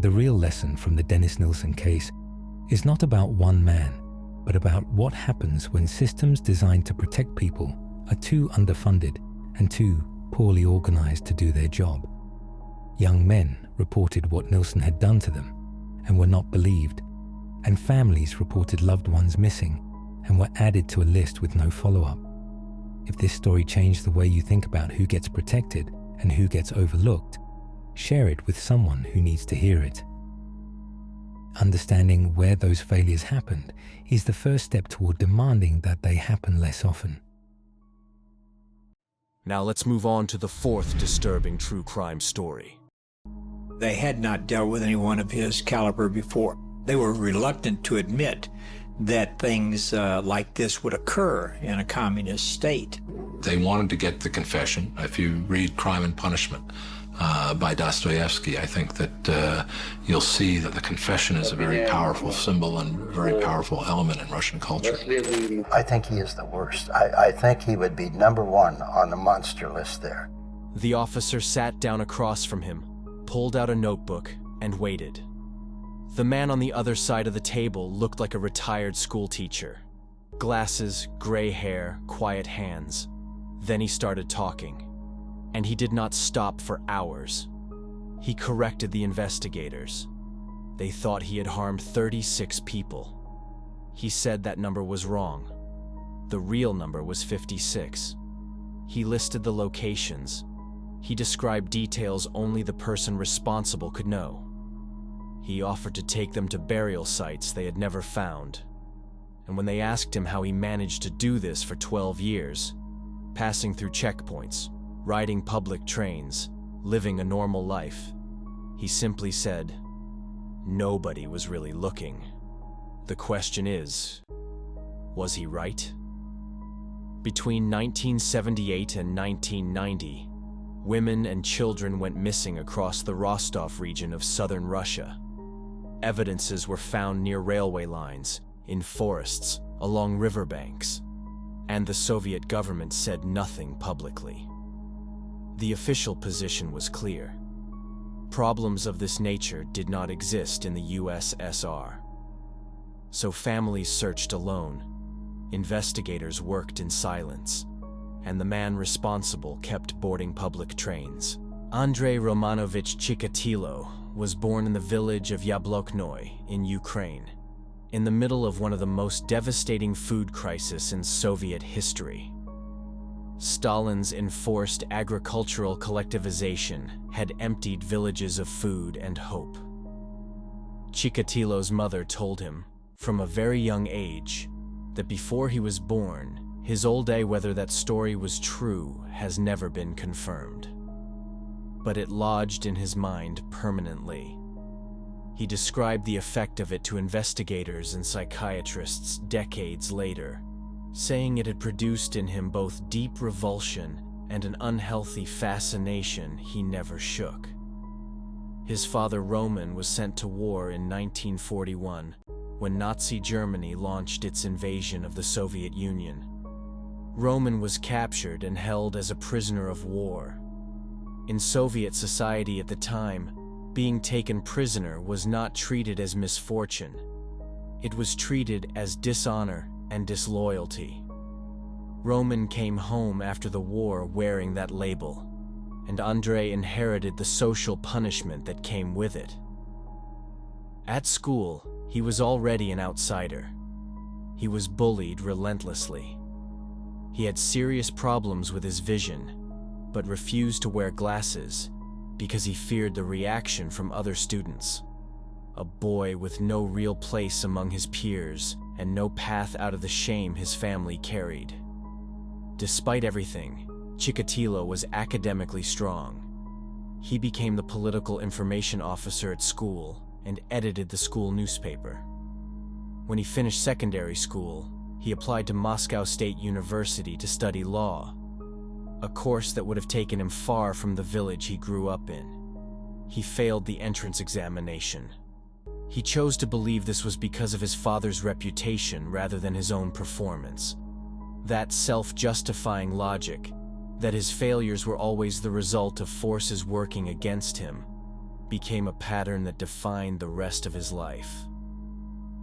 The real lesson from the Dennis Nilsen case is not about one man, but about what happens when systems designed to protect people are too underfunded and too poorly organized to do their job. Young men reported what Nilsen had done to them and were not believed, and families reported loved ones missing and were added to a list with no follow-up. If this story changed the way you think about who gets protected and who gets overlooked, share it with someone who needs to hear it. Understanding where those failures happened is the first step toward demanding that they happen less often. Now let's move on to the fourth disturbing true crime story. They had not dealt with anyone of his caliber before. They were reluctant to admit that things like this would occur in a communist state. They wanted to get the confession. If you read Crime and Punishment by Dostoevsky, I think that you'll see that the confession is a very powerful symbol and very powerful element in Russian culture. I think he is the worst. I think he would be number one on the monster list there. The officer sat down across from him, pulled out a notebook, and waited. The man on the other side of the table looked like a retired school teacher. Glasses, gray hair, quiet hands. Then he started talking. And he did not stop for hours. He corrected the investigators. They thought he had harmed 36 people. He said that number was wrong. The real number was 56. He listed the locations. He described details only the person responsible could know. He offered to take them to burial sites they had never found. And when they asked him how he managed to do this for 12 years, passing through checkpoints, riding public trains, living a normal life, he simply said, nobody was really looking. The question is, was he right? Between 1978 and 1990, women and children went missing across the Rostov region of southern Russia. Evidences were found near railway lines, in forests, along riverbanks, and the Soviet government said nothing publicly. The official position was clear. Problems of this nature did not exist in the USSR. So families searched alone, investigators worked in silence, and the man responsible kept boarding public trains. Andrei Romanovich Chikatilo was born in the village of Yabloknoy in Ukraine, in the middle of one of the most devastating food crises in Soviet history. Stalin's enforced agricultural collectivization had emptied villages of food and hope. Chikatilo's mother told him, from a very young age, that before he was born, his old day, whether that story was true, has never been confirmed. But it lodged in his mind permanently. He described the effect of it to investigators and psychiatrists decades later, saying it had produced in him both deep revulsion and an unhealthy fascination he never shook. His father Roman was sent to war in 1941 when Nazi Germany launched its invasion of the Soviet Union. Roman was captured and held as a prisoner of war. In Soviet society at the time, being taken prisoner was not treated as misfortune. It was treated as dishonor and disloyalty. Roman came home after the war wearing that label, and Andrei inherited the social punishment that came with it. At school, he was already an outsider. He was bullied relentlessly. He had serious problems with his vision, but refused to wear glasses because he feared the reaction from other students. A boy with no real place among his peers and no path out of the shame his family carried. Despite everything, Chikatilo was academically strong. He became the political information officer at school and edited the school newspaper. When he finished secondary school, he applied to Moscow State University to study law, a course that would have taken him far from the village he grew up in. He failed the entrance examination. He chose to believe this was because of his father's reputation rather than his own performance. That self-justifying logic, That his failures were always the result of forces working against him became a pattern that defined the rest of his life.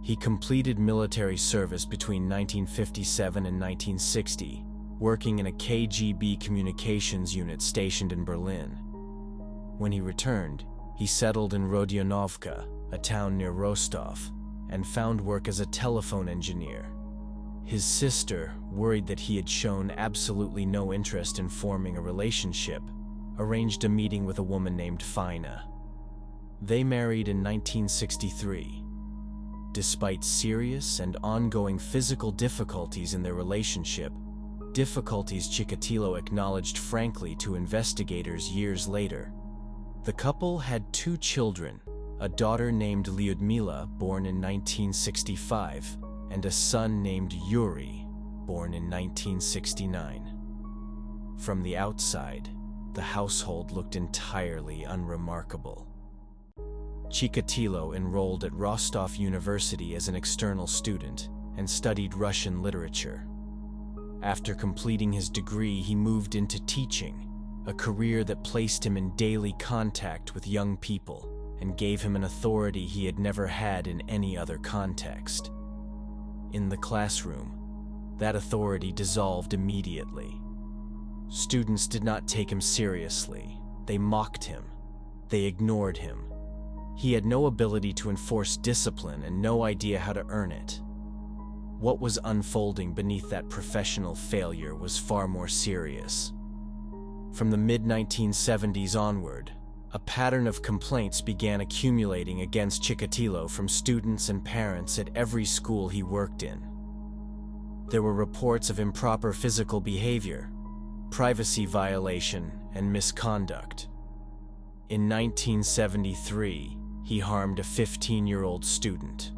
He completed military service between 1957 and 1960, working in a KGB communications unit stationed in Berlin. When he returned, he settled in Rodionovka, a town near Rostov, and found work as a telephone engineer. His sister, worried that he had shown absolutely no interest in forming a relationship, arranged a meeting with a woman named Fina. They married in 1963. Despite serious and ongoing physical difficulties in their relationship, difficulties Chikatilo acknowledged frankly to investigators years later, the couple had 2 children, a daughter named Lyudmila, born in 1965, and a son named Yuri, born in 1969. From the outside, the household looked entirely unremarkable. Chikatilo enrolled at Rostov University as an external student and studied Russian literature. After completing his degree, he moved into teaching, a career that placed him in daily contact with young people and gave him an authority he had never had in any other context. In the classroom, that authority dissolved immediately. Students did not take him seriously. They mocked him. They ignored him. He had no ability to enforce discipline and no idea how to earn it. What was unfolding beneath that professional failure was far more serious. From the mid-1970s onward, a pattern of complaints began accumulating against Chikatilo from students and parents at every school he worked in. There were reports of improper physical behavior, privacy violation, and misconduct. In 1973, he harmed a 15-year-old student.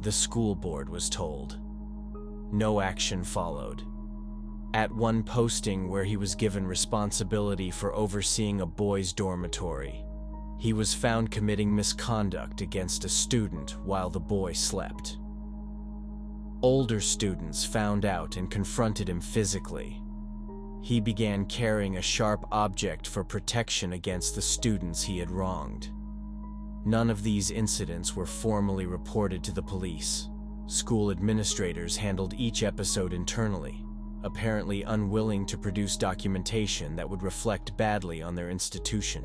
The school board was told. No action followed. At one posting where he was given responsibility for overseeing a boys' dormitory, he was found committing misconduct against a student while the boy slept. Older students found out and confronted him physically. He began carrying a sharp object for protection against the students he had wronged. None of these incidents were formally reported to the police. School administrators handled each episode internally, apparently unwilling to produce documentation that would reflect badly on their institution.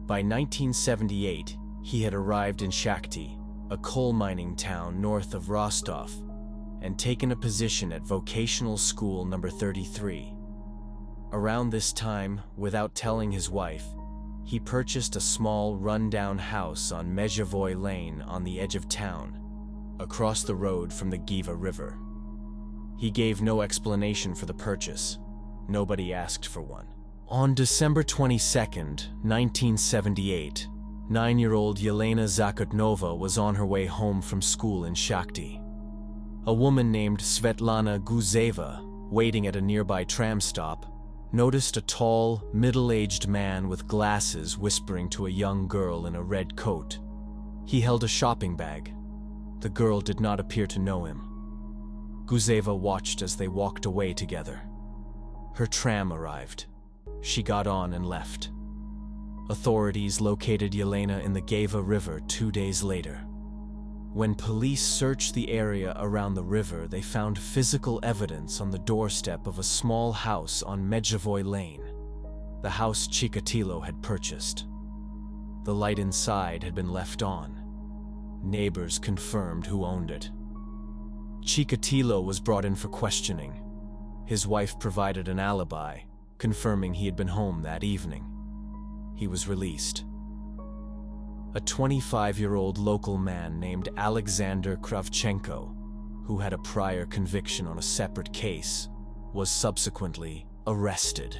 By 1978, he had arrived in Shakhty, a coal mining town north of Rostov, and taken a position at vocational school number 33. Around this time, without telling his wife, he purchased a small, run-down house on Mezhevoy Lane on the edge of town, across the road from the Giva River. He gave no explanation for the purchase. Nobody asked for one. On December 22, 1978, 9-year-old Yelena Zakotnova was on her way home from school in Shakhty. A woman named Svetlana Guzeva, waiting at a nearby tram stop, noticed a tall, middle-aged man with glasses whispering to a young girl in a red coat. He held a shopping bag. The girl did not appear to know him. Guzeva watched as they walked away together. Her tram arrived. She got on and left. Authorities located Yelena in the Giva River 2 days later. When police searched the area around the river, they found physical evidence on the doorstep of a small house on Mezhevoy Lane, the house Chikatilo had purchased. The light inside had been left on. Neighbors confirmed who owned it. Chikatilo was brought in for questioning. His wife provided an alibi, confirming he had been home that evening. He was released. A 25-year-old local man named Alexander Kravchenko, who had a prior conviction on a separate case, was subsequently arrested.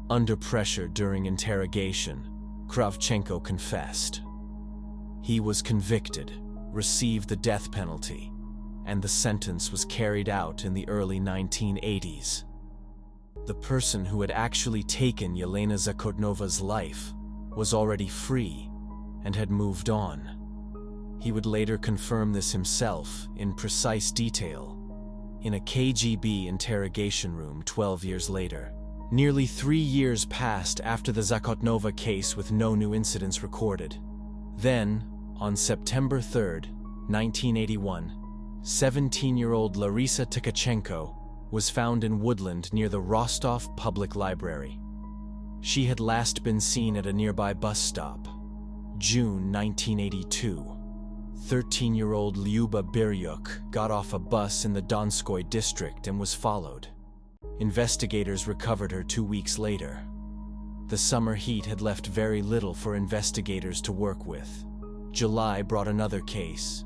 Under pressure during interrogation, Kravchenko confessed. He was convicted, received the death penalty, and the sentence was carried out in the early 1980s. The person who had actually taken Yelena Zakotnova's life was already free and had moved on. He would later confirm this himself in precise detail. in a KGB interrogation room 12 years later. Nearly 3 years passed after the Zakotnova case with no new incidents recorded. Then, on September 3, 1981, 17-year-old Larisa Tkachenko was found in woodland near the Rostov Public Library. She had last been seen at a nearby bus stop. June 1982. 13-year-old Lyuba Biryuk got off a bus in the Donskoy district and was followed. Investigators recovered her 2 weeks later. The summer heat had left very little for investigators to work with. July brought another case.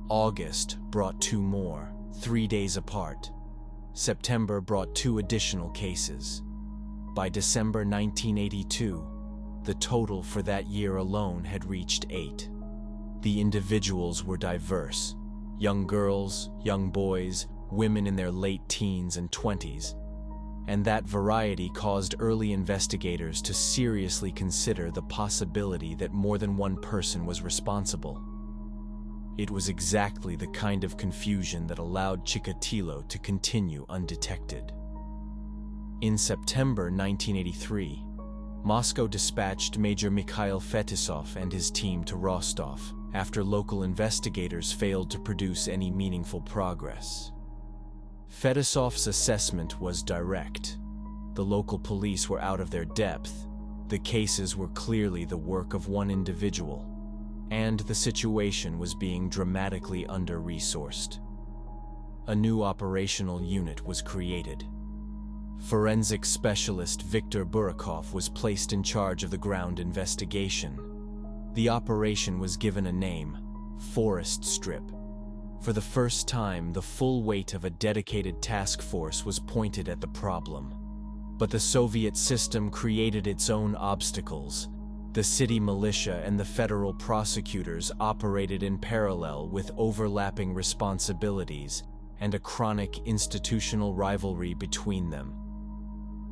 August brought 2 more, 3 days apart. September brought 2 additional cases. By December 1982, the total for that year alone had reached 8. The individuals were diverse: young girls, young boys, women in their late teens and 20s. And that variety caused early investigators to seriously consider the possibility that more than one person was responsible. It was exactly the kind of confusion that allowed Chikatilo to continue undetected. In September 1983, Moscow dispatched Major Mikhail Fetisov and his team to Rostov after local investigators failed to produce any meaningful progress. Fetisov's assessment was direct. The local police were out of their depth, the cases were clearly the work of one individual, and the situation was being dramatically under-resourced. A new operational unit was created. Forensic specialist Viktor Burakov was placed in charge of the ground investigation. The operation was given a name: Forest Strip. For the first time, the full weight of a dedicated task force was pointed at the problem. But the Soviet system created its own obstacles. The city militia and the federal prosecutors operated in parallel with overlapping responsibilities and a chronic institutional rivalry between them.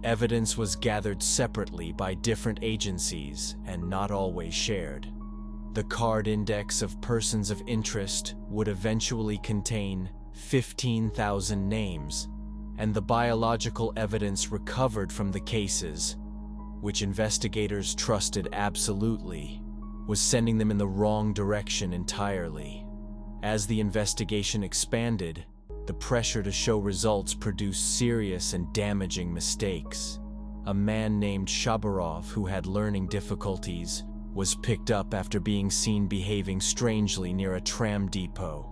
Evidence was gathered separately by different agencies and not always shared. The card index of persons of interest would eventually contain 15,000 names, and the biological evidence recovered from the cases, which investigators trusted absolutely, was sending them in the wrong direction entirely. As the investigation expanded, the pressure to show results produced serious and damaging mistakes. A man named Shabarov, who had learning difficulties, was picked up after being seen behaving strangely near a tram depot.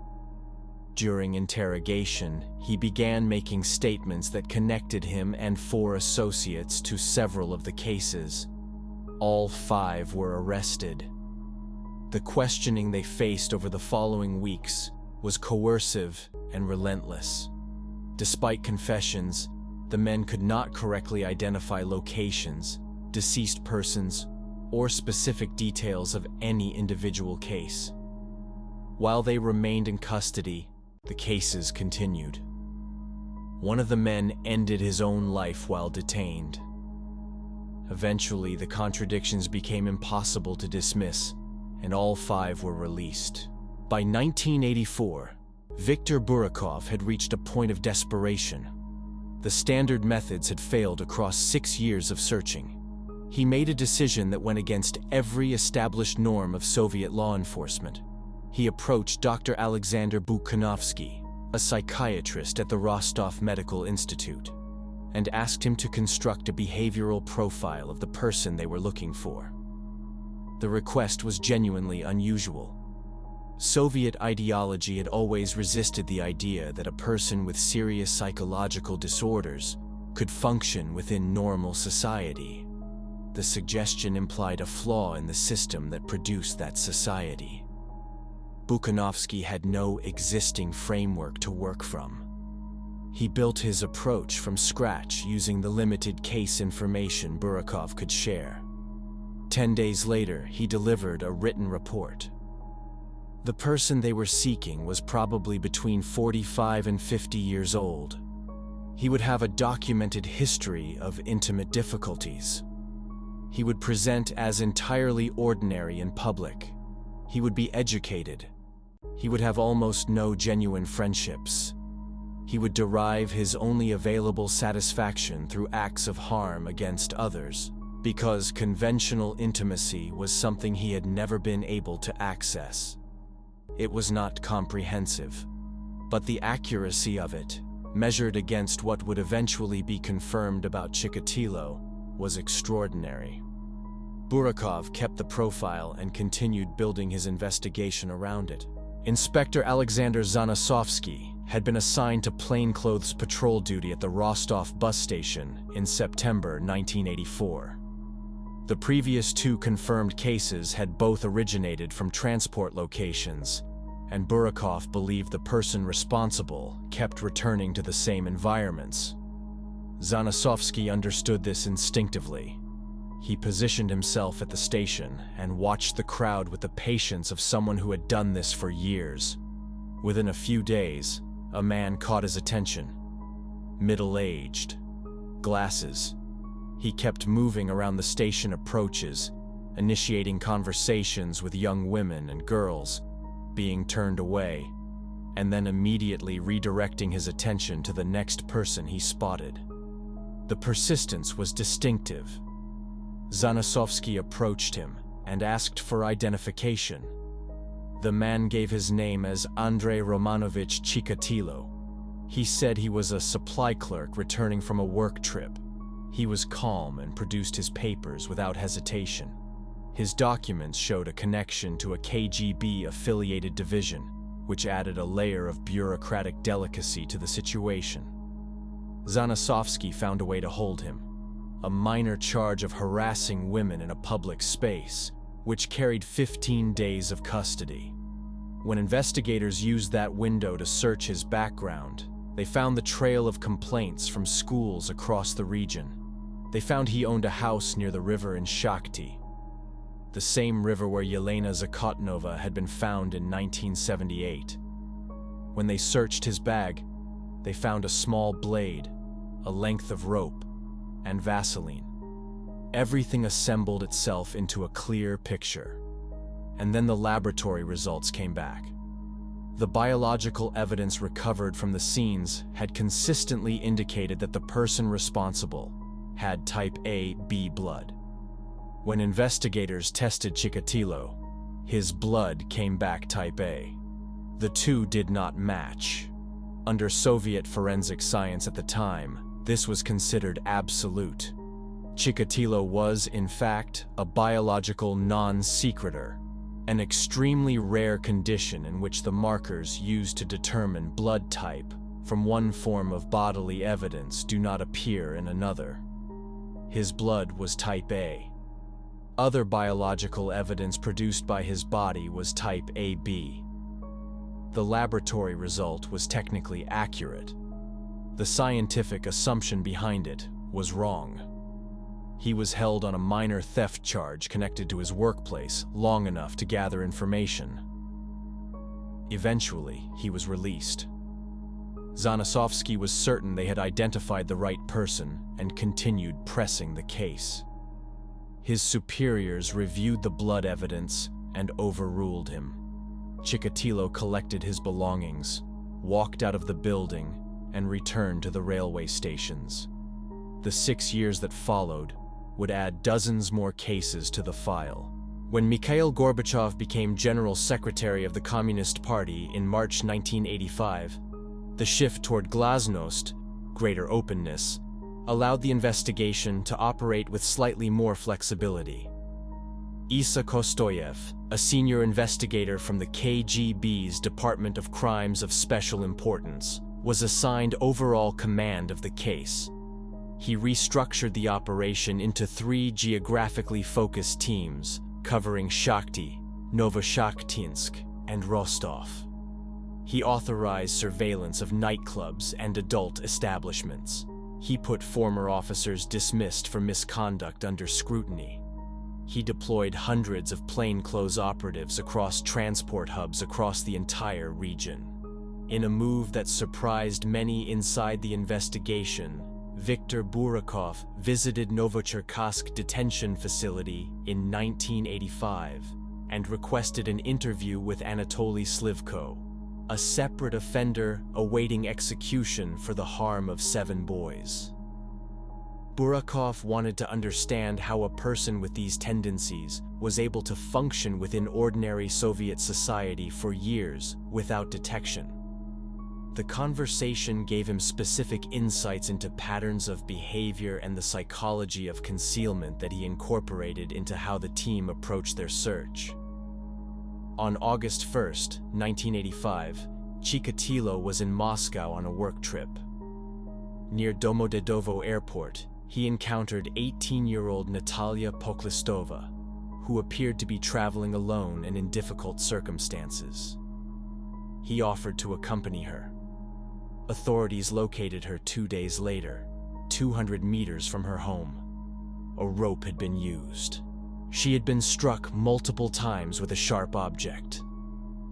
During interrogation, he began making statements that connected him and 4 associates to several of the cases. All 5 were arrested. The questioning they faced over the following weeks was coercive and relentless. Despite confessions, the men could not correctly identify locations, deceased persons, or specific details of any individual case. While they remained in custody, the cases continued. One of the men ended his own life while detained. Eventually, the contradictions became impossible to dismiss, and all 5 were released. By 1984, Viktor Burakov had reached a point of desperation. The standard methods had failed across 6 years of searching. He made a decision that went against every established norm of Soviet law enforcement. He approached Dr. Alexander Bukhanovsky, a psychiatrist at the Rostov Medical Institute, and asked him to construct a behavioral profile of the person they were looking for. The request was genuinely unusual. Soviet ideology had always resisted the idea that a person with serious psychological disorders could function within normal society. The suggestion implied a flaw in the system that produced that society. Bukhanovsky had no existing framework to work from. He built his approach from scratch using the limited case information Burakov could share. 10 days later, he delivered a written report. The person they were seeking was probably between 45 and 50 years old. He would have a documented history of intimate difficulties. He would present as entirely ordinary in public. He would be educated. He would have almost no genuine friendships. he would derive his only available satisfaction through acts of harm against others, because conventional intimacy was something he had never been able to access. It was not comprehensive, but the accuracy of it, measured against what would eventually be confirmed about Chikatilo, was extraordinary. Burakov kept the profile and continued building his investigation around it. Inspector Alexander Zanasovsky had been assigned to plainclothes patrol duty at the Rostov bus station in September 1984. The previous 2 confirmed cases had both originated from transport locations, and Burakov believed the person responsible kept returning to the same environments. Zanasovsky understood this instinctively. He positioned himself at the station and watched the crowd with the patience of someone who had done this for years. Within a few days, a man caught his attention. Middle-aged, glasses. He kept moving around the station approaches, initiating conversations with young women and girls, being turned away, and then immediately redirecting his attention to the next person he spotted. The persistence was distinctive. Zanasovsky approached him and asked for identification. The man gave his name as Andrei Romanovich Chikatilo. He said he was a supply clerk returning from a work trip. He was calm and produced his papers without hesitation. His documents showed a connection to a KGB-affiliated division, which added a layer of bureaucratic delicacy to the situation. Zanasovsky found a way to hold him. A minor charge of harassing women in a public space, which carried 15 days of custody. When investigators used that window to search his background, they found the trail of complaints from schools across the region. They found he owned a house near the river in Shakhty, the same river where Yelena Zakotnova had been found in 1978. When they searched his bag, they found a small blade, a length of rope, and Vaseline. Everything assembled itself into a clear picture. And then the laboratory results came back. The biological evidence recovered from the scenes had consistently indicated that the person responsible had type AB blood. When investigators tested Chikatilo, his blood came back type A. The 2 did not match. Under Soviet forensic science at the time, this was considered absolute. Chikatilo was, in fact, a biological non-secretor, an extremely rare condition in which the markers used to determine blood type from one form of bodily evidence do not appear in another. His blood was type A. Other biological evidence produced by his body was type AB. The laboratory result was technically accurate. The scientific assumption behind it was wrong. He was held on a minor theft charge connected to his workplace long enough to gather information. Eventually, he was released. Zanasovsky was certain they had identified the right person and continued pressing the case. His superiors reviewed the blood evidence and overruled him. Chikatilo collected his belongings, walked out of the building, and returned to the railway stations. The 6 years that followed would add dozens more cases to the file. When Mikhail Gorbachev became General Secretary of the Communist Party in March 1985, the shift toward glasnost, greater openness, allowed the investigation to operate with slightly more flexibility. Isa Kostoyev, a senior investigator from the KGB's Department of Crimes of Special Importance, was assigned overall command of the case. He restructured the operation into 3 geographically focused teams, covering Shakhty, Novoshaktinsk, and Rostov. He authorized surveillance of nightclubs and adult establishments. He put former officers dismissed for misconduct under scrutiny. He deployed hundreds of plainclothes operatives across transport hubs across the entire region. In a move that surprised many inside the investigation, Viktor Burakov visited Novocherkassk detention facility in 1985 and requested an interview with Anatoly Slivko. a separate offender awaiting execution for the harm of 7 boys. Burakov wanted to understand how a person with these tendencies was able to function within ordinary Soviet society for years without detection. The conversation gave him specific insights into patterns of behavior and the psychology of concealment that he incorporated into how the team approached their search. On August 1st, 1985, Chikatilo was in Moscow on a work trip. Near Domodedovo Airport, he encountered 18-year-old Natalia Poklistova, who appeared to be traveling alone and in difficult circumstances. He offered to accompany her. Authorities located her 2 days later, 200 meters from her home. A rope had been used. She had been struck multiple times with a sharp object.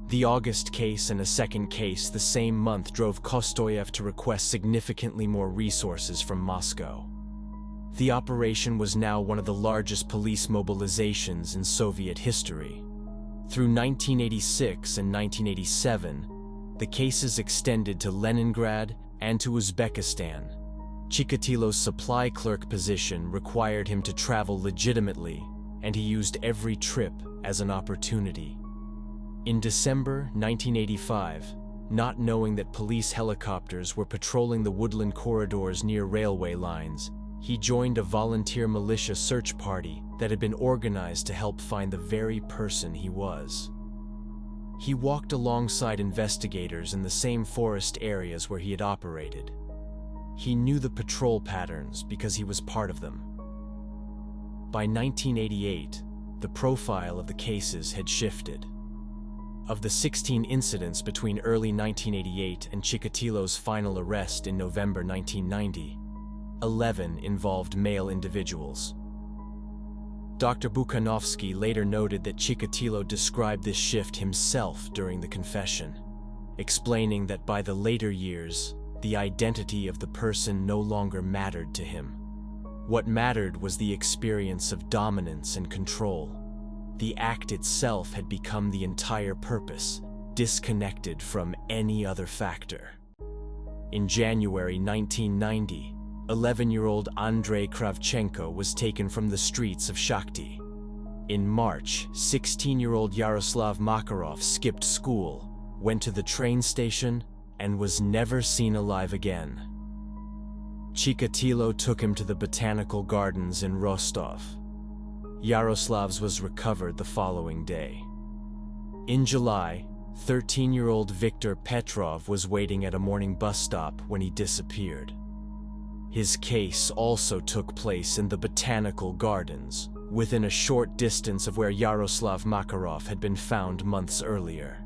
The August case and a second case the same month drove Kostoyev to request significantly more resources from Moscow. The operation was now one of the largest police mobilizations in Soviet history. Through 1986 and 1987, the cases extended to Leningrad and to Uzbekistan. Chikatilo's supply clerk position required him to travel legitimately, and he used every trip as an opportunity. In December 1985, not knowing that police helicopters were patrolling the woodland corridors near railway lines, he joined a volunteer militia search party that had been organized to help find the very person he was. He walked alongside investigators in the same forest areas where he had operated. He knew the patrol patterns because he was part of them. By 1988, the profile of the cases had shifted. Of the 16 incidents between early 1988 and Chikatilo's final arrest in November 1990, 11 involved male individuals. Dr. Bukhanovsky later noted that Chikatilo described this shift himself during the confession, explaining that by the later years, the identity of the person no longer mattered to him. What mattered was the experience of dominance and control. The act itself had become the entire purpose, disconnected from any other factor. In January 1990, 11-year-old Andrei Kravchenko was taken from the streets of Shakhty. In March, 16-year-old Yaroslav Makarov skipped school, went to the train station, and was never seen alive again. Chikatilo took him to the botanical gardens in Rostov. Yaroslav's was recovered the following day. In July, 13-year-old Viktor Petrov was waiting at a morning bus stop when he disappeared. His case also took place in the botanical gardens, within a short distance of where Yaroslav Makarov had been found months earlier.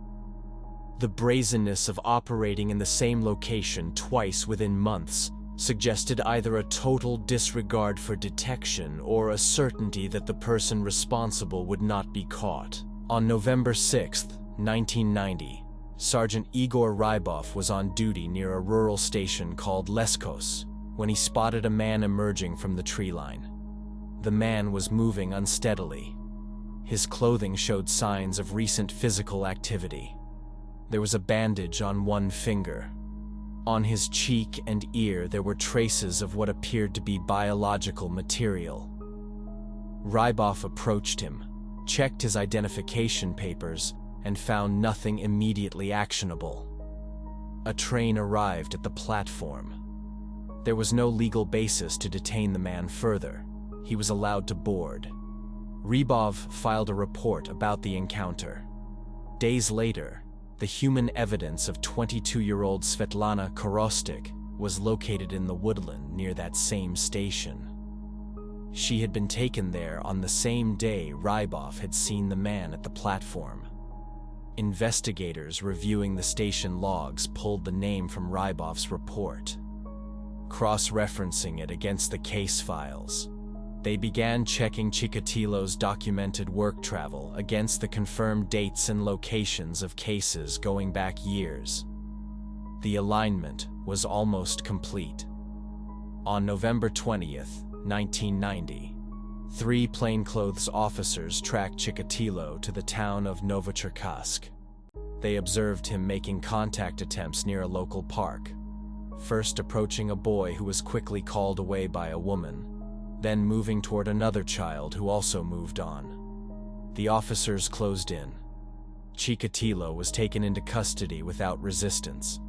The brazenness of operating in the same location twice within months suggested either a total disregard for detection or a certainty that the person responsible would not be caught. On November 6, 1990, Sergeant Igor Rybov was on duty near a rural station called Leskos when he spotted a man emerging from the tree line. The man was moving unsteadily. His clothing showed signs of recent physical activity. There was a bandage on one finger. On his cheek and ear there were traces of what appeared to be biological material. Rybov approached him, checked his identification papers, and found nothing immediately actionable. A train arrived at the platform. There was no legal basis to detain the man further. He was allowed to board. Rybov filed a report about the encounter. Days later, the human evidence of 22-year-old Svetlana Korostik was located in the woodland near that same station. She had been taken there on the same day Rybov had seen the man at the platform. Investigators reviewing the station logs pulled the name from Rybov's report. Cross-referencing it against the case files, they began checking Chikatilo's documented work travel against the confirmed dates and locations of cases going back years. The alignment was almost complete. On November 20th, 1990, 3 plainclothes officers tracked Chikatilo to the town of Novocherkassk. they observed him making contact attempts near a local park, first approaching a boy who was quickly called away by a woman, then moving toward another child who also moved on. The officers closed in. Chikatilo was taken into custody without resistance.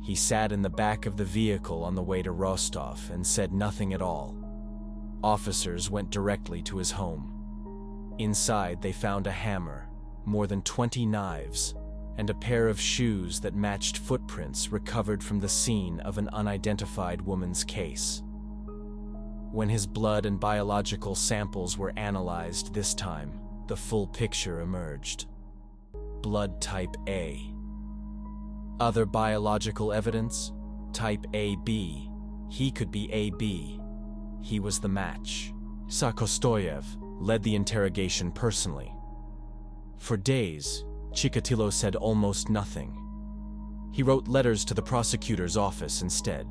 He sat in the back of the vehicle on the way to Rostov and said nothing at all. Officers went directly to his home. Inside, they found a hammer, more than 20 knives, and a pair of shoes that matched footprints recovered from the scene of an unidentified woman's case. When his blood and biological samples were analyzed this time, the full picture emerged. Blood type A. Other biological evidence? Type AB. He could be AB. He was the match. Sakostoyev led the interrogation personally. For days, Chikatilo said almost nothing. He wrote letters to the prosecutor's office instead,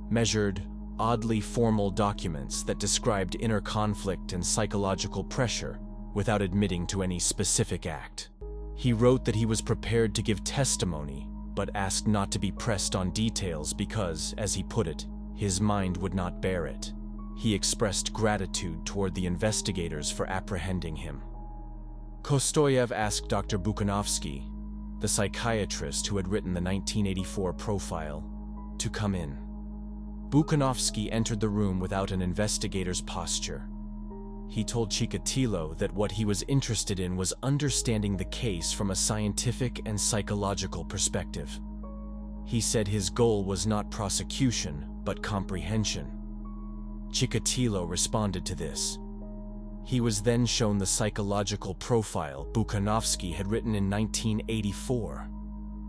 measured oddly formal documents that described inner conflict and psychological pressure without admitting to any specific act. He wrote that he was prepared to give testimony, but asked not to be pressed on details because, as he put it, his mind would not bear it. He expressed gratitude toward the investigators for apprehending him. Kostoyev asked Dr. Bukhanovsky, the psychiatrist who had written the 1984 profile, to come in. Bukhanovsky entered the room without an investigator's posture. He told Chikatilo that what he was interested in was understanding the case from a scientific and psychological perspective. He said his goal was not prosecution, but comprehension. Chikatilo responded to this. He was then shown the psychological profile Bukhanovsky had written in 1984,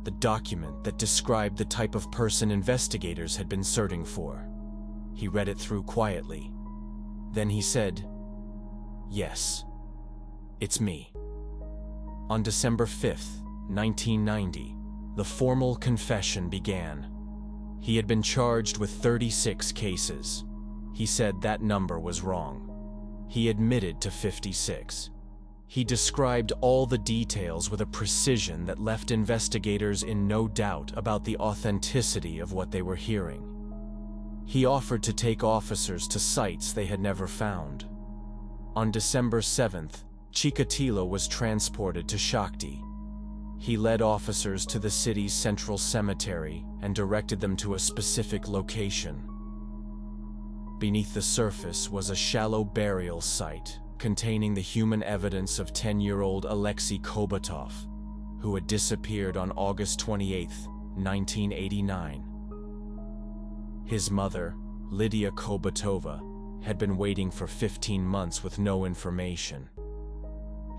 the document that described the type of person investigators had been searching for. He read it through quietly. Then he said, "Yes, it's me." On December 5th, 1990, the formal confession began. He had been charged with 36 cases. He said that number was wrong. He admitted to 56. He described all the details with a precision that left investigators in no doubt about the authenticity of what they were hearing. He offered to take officers to sites they had never found. On December 7th, Chikatilo was transported to Shakhty. He led officers to the city's central cemetery and directed them to a specific location. Beneath the surface was a shallow burial site containing the human evidence of 10-year-old Alexei Kobatov, who had disappeared on August 28, 1989. His mother, Lydia Kobatova, had been waiting for 15 months with no information.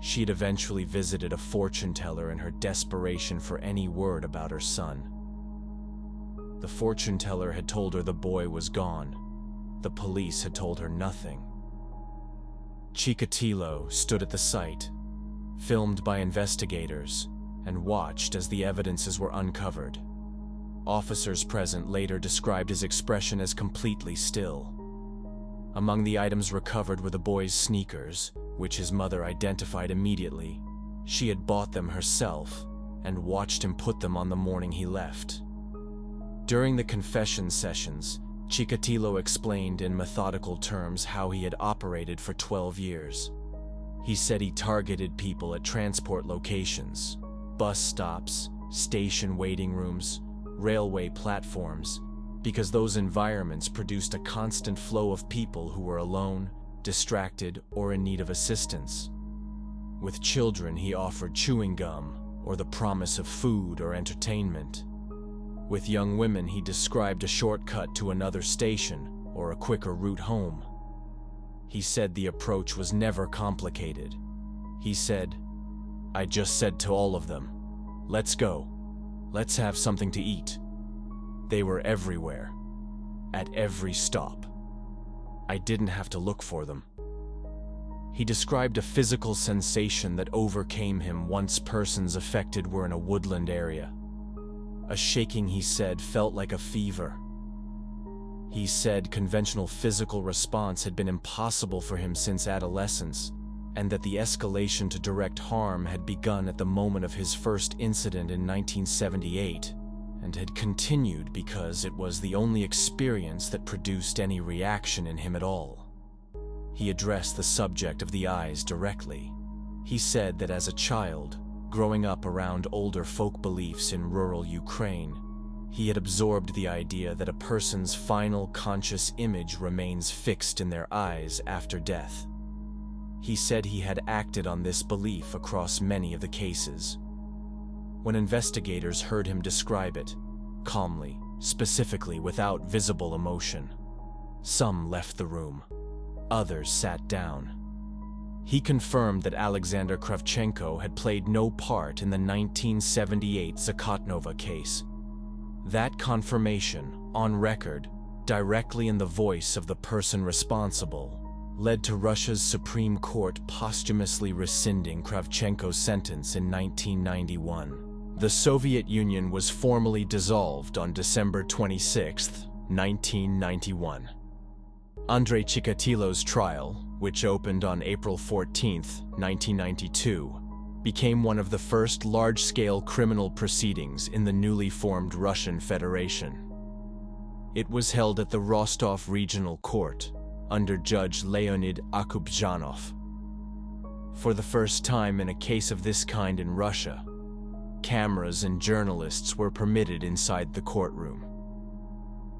She'd eventually visited a fortune teller in her desperation for any word about her son. The fortune teller had told her the boy was gone. The police had told her nothing. Chikatilo stood at the site, filmed by investigators, and watched as the evidences were uncovered. Officers present later described his expression as completely still. Among the items recovered were the boy's sneakers, which his mother identified immediately. She had bought them herself and watched him put them on the morning he left. During the confession sessions, Chikatilo explained in methodical terms how he had operated for 12 years. He said he targeted people at transport locations, bus stops, station waiting rooms, railway platforms, because those environments produced a constant flow of people who were alone, distracted, or in need of assistance. With children, he offered chewing gum or the promise of food or entertainment. With young women, he described a shortcut to another station or a quicker route home. He said the approach was never complicated. He said, "I just said to all of them, 'Let's go. Let's have something to eat.' They were everywhere, at every stop. I didn't have to look for them." He described a physical sensation that overcame him once persons affected were in a woodland area. A shaking, he said, felt like a fever. He said conventional physical response had been impossible for him since adolescence, and that the escalation to direct harm had begun at the moment of his first incident in 1978, and had continued because it was the only experience that produced any reaction in him at all. He addressed the subject of the eyes directly. He said that as a child, growing up around older folk beliefs in rural Ukraine, he had absorbed the idea that a person's final conscious image remains fixed in their eyes after death. He said he had acted on this belief across many of the cases. When investigators heard him describe it, calmly, specifically without visible emotion, some left the room, others sat down. He confirmed that Alexander Kravchenko had played no part in the 1978 Zakotnova case. That confirmation, on record, directly in the voice of the person responsible, led to Russia's Supreme Court posthumously rescinding Kravchenko's sentence in 1991. The Soviet Union was formally dissolved on December 26, 1991. Andrei Chikatilo's trial, which opened on April 14, 1992, became one of the first large-scale criminal proceedings in the newly formed Russian Federation. It was held at the Rostov Regional Court, under Judge Leonid Akubzhanov. For the first time in a case of this kind in Russia, cameras and journalists were permitted inside the courtroom.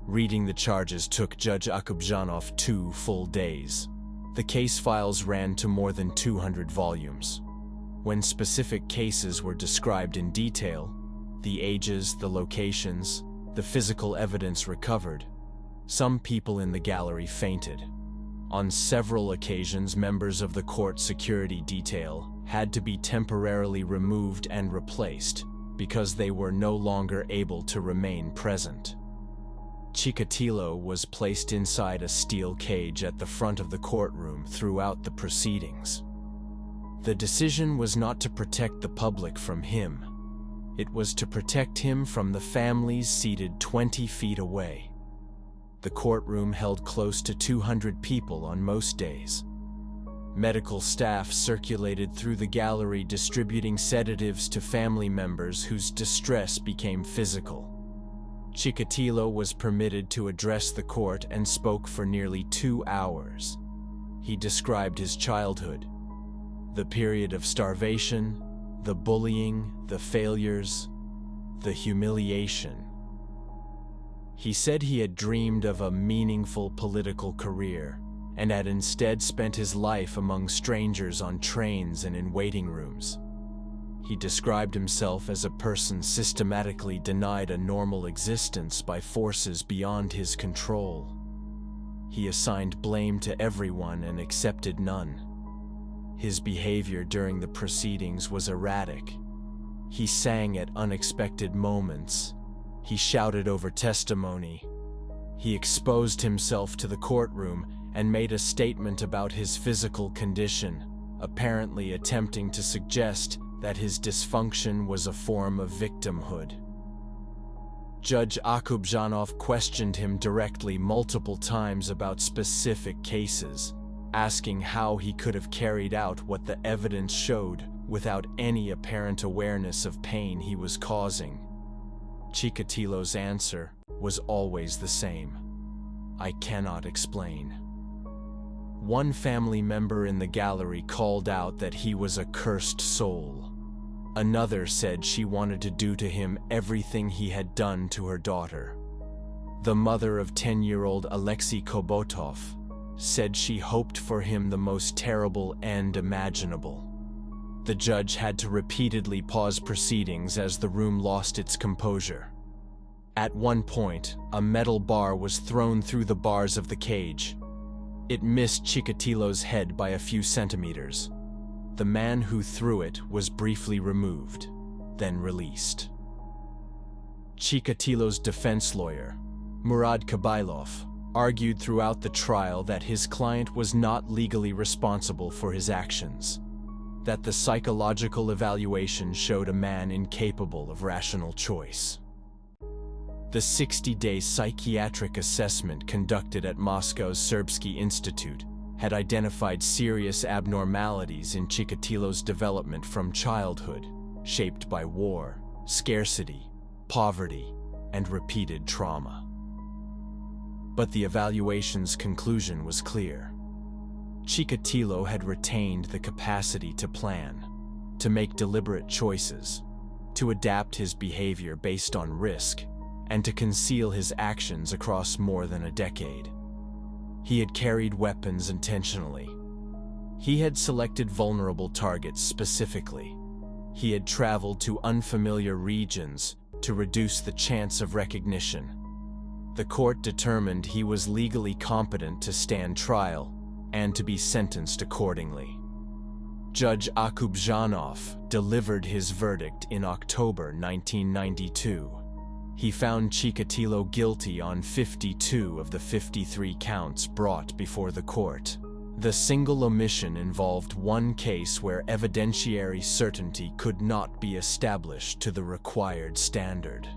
Reading the charges took Judge Akubzhanov 2 full days. The case files ran to more than 200 volumes. When specific cases were described in detail, the ages, the locations, the physical evidence recovered, some people in the gallery fainted. On several occasions, members of the court security detail had to be temporarily removed and replaced because they were no longer able to remain present. Chikatilo was placed inside a steel cage at the front of the courtroom throughout the proceedings. The decision was not to protect the public from him. It was to protect him from the families seated 20 feet away. The courtroom held close to 200 people on most days. Medical staff circulated through the gallery distributing sedatives to family members whose distress became physical. Chikatilo was permitted to address the court and spoke for nearly 2 hours. He described his childhood, the period of starvation, the bullying, the failures, the humiliation. He said he had dreamed of a meaningful political career and had instead spent his life among strangers on trains and in waiting rooms. He described himself as a person systematically denied a normal existence by forces beyond his control. He assigned blame to everyone and accepted none. His behavior during the proceedings was erratic. He sang at unexpected moments. He shouted over testimony. He exposed himself to the courtroom and made a statement about his physical condition, apparently attempting to suggest that his dysfunction was a form of victimhood. Judge Akubzhanov questioned him directly multiple times about specific cases, asking how he could have carried out what the evidence showed without any apparent awareness of pain he was causing. Chikatilo's answer was always the same: "I cannot explain." One family member in the gallery called out that he was a cursed soul. Another said she wanted to do to him everything he had done to her daughter. The mother of 10-year-old Alexei Kobotov said she hoped for him the most terrible end imaginable. The judge had to repeatedly pause proceedings as the room lost its composure. At one point, a metal bar was thrown through the bars of the cage. It missed Chikatilo's head by a few centimeters. The man who threw it was briefly removed, then released. Chikatilo's defense lawyer, Murad Kabailov, argued throughout the trial that his client was not legally responsible for his actions, that the psychological evaluation showed a man incapable of rational choice. The 60-day psychiatric assessment conducted at Moscow's Serbsky Institute had identified serious abnormalities in Chikatilo's development from childhood, shaped by war, scarcity, poverty, and repeated trauma. But the evaluation's conclusion was clear. Chikatilo had retained the capacity to plan, to make deliberate choices, to adapt his behavior based on risk, and to conceal his actions across more than a decade. He had carried weapons intentionally. He had selected vulnerable targets specifically. He had traveled to unfamiliar regions to reduce the chance of recognition. The court determined he was legally competent to stand trial and to be sentenced accordingly. Judge Akubzhanov delivered his verdict in October 1992. He found Chikatilo guilty on 52 of the 53 counts brought before the court. The single omission involved one case where evidentiary certainty could not be established to the required standard.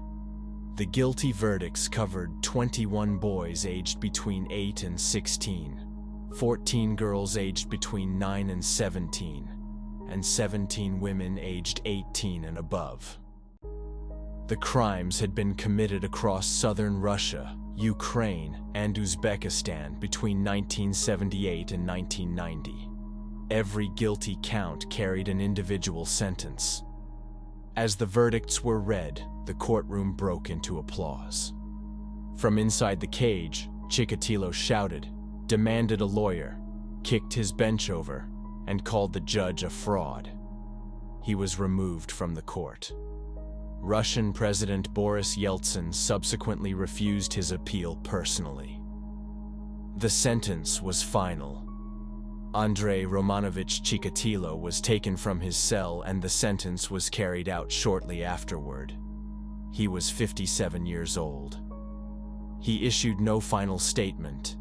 The guilty verdicts covered 21 boys aged between 8 and 16, 14 girls aged between 9 and 17, and 17 women aged 18 and above. The crimes had been committed across southern Russia, Ukraine, and Uzbekistan between 1978 and 1990. Every guilty count carried an individual sentence. As the verdicts were read, the courtroom broke into applause. From inside the cage, Chikatilo shouted, demanded a lawyer, kicked his bench over, and called the judge a fraud. He was removed from the court. Russian President Boris Yeltsin subsequently refused his appeal personally. The sentence was final. Andrei Romanovich Chikatilo was taken from his cell and the sentence was carried out shortly afterward. He was 57 years old. He issued no final statement.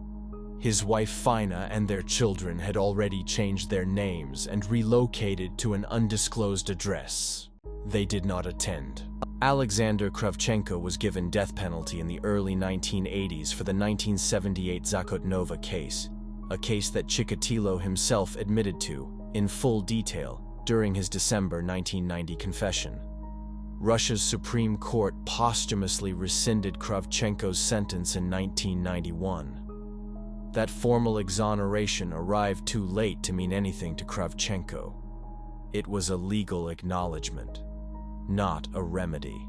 His wife Fina and their children had already changed their names and relocated to an undisclosed address. They did not attend. Alexander Kravchenko was given death penalty in the early 1980s for the 1978 Zakotnova case, a case that Chikatilo himself admitted to, in full detail, during his December 1990 confession. Russia's Supreme Court posthumously rescinded Kravchenko's sentence in 1991. That formal exoneration arrived too late to mean anything to Kravchenko. It was a legal acknowledgement, not a remedy.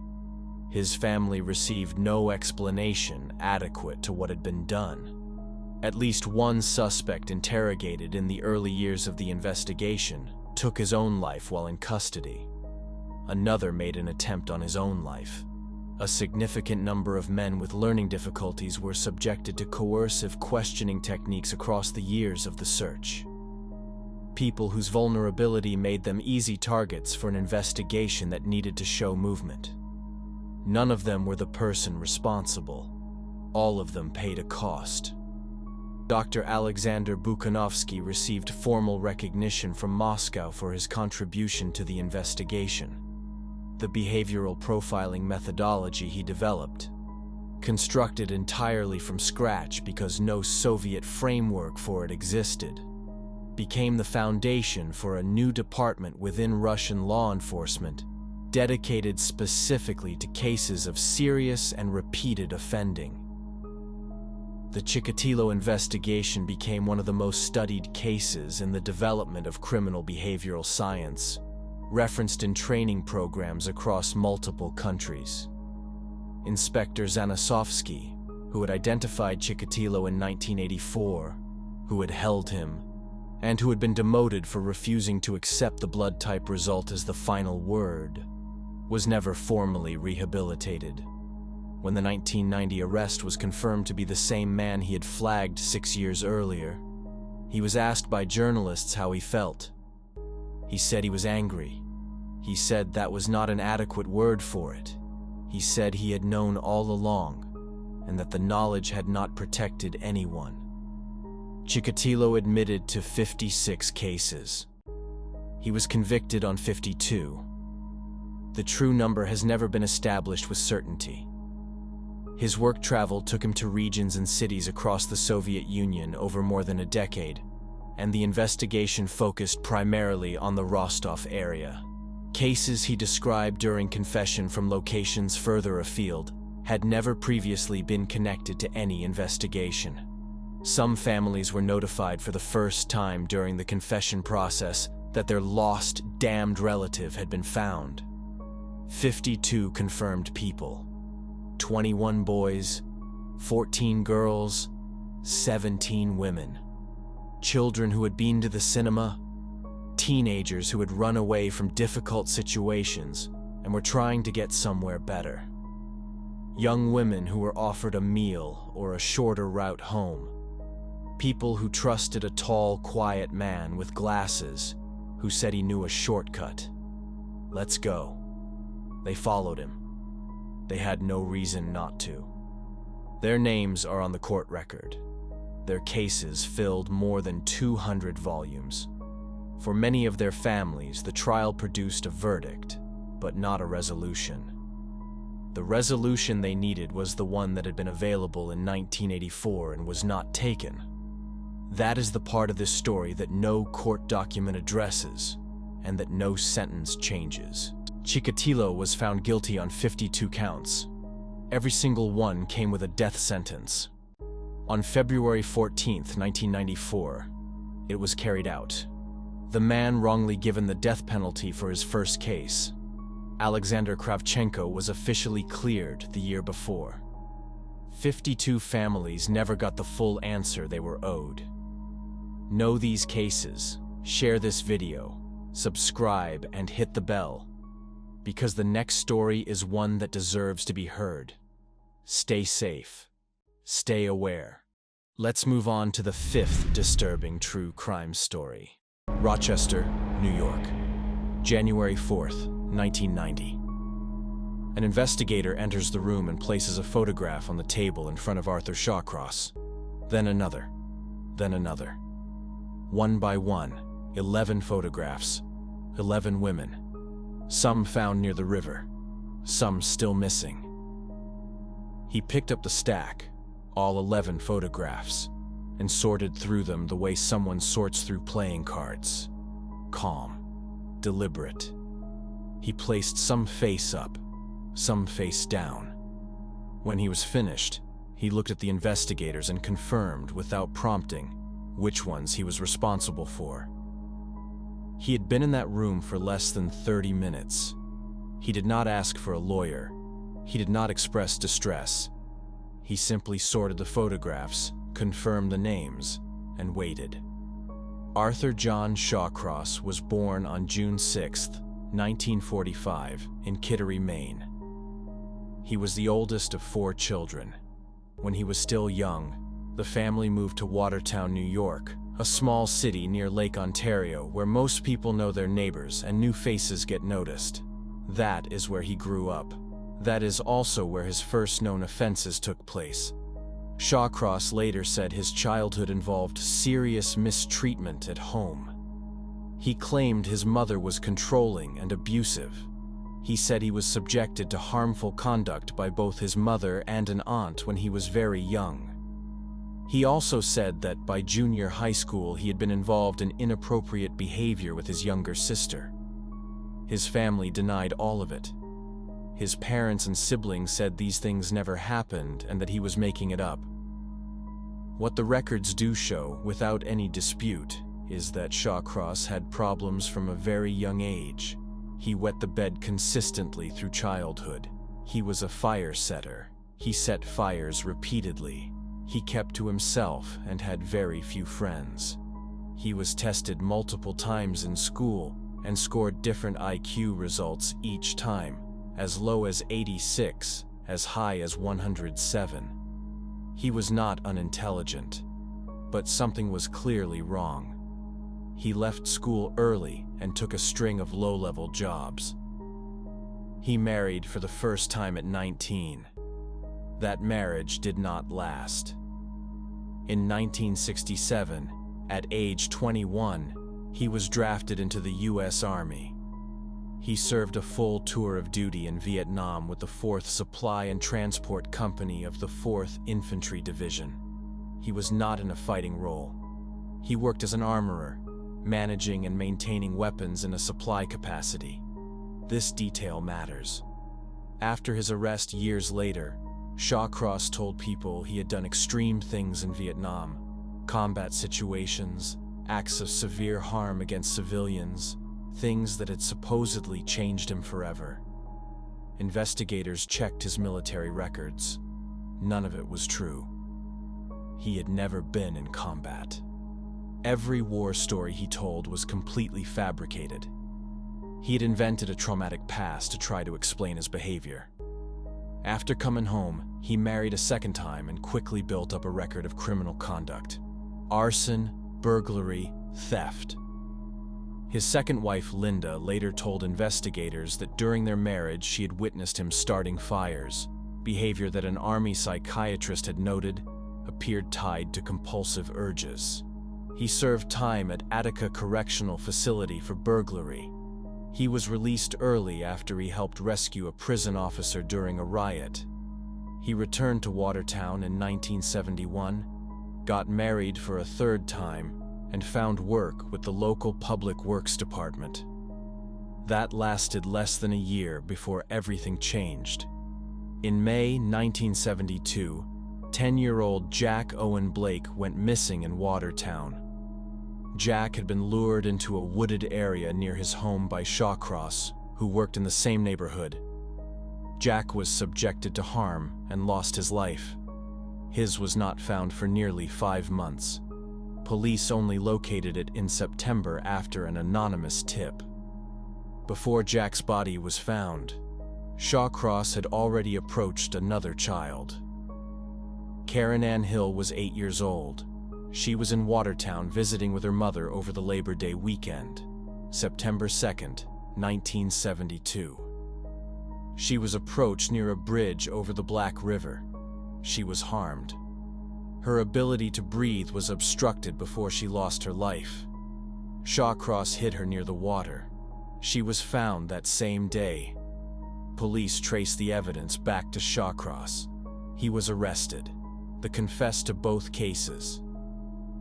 His family received no explanation adequate to what had been done. At least one suspect interrogated in the early years of the investigation took his own life while in custody. Another made an attempt on his own life. A significant number of men with learning difficulties were subjected to coercive questioning techniques across the years of the search. People whose vulnerability made them easy targets for an investigation that needed to show movement. None of them were the person responsible. All of them paid a cost. Dr. Alexander Bukhanovsky received formal recognition from Moscow for his contribution to the investigation. The behavioral profiling methodology he developed, constructed entirely from scratch because no Soviet framework for it existed, became the foundation for a new department within Russian law enforcement dedicated specifically to cases of serious and repeated offending. The Chikatilo investigation became one of the most studied cases in the development of criminal behavioral science, referenced in training programs across multiple countries. Inspector Zanisovsky, who had identified Chikatilo in 1984, who had held him, and who had been demoted for refusing to accept the blood type result as the final word, was never formally rehabilitated. When the 1990 arrest was confirmed to be the same man he had flagged 6 years earlier, he was asked by journalists how he felt. He said he was angry. He said that was not an adequate word for it. He said he had known all along, and that the knowledge had not protected anyone. Chikatilo admitted to 56 cases. He was convicted on 52. The true number has never been established with certainty. His work travel took him to regions and cities across the Soviet Union over more than a decade, and the investigation focused primarily on the Rostov area. Cases he described during confession from locations further afield had never previously been connected to any investigation. Some families were notified for the first time during the confession process that their lost, damned relative had been found. 52 confirmed people. 21 boys, 14 girls, 17 women. Children who had been to the cinema, teenagers who had run away from difficult situations and were trying to get somewhere better. Young women who were offered a meal or a shorter route home. People who trusted a tall, quiet man with glasses who said he knew a shortcut. Let's go. They followed him. They had no reason not to. Their names are on the court record. Their cases filled more than 200 volumes. For many of their families, the trial produced a verdict, but not a resolution. The resolution they needed was the one that had been available in 1984 and was not taken. That is the part of this story that no court document addresses, and that no sentence changes. Chikatilo was found guilty on 52 counts. Every single one came with a death sentence. On February 14, 1994, it was carried out. The man wrongly given the death penalty for his first case, Alexander Kravchenko, was officially cleared the year before. 52 families never got the full answer they were owed. Know these cases, share this video, subscribe, and hit the bell, because the next story is one that deserves to be heard. Stay safe. Stay aware. Let's move on to the 5th disturbing true crime story. Rochester, New York, January 4th, 1990. An investigator enters the room and places a photograph on the table in front of Arthur Shawcross. Then another. Then another. One by one, 11 photographs, 11 women. Some found near the river, some still missing. He picked up the stack, all 11 photographs, and sorted through them the way someone sorts through playing cards. Calm, deliberate. He placed some face up, some face down. When he was finished, he looked at the investigators and confirmed, without prompting, which ones he was responsible for. He had been in that room for less than 30 minutes. He did not ask for a lawyer. He did not express distress. He simply sorted the photographs, confirmed the names, and waited. Arthur John Shawcross was born on June 6, 1945, in Kittery, Maine. He was the oldest of 4 children. When he was still young, the family moved to Watertown, New York, a small city near Lake Ontario where most people know their neighbors and new faces get noticed. That is where he grew up. That is also where his first known offenses took place. Shawcross later said his childhood involved serious mistreatment at home. He claimed his mother was controlling and abusive. He said he was subjected to harmful conduct by both his mother and an aunt when he was very young. He also said that by junior high school he had been involved in inappropriate behavior with his younger sister. His family denied all of it. His parents and siblings said these things never happened and that he was making it up. What the records do show, without any dispute, is that Shawcross had problems from a very young age. He wet the bed consistently through childhood. He was a fire setter. He set fires repeatedly. He kept to himself and had very few friends. He was tested multiple times in school and scored different IQ results each time, as low as 86, as high as 107. He was not unintelligent, but something was clearly wrong. He left school early and took a string of low-level jobs. He married for the first time at 19. That marriage did not last. In 1967, at age 21, he was drafted into the U.S. Army. He served a full tour of duty in Vietnam with the 4th Supply and Transport Company of the 4th Infantry Division. He was not in a fighting role. He worked as an armorer, managing and maintaining weapons in a supply capacity. This detail matters. After his arrest years later, Shawcross told people he had done extreme things in Vietnam, combat situations, acts of severe harm against civilians, things that had supposedly changed him forever. Investigators checked his military records. None of it was true. He had never been in combat. Every war story he told was completely fabricated. He had invented a traumatic past to try to explain his behavior. After coming home, he married a second time and quickly built up a record of criminal conduct: arson, burglary, theft. His second wife, Linda, later told investigators that during their marriage she had witnessed him starting fires, behavior that an army psychiatrist had noted appeared tied to compulsive urges. He served time at Attica Correctional Facility for burglary. He was released early after he helped rescue a prison officer during a riot. He returned to Watertown in 1971, got married for a third time, and found work with the local Public Works Department. That lasted less than a year before everything changed. In May 1972, 10-year-old Jack Owen Blake went missing in Watertown. Jack had been lured into a wooded area near his home by Shawcross, who worked in the same neighborhood. Jack was subjected to harm and lost his life. His was not found for nearly 5 months. Police only located it in September after an anonymous tip. Before Jack's body was found, Shawcross had already approached another child. Karen Ann Hill was 8 years old. She was in Watertown visiting with her mother over the Labor Day weekend, September 2nd, 1972. She was approached near a bridge over the Black River. She was harmed. Her ability to breathe was obstructed before she lost her life. Shawcross hid her near the water. She was found that same day. Police traced the evidence back to Shawcross. He was arrested. They confessed to both cases.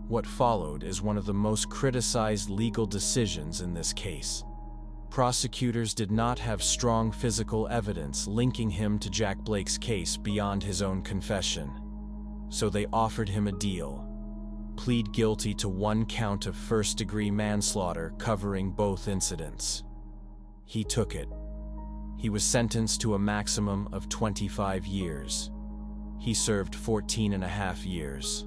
What followed is one of the most criticized legal decisions in this case. Prosecutors did not have strong physical evidence linking him to Jack Blake's case beyond his own confession. So they offered him a deal: plead guilty to 1 count of first-degree manslaughter covering both incidents. He took it. He was sentenced to a maximum of 25 years. He served 14.5 years.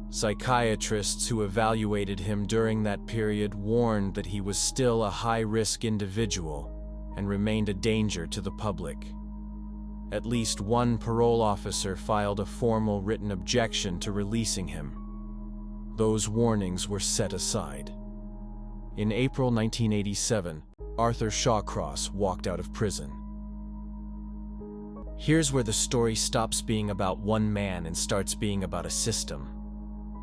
Psychiatrists who evaluated him during that period warned that he was still a high-risk individual and remained a danger to the public. At least one parole officer filed a formal written objection to releasing him. Those warnings were set aside. In April 1987, Arthur Shawcross walked out of prison. Here's where the story stops being about one man and starts being about a system.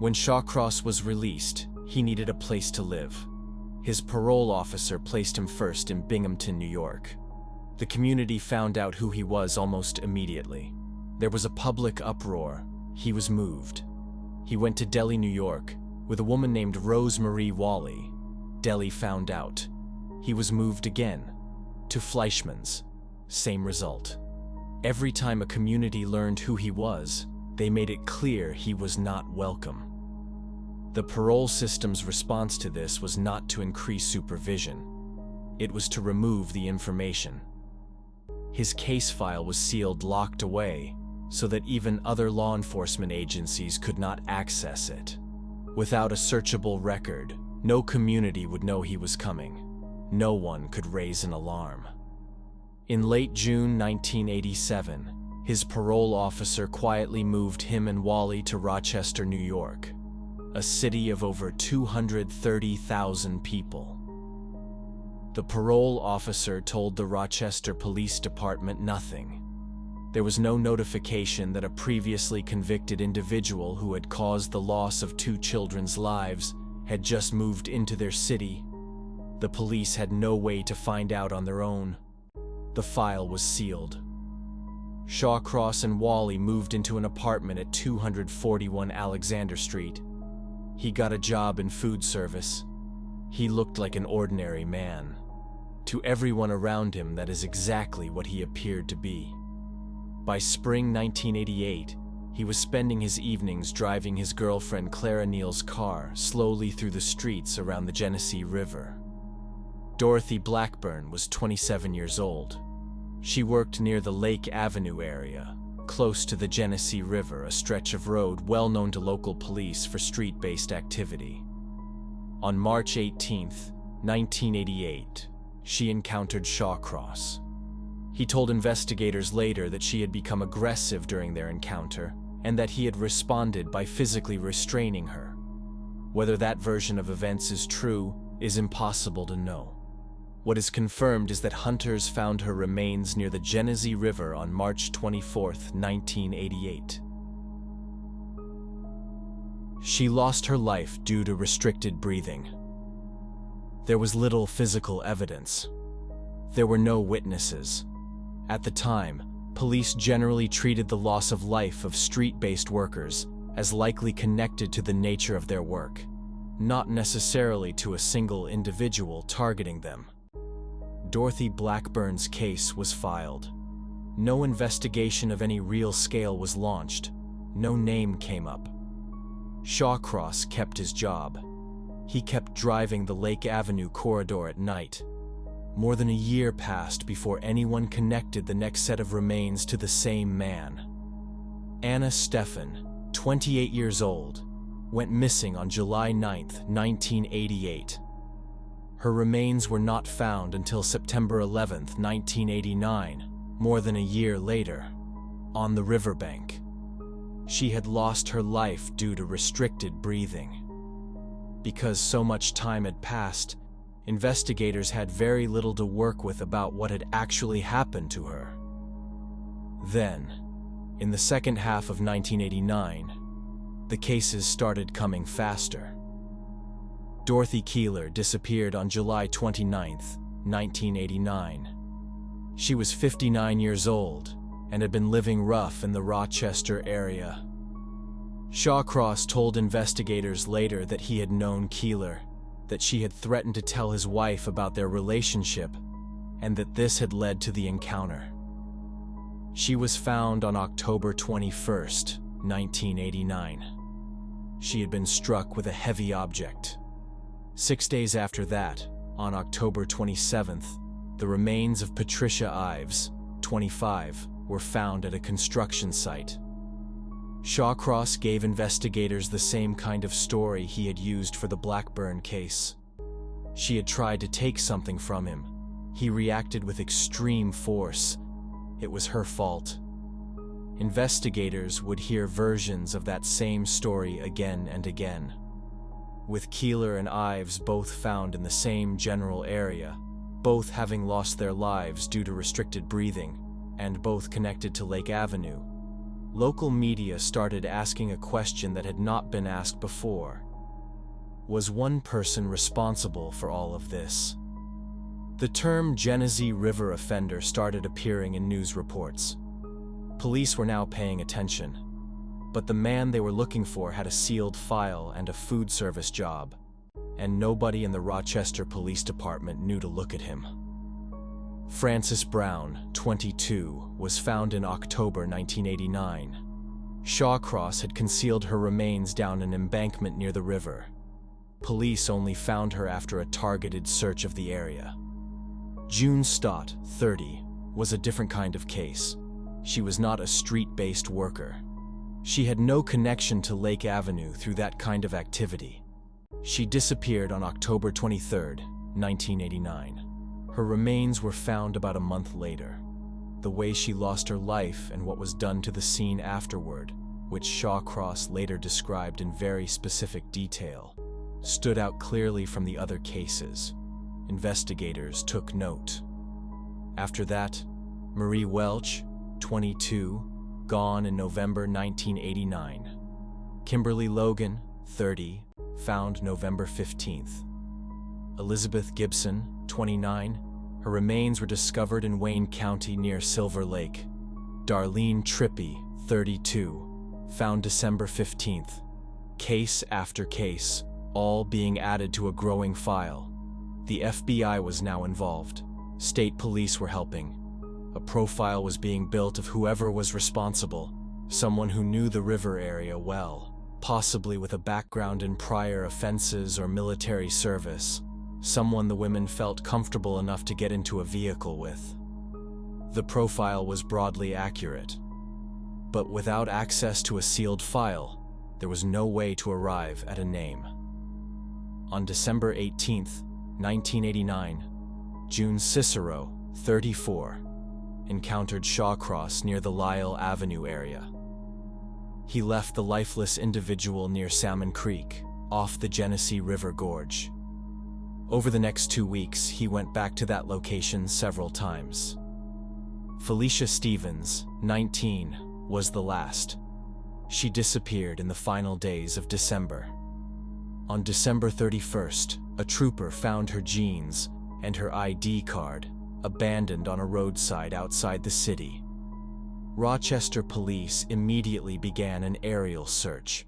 When Shawcross was released, he needed a place to live. His parole officer placed him first in Binghamton, New York. The community found out who he was almost immediately. There was a public uproar. He was moved. He went to Delhi, New York, with a woman named Rosemarie Wally. Delhi found out. He was moved again, to Fleischmann's. Same result. Every time a community learned who he was, they made it clear he was not welcome. The parole system's response to this was not to increase supervision. It was to remove the information. His case file was sealed, locked away, so that even other law enforcement agencies could not access it. Without a searchable record, no community would know he was coming. No one could raise an alarm. In late June 1987, his parole officer quietly moved him and Wally to Rochester, New York, a city of over 230,000 people. The parole officer told the Rochester Police Department nothing. There was no notification that a previously convicted individual who had caused the loss of 2 children's lives had just moved into their city. The police had no way to find out on their own. The file was sealed. Shawcross and Wally moved into an apartment at 241 Alexander Street. He got a job in food service. He looked like an ordinary man. To everyone around him, that is exactly what he appeared to be. By spring 1988, he was spending his evenings driving his girlfriend Clara Neal's car slowly through the streets around the Genesee River. Dorothy Blackburn was 27 years old. She worked near the Lake Avenue area, close to the Genesee River, a stretch of road well known to local police for street-based activity. On March 18, 1988, she encountered Shawcross. He told investigators later that she had become aggressive during their encounter and that he had responded by physically restraining her. Whether that version of events is true is impossible to know. What is confirmed is that hunters found her remains near the Genesee River on March 24, 1988. She lost her life due to restricted breathing. There was little physical evidence. There were no witnesses. At the time, police generally treated the loss of life of street-based workers as likely connected to the nature of their work, not necessarily to a single individual targeting them. Dorothy Blackburn's case was filed. No investigation of any real scale was launched. No name came up. Shawcross kept his job. He kept driving the Lake Avenue corridor at night. More than a year passed before anyone connected the next set of remains to the same man. Anna Stefan, 28 years old, went missing on July 9, 1988. Her remains were not found until September 11, 1989, more than a year later, on the riverbank. She had lost her life due to restricted breathing. Because so much time had passed, investigators had very little to work with about what had actually happened to her. Then, in the second half of 1989, the cases started coming faster. Dorothy Keeler disappeared on July 29, 1989. She was 59 years old and had been living rough in the Rochester area. Shawcross told investigators later that he had known Keeler, that she had threatened to tell his wife about their relationship, and that this had led to the encounter. She was found on October 21, 1989. She had been struck with a heavy object. 6 days after that, on October 27th, the remains of Patricia Ives, 25, were found at a construction site. Shawcross gave investigators the same kind of story he had used for the Blackburn case. She had tried to take something from him. He reacted with extreme force. It was her fault. Investigators would hear versions of that same story again and again. With Keeler and Ives both found in the same general area, both having lost their lives due to restricted breathing, and both connected to Lake Avenue, local media started asking a question that had not been asked before. Was one person responsible for all of this? The term Genesee River offender started appearing in news reports. Police were now paying attention, but the man they were looking for had a sealed file and a food service job, and nobody in the Rochester Police Department knew to look at him. Frances Brown, 22, was found in October 1989. Shawcross had concealed her remains down an embankment near the river. Police only found her after a targeted search of the area. June Stott, 30, was a different kind of case. She was not a street-based worker. She had no connection to Lake Avenue through that kind of activity. She disappeared on October 23, 1989. Her remains were found about a month later. The way she lost her life and what was done to the scene afterward, which Shawcross later described in very specific detail, stood out clearly from the other cases. Investigators took note. After that, Marie Welch, 22, gone in November 1989. Kimberly Logan, 30, found November 15th. Elizabeth Gibson, 29, her remains were discovered in Wayne County near Silver Lake. Darlene Trippi, 32, found December 15th. Case after case, all being added to a growing file. The FBI was now involved. State police were helping. A profile was being built of whoever was responsible, someone who knew the river area well, possibly with a background in prior offenses or military service, someone the women felt comfortable enough to get into a vehicle with. The profile was broadly accurate, but without access to a sealed file, there was no way to arrive at a name. On December 18, 1989, June Cicero, 34, encountered Shawcross near the Lyle Avenue area. He left the lifeless individual near Salmon Creek, off the Genesee River Gorge. Over the next 2 weeks, he went back to that location several times. Felicia Stevens, 19, was the last. She disappeared in the final days of December. On December 31st, a trooper found her jeans and her ID card abandoned on a roadside outside the city. Rochester police immediately began an aerial search.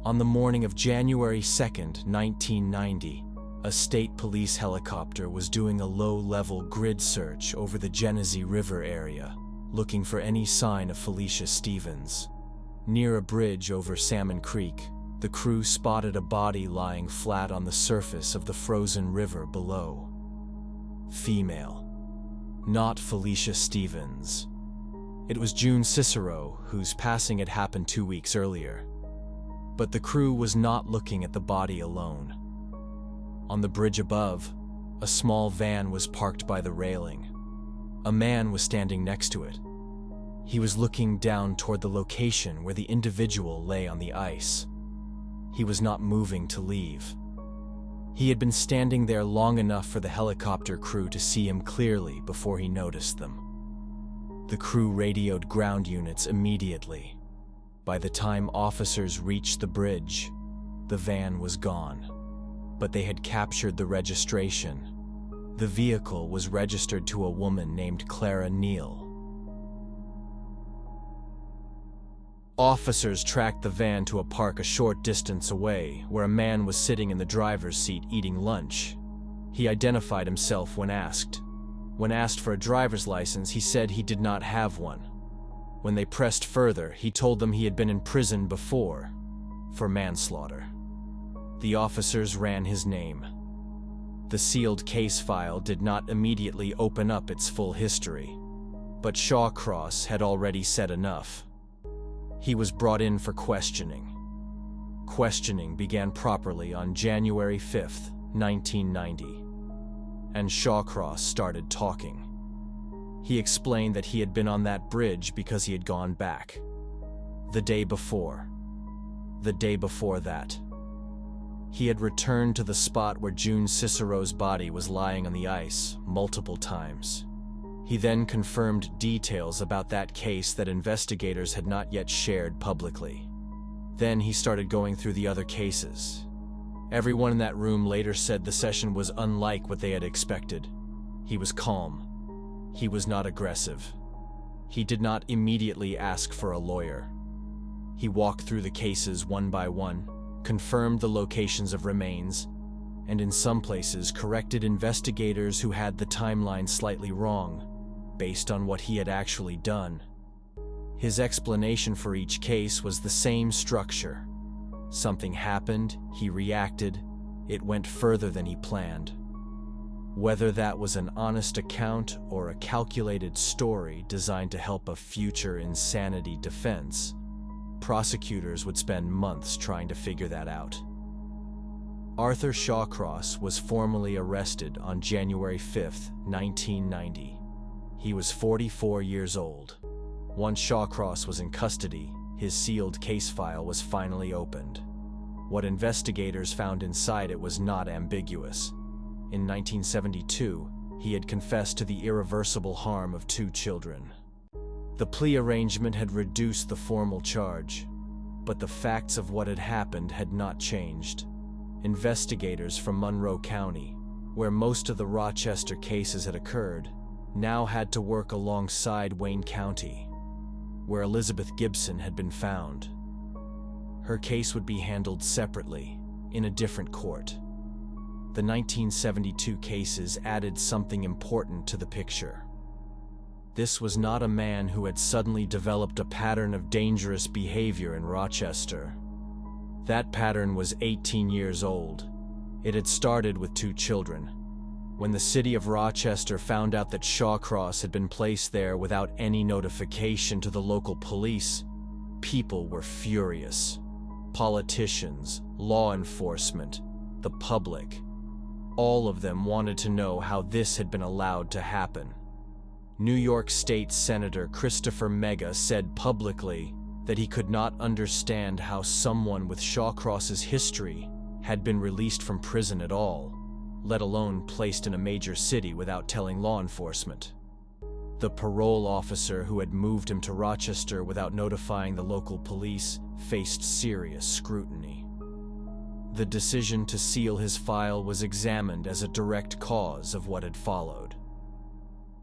On the morning of January 2nd, 1990, a state police helicopter was doing a low-level grid search over the Genesee River area, looking for any sign of Felicia Stevens. Near a bridge over Salmon Creek, the crew spotted a body lying flat on the surface of the frozen river below. Female. Not Felicia Stevens. It was June Cicero, whose passing had happened 2 weeks earlier. But the crew was not looking at the body alone. On the bridge above, a small van was parked by the railing. A man was standing next to it. He was looking down toward the location where the individual lay on the ice. He was not moving to leave. He had been standing there long enough for the helicopter crew to see him clearly before he noticed them. The crew radioed ground units immediately. By the time officers reached the bridge, the van was gone. But they had captured the registration. The vehicle was registered to a woman named Clara Neal. Officers tracked the van to a park a short distance away, where a man was sitting in the driver's seat eating lunch. He identified himself when asked. When asked for a driver's license, he said he did not have one. When they pressed further, he told them he had been in prison before, for manslaughter. The officers ran his name. The sealed case file did not immediately open up its full history, but Shawcross had already said enough. He was brought in for questioning. Questioning began properly on January 5th, 1990, and Shawcross started talking. He explained that he had been on that bridge because he had gone back. The day before that. He had returned to the spot where June Cicero's body was lying on the ice multiple times. He then confirmed details about that case that investigators had not yet shared publicly. Then he started going through the other cases. Everyone in that room later said the session was unlike what they had expected. He was calm. He was not aggressive. He did not immediately ask for a lawyer. He walked through the cases one by one, confirmed the locations of remains, and in some places corrected investigators who had the timeline slightly wrong, based on what he had actually done. His explanation for each case was the same structure. Something happened, he reacted, it went further than he planned. Whether that was an honest account or a calculated story designed to help a future insanity defense, prosecutors would spend months trying to figure that out. Arthur Shawcross was formally arrested on January 5th, 1990. He was 44 years old. Once Shawcross was in custody, his sealed case file was finally opened. What investigators found inside it was not ambiguous. In 1972, he had confessed to the irreversible harm of 2 children. The plea arrangement had reduced the formal charge, but the facts of what had happened had not changed. Investigators from Monroe County, where most of the Rochester cases had occurred, now had to work alongside Wayne County, where Elizabeth Gibson had been found. Her case would be handled separately, in a different court. The 1972 cases added something important to the picture. This was not a man who had suddenly developed a pattern of dangerous behavior in Rochester. That pattern was 18 years old. It had started with 2 children. When the city of Rochester found out that Shawcross had been placed there without any notification to the local police, people were furious. Politicians, law enforcement, the public, all of them wanted to know how this had been allowed to happen. New York State Senator Christopher Mega said publicly that he could not understand how someone with Shawcross's history had been released from prison at all, let alone placed in a major city without telling law enforcement. The parole officer who had moved him to Rochester without notifying the local police faced serious scrutiny. The decision to seal his file was examined as a direct cause of what had followed.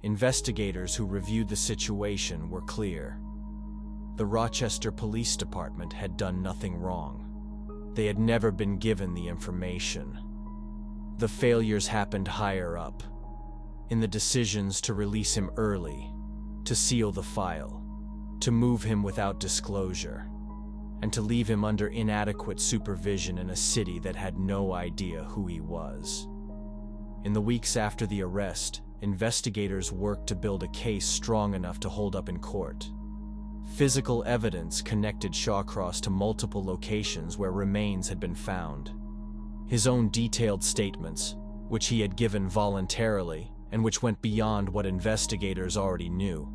Investigators who reviewed the situation were clear. The Rochester Police Department had done nothing wrong. They had never been given the information. The failures happened higher up, in the decisions to release him early, to seal the file, to move him without disclosure, and to leave him under inadequate supervision in a city that had no idea who he was. In the weeks after the arrest, investigators worked to build a case strong enough to hold up in court. Physical evidence connected Shawcross to multiple locations where remains had been found. His own detailed statements, which he had given voluntarily and which went beyond what investigators already knew,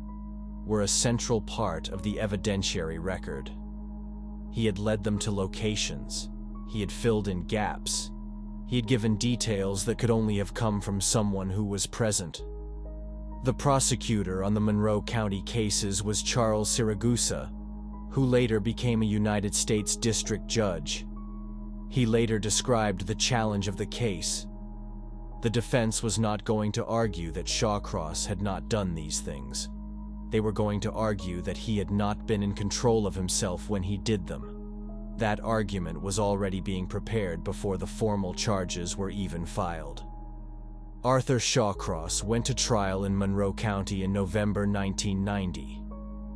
were a central part of the evidentiary record. He had led them to locations. He had filled in gaps. He had given details that could only have come from someone who was present. The prosecutor on the Monroe County cases was Charles Siragusa, who later became a United States District Judge. He later described the challenge of the case. The defense was not going to argue that Shawcross had not done these things. They were going to argue that he had not been in control of himself when he did them. That argument was already being prepared before the formal charges were even filed. Arthur Shawcross went to trial in Monroe County in November 1990.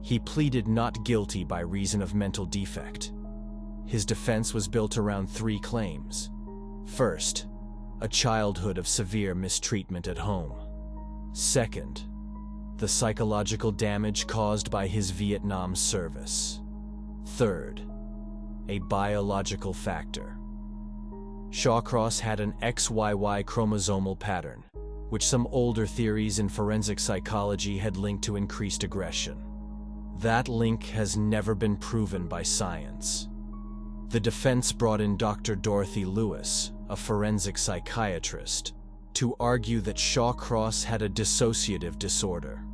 He pleaded not guilty by reason of mental defect. His defense was built around 3 claims. First, a childhood of severe mistreatment at home. Second, the psychological damage caused by his Vietnam service. Third, a biological factor. Shawcross had an XYY chromosomal pattern, which some older theories in forensic psychology had linked to increased aggression. That link has never been proven by science. The defense brought in Dr. Dorothy Lewis, a forensic psychiatrist, to argue that Shawcross had a dissociative disorder.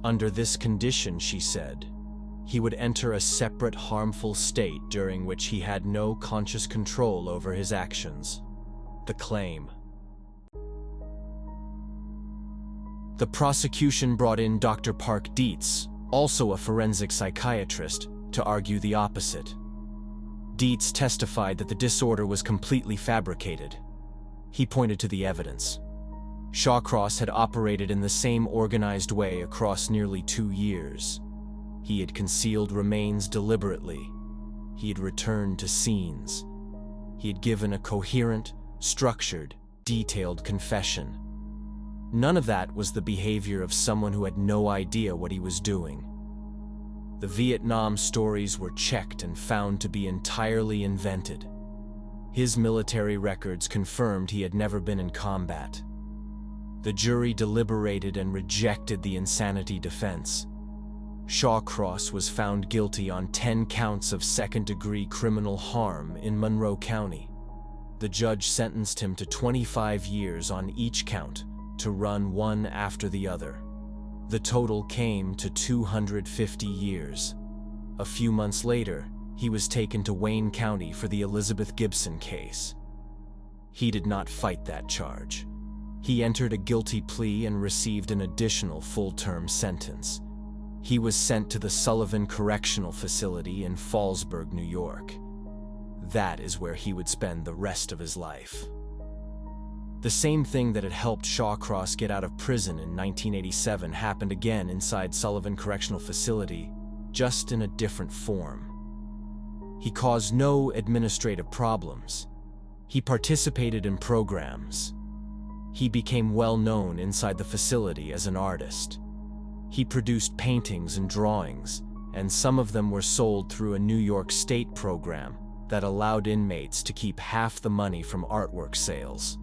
Under this condition, she said, he would enter a separate harmful state during which he had no conscious control over his actions. The claim. The prosecution brought in Dr. Park Dietz, also a forensic psychiatrist, to argue the opposite. Dietz testified that the disorder was completely fabricated. He pointed to the evidence. Shawcross had operated in the same organized way across nearly 2 years. He had concealed remains deliberately. He had returned to scenes. He had given a coherent, structured, detailed confession. None of that was the behavior of someone who had no idea what he was doing. The Vietnam stories were checked and found to be entirely invented. His military records confirmed he had never been in combat. The jury deliberated and rejected the insanity defense. Shawcross was found guilty on 10 counts of second-degree criminal harm in Monroe County. The judge sentenced him to 25 years on each count, to run one after the other. The total came to 250 years. A few months later, he was taken to Wayne County for the Elizabeth Gibson case. He did not fight that charge. He entered a guilty plea and received an additional full-term sentence. He was sent to the Sullivan Correctional Facility in Fallsburg, New York. that is where he would spend the rest of his life. The same thing that had helped Shawcross get out of prison in 1987 happened again inside Sullivan Correctional Facility, just in a different form. He caused no administrative problems. He participated in programs. He became well known inside the facility as an artist. He produced paintings and drawings, and some of them were sold through a New York State program that allowed inmates to keep half the money from artwork sales.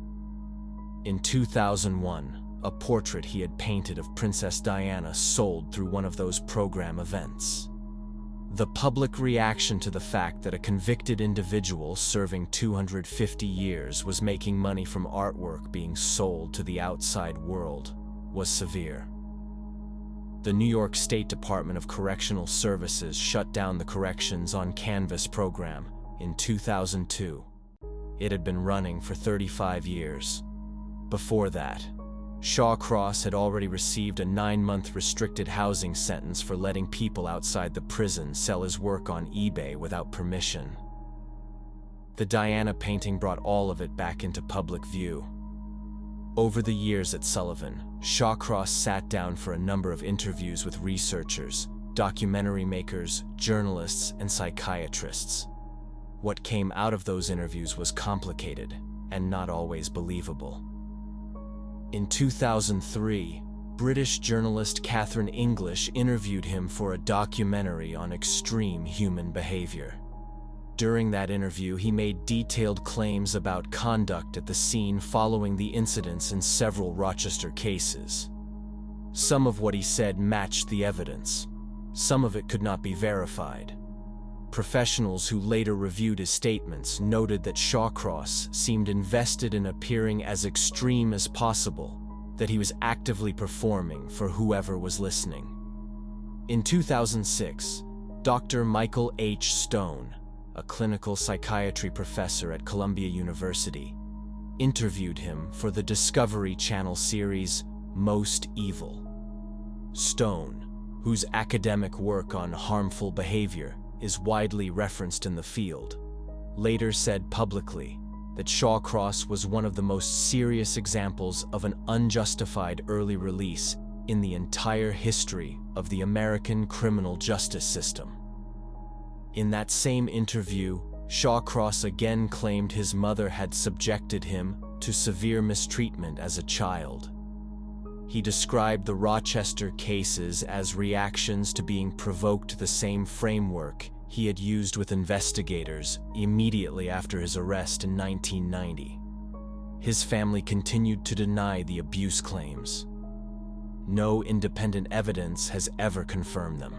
In 2001, a portrait he had painted of Princess Diana sold through one of those program events. The public reaction to the fact that a convicted individual serving 250 years was making money from artwork being sold to the outside world was severe. The New York State Department of Correctional Services shut down the Corrections on Canvas program in 2002. It had been running for 35 years. Before that, Shawcross had already received a 9-month restricted housing sentence for letting people outside the prison sell his work on eBay without permission. The Diana painting brought all of it back into public view. Over the years at Sullivan, Shawcross sat down for a number of interviews with researchers, documentary makers, journalists, and psychiatrists. What came out of those interviews was complicated and not always believable. In 2003, British journalist Catherine English interviewed him for a documentary on extreme human behavior. During that interview, he made detailed claims about conduct at the scene following the incidents in several Rochester cases. Some of what he said matched the evidence. Some of it could not be verified. Professionals who later reviewed his statements noted that Shawcross seemed invested in appearing as extreme as possible, that he was actively performing for whoever was listening. In 2006, Dr. Michael H. Stone, a clinical psychiatry professor at Columbia University, interviewed him for the Discovery Channel series Most Evil. Stone, whose academic work on harmful behavior is widely referenced in the field, later said publicly that Shawcross was one of the most serious examples of an unjustified early release in the entire history of the American criminal justice system. In that same interview, Shawcross again claimed his mother had subjected him to severe mistreatment as a child. He described the Rochester cases as reactions to being provoked the same framework he had used with investigators immediately after his arrest in 1990. His family continued to deny the abuse claims. No independent evidence has ever confirmed them.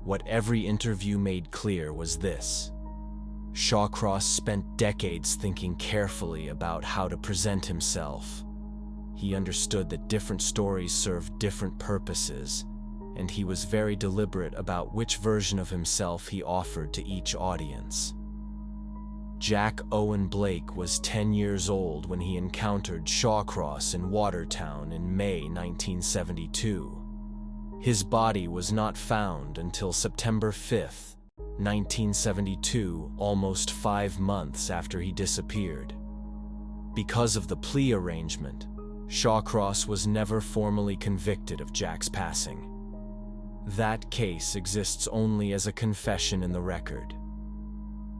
What every interview made clear was this: Shawcross spent decades thinking carefully about how to present himself. He understood that different stories served different purposes, and he was very deliberate about which version of himself he offered to each audience. Jack Owen Blake was 10 years old when he encountered Shawcross in Watertown in May 1972. His body was not found until September 5, 1972, almost 5 months after he disappeared. Because of the plea arrangement, Shawcross was never formally convicted of Jack's passing. That case exists only as a confession in the record.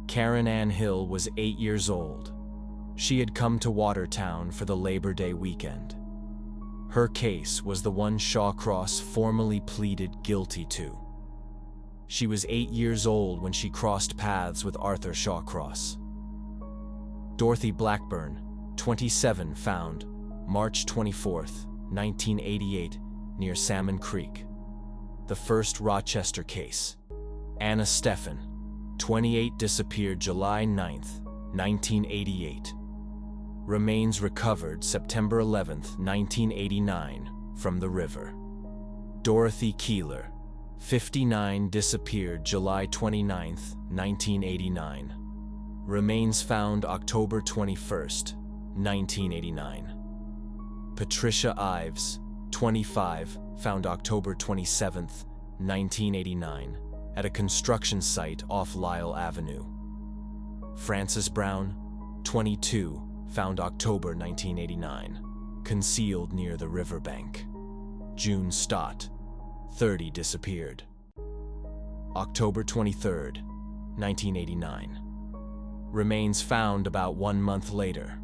Karen Ann Hill was 8 years old. She had come to Watertown for the Labor Day weekend. Her case was the one Shawcross formally pleaded guilty to. She was 8 years old when she crossed paths with Arthur Shawcross. Dorothy Blackburn, 27, found March 24, 1988, near Salmon Creek. The first Rochester case. Anna Steffen, 28, disappeared July 9, 1988. Remains recovered September 11, 1989, from the river. Dorothy Keeler, 59, disappeared July 29, 1989. Remains found October 21, 1989. Patricia Ives, 25, found October 27, 1989, at a construction site off Lyle Avenue. Francis Brown, 22, found October 1989, concealed near the riverbank. June Stott, 30, disappeared. October 23, 1989. Remains found about 1 month later.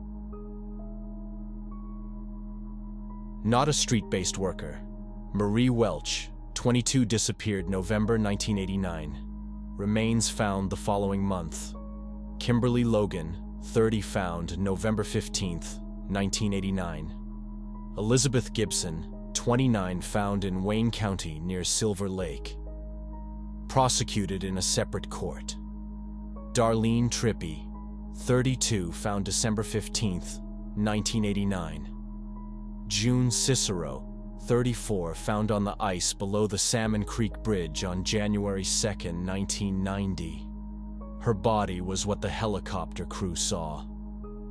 Not a street-based worker. Marie Welch, 22, disappeared November 1989. Remains found the following month. Kimberly Logan, 30, found November 15, 1989. Elizabeth Gibson, 29, found in Wayne County near Silver Lake. Prosecuted in a separate court. Darlene Trippi, 32, found December 15, 1989. June Cicero, 34, found on the ice below the Salmon Creek Bridge on January 2, 1990. Her body was what the helicopter crew saw.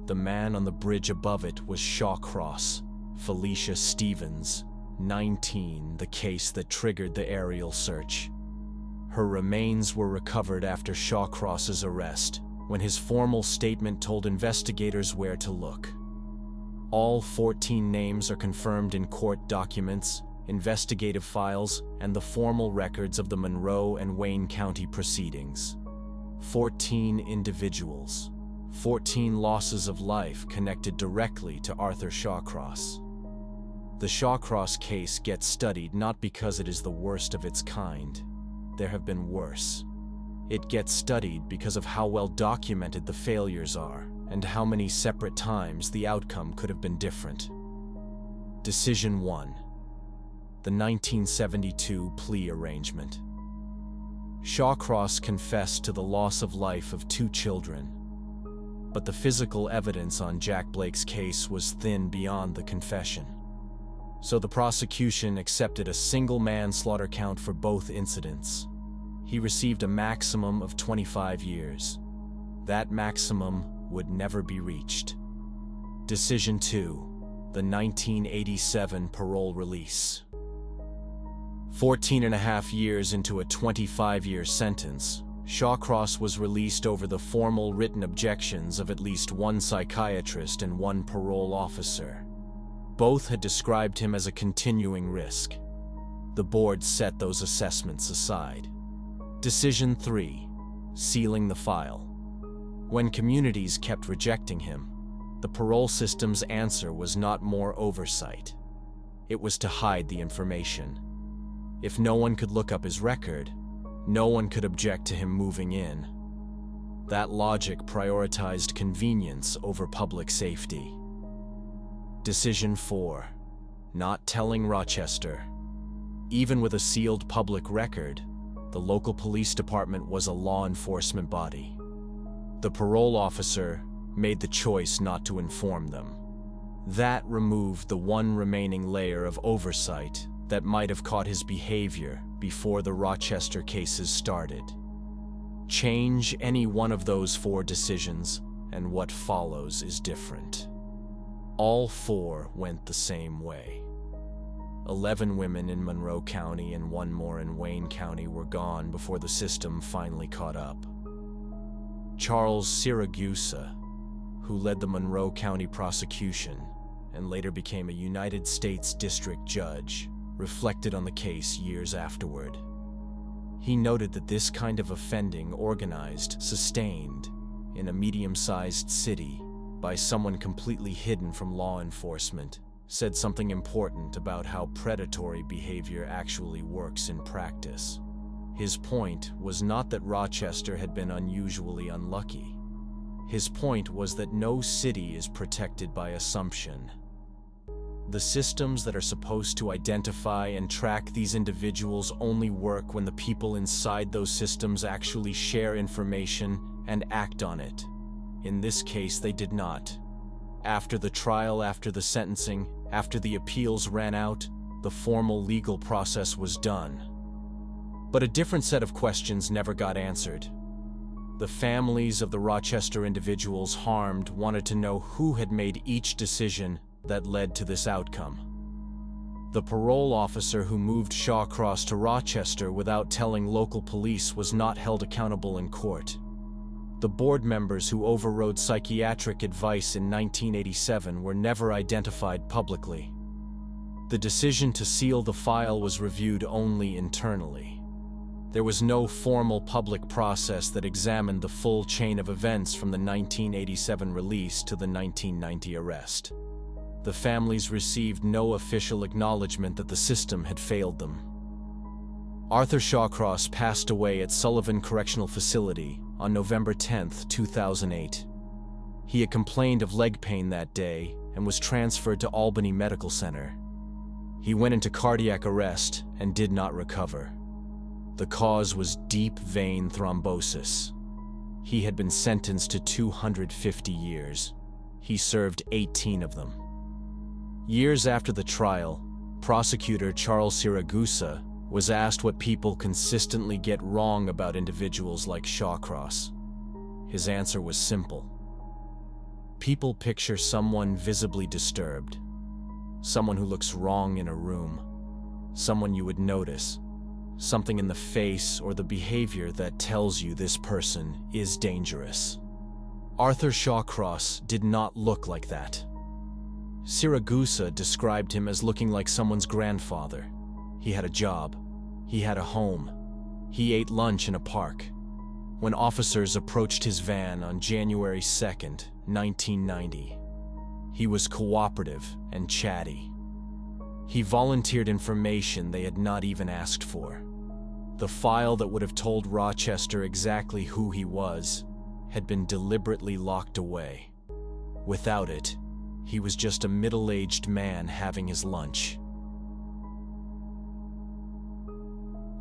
The man on the bridge above it was Shawcross, Felicia Stevens, 19, the case that triggered the aerial search. Her remains were recovered after Shawcross's arrest, when his formal statement told investigators where to look. All 14 names are confirmed in court documents, investigative files, and the formal records of the Monroe and Wayne County proceedings. 14 individuals, 14 losses of life connected directly to Arthur Shawcross. The Shawcross case gets studied not because it is the worst of its kind. There have been worse. It gets studied because of how well documented the failures are and how many separate times the outcome could have been different. Decision 1. The 1972 plea arrangement. Shawcross confessed to the loss of life of 2 children, but the physical evidence on Jack Blake's case was thin beyond the confession. So the prosecution accepted a single manslaughter count for both incidents. He received a maximum of 25 years. That maximum would never be reached. Decision 2. The 1987 parole release. 14.5 years into a 25-year sentence, Shawcross was released over the formal written objections of at least 1 psychiatrist and 1 parole officer. Both had described him as a continuing risk. The board set those assessments aside. Decision 3. Sealing the file. When communities kept rejecting him, the parole system's answer was not more oversight. It was to hide the information. If no one could look up his record, no one could object to him moving in. That logic prioritized convenience over public safety. Decision 4. Not telling Rochester. Even with a sealed public record, the local police department was a law enforcement body. The parole officer made the choice not to inform them. That removed the one remaining layer of oversight that might have caught his behavior before the Rochester cases started. Change any one of those 4 decisions, and what follows is different. All 4 went the same way. 11 women in Monroe County and 1 more in Wayne County were gone before the system finally caught up. Charles Siragusa, who led the Monroe County prosecution and later became a United States District Judge, reflected on the case years afterward. He noted that this kind of offending organized, sustained, in a medium-sized city by someone completely hidden from law enforcement said something important about how predatory behavior actually works in practice. His point was not that Rochester had been unusually unlucky. His point was that no city is protected by assumption. The systems that are supposed to identify and track these individuals only work when the people inside those systems actually share information and act on it. In this case, they did not. After the trial, after the sentencing, after the appeals ran out, the formal legal process was done. But a different set of questions never got answered. The families of the Rochester individuals harmed wanted to know who had made each decision that led to this outcome. The parole officer who moved Shawcross to Rochester without telling local police was not held accountable in court. The board members who overrode psychiatric advice in 1987 were never identified publicly. The decision to seal the file was reviewed only internally. There was no formal public process that examined the full chain of events from the 1987 release to the 1990 arrest. The families received no official acknowledgement that the system had failed them. Arthur Shawcross passed away at Sullivan Correctional Facility on November 10, 2008. He had complained of leg pain that day and was transferred to Albany Medical Center. He went into cardiac arrest and did not recover. The cause was deep vein thrombosis. He had been sentenced to 250 years. He served 18 of them. Years after the trial, prosecutor Charles Siragusa was asked what people consistently get wrong about individuals like Shawcross. His answer was simple. People picture someone visibly disturbed, someone who looks wrong in a room, someone you would notice, something in the face or the behavior that tells you this person is dangerous. Arthur Shawcross did not look like that. Siragusa described him as looking like someone's grandfather. He had a job. He had a home. He ate lunch in a park. When officers approached his van on January 2nd, 1990, he was cooperative and chatty. He volunteered information they had not even asked for. The file that would have told Rochester exactly who he was had been deliberately locked away. Without it, he was just a middle-aged man having his lunch.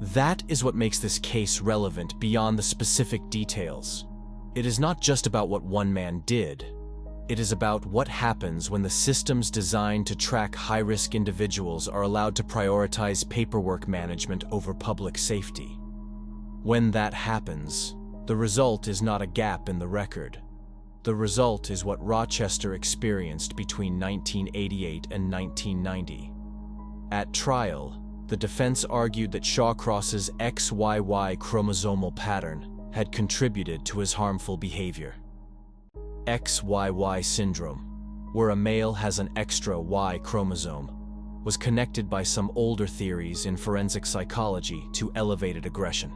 That is what makes this case relevant beyond the specific details. It is not just about what one man did. It is about what happens when the systems designed to track high-risk individuals are allowed to prioritize paperwork management over public safety. When that happens, the result is not a gap in the record. The result is what Rochester experienced between 1988 and 1990. At trial, the defense argued that Shawcross's XYY chromosomal pattern had contributed to his harmful behavior. XYY syndrome, where a male has an extra Y chromosome, was connected by some older theories in forensic psychology to elevated aggression.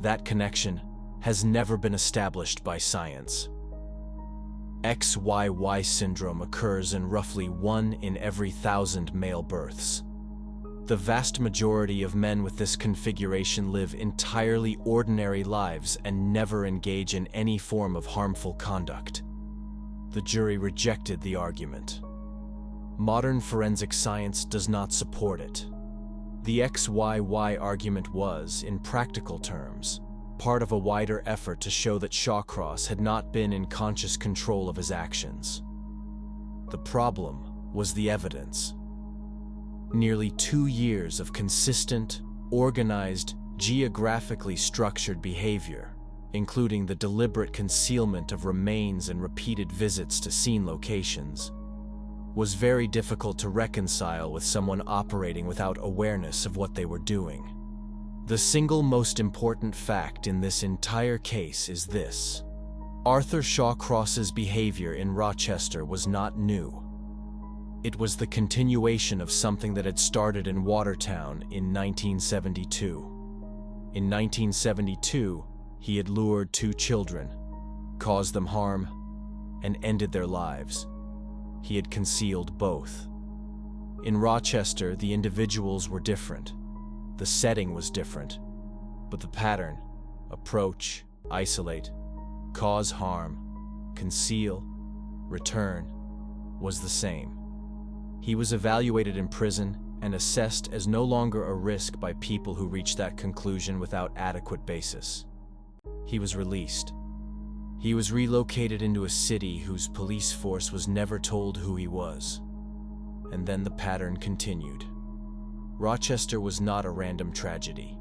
That connection has never been established by science. XYY syndrome occurs in roughly 1 in every 1,000 male births. The vast majority of men with this configuration live entirely ordinary lives and never engage in any form of harmful conduct. The jury rejected the argument. Modern forensic science does not support it. The XYY argument was, in practical terms, part of a wider effort to show that Shawcross had not been in conscious control of his actions. The problem was the evidence. Nearly 2 years of consistent, organized, geographically structured behavior, including the deliberate concealment of remains and repeated visits to scene locations, was very difficult to reconcile with someone operating without awareness of what they were doing. The single most important fact in this entire case is this: Arthur Shawcross's behavior in Rochester was not new. It was the continuation of something that had started in Watertown in 1972. In 1972, he had lured 2 children, caused them harm, and ended their lives. He had concealed both. In Rochester, the individuals were different. The setting was different, but the pattern, approach, isolate, cause harm, conceal, return, was the same. He was evaluated in prison and assessed as no longer a risk by people who reached that conclusion without adequate basis. He was released. He was relocated into a city whose police force was never told who he was. And then the pattern continued. Rochester was not a random tragedy.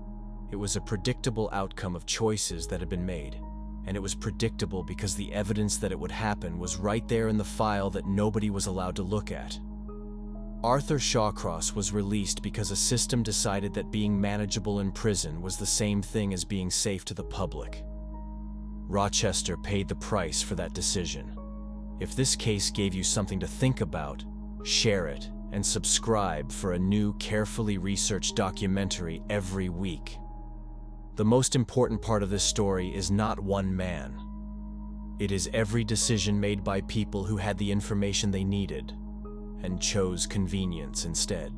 It was a predictable outcome of choices that had been made, and it was predictable because the evidence that it would happen was right there in the file that nobody was allowed to look at. Arthur Shawcross was released because a system decided that being manageable in prison was the same thing as being safe to the public. Rochester paid the price for that decision. If this case gave you something to think about, share it and subscribe for a new, carefully researched documentary every week. The most important part of this story is not one man. It is every decision made by people who had the information they needed and chose convenience instead.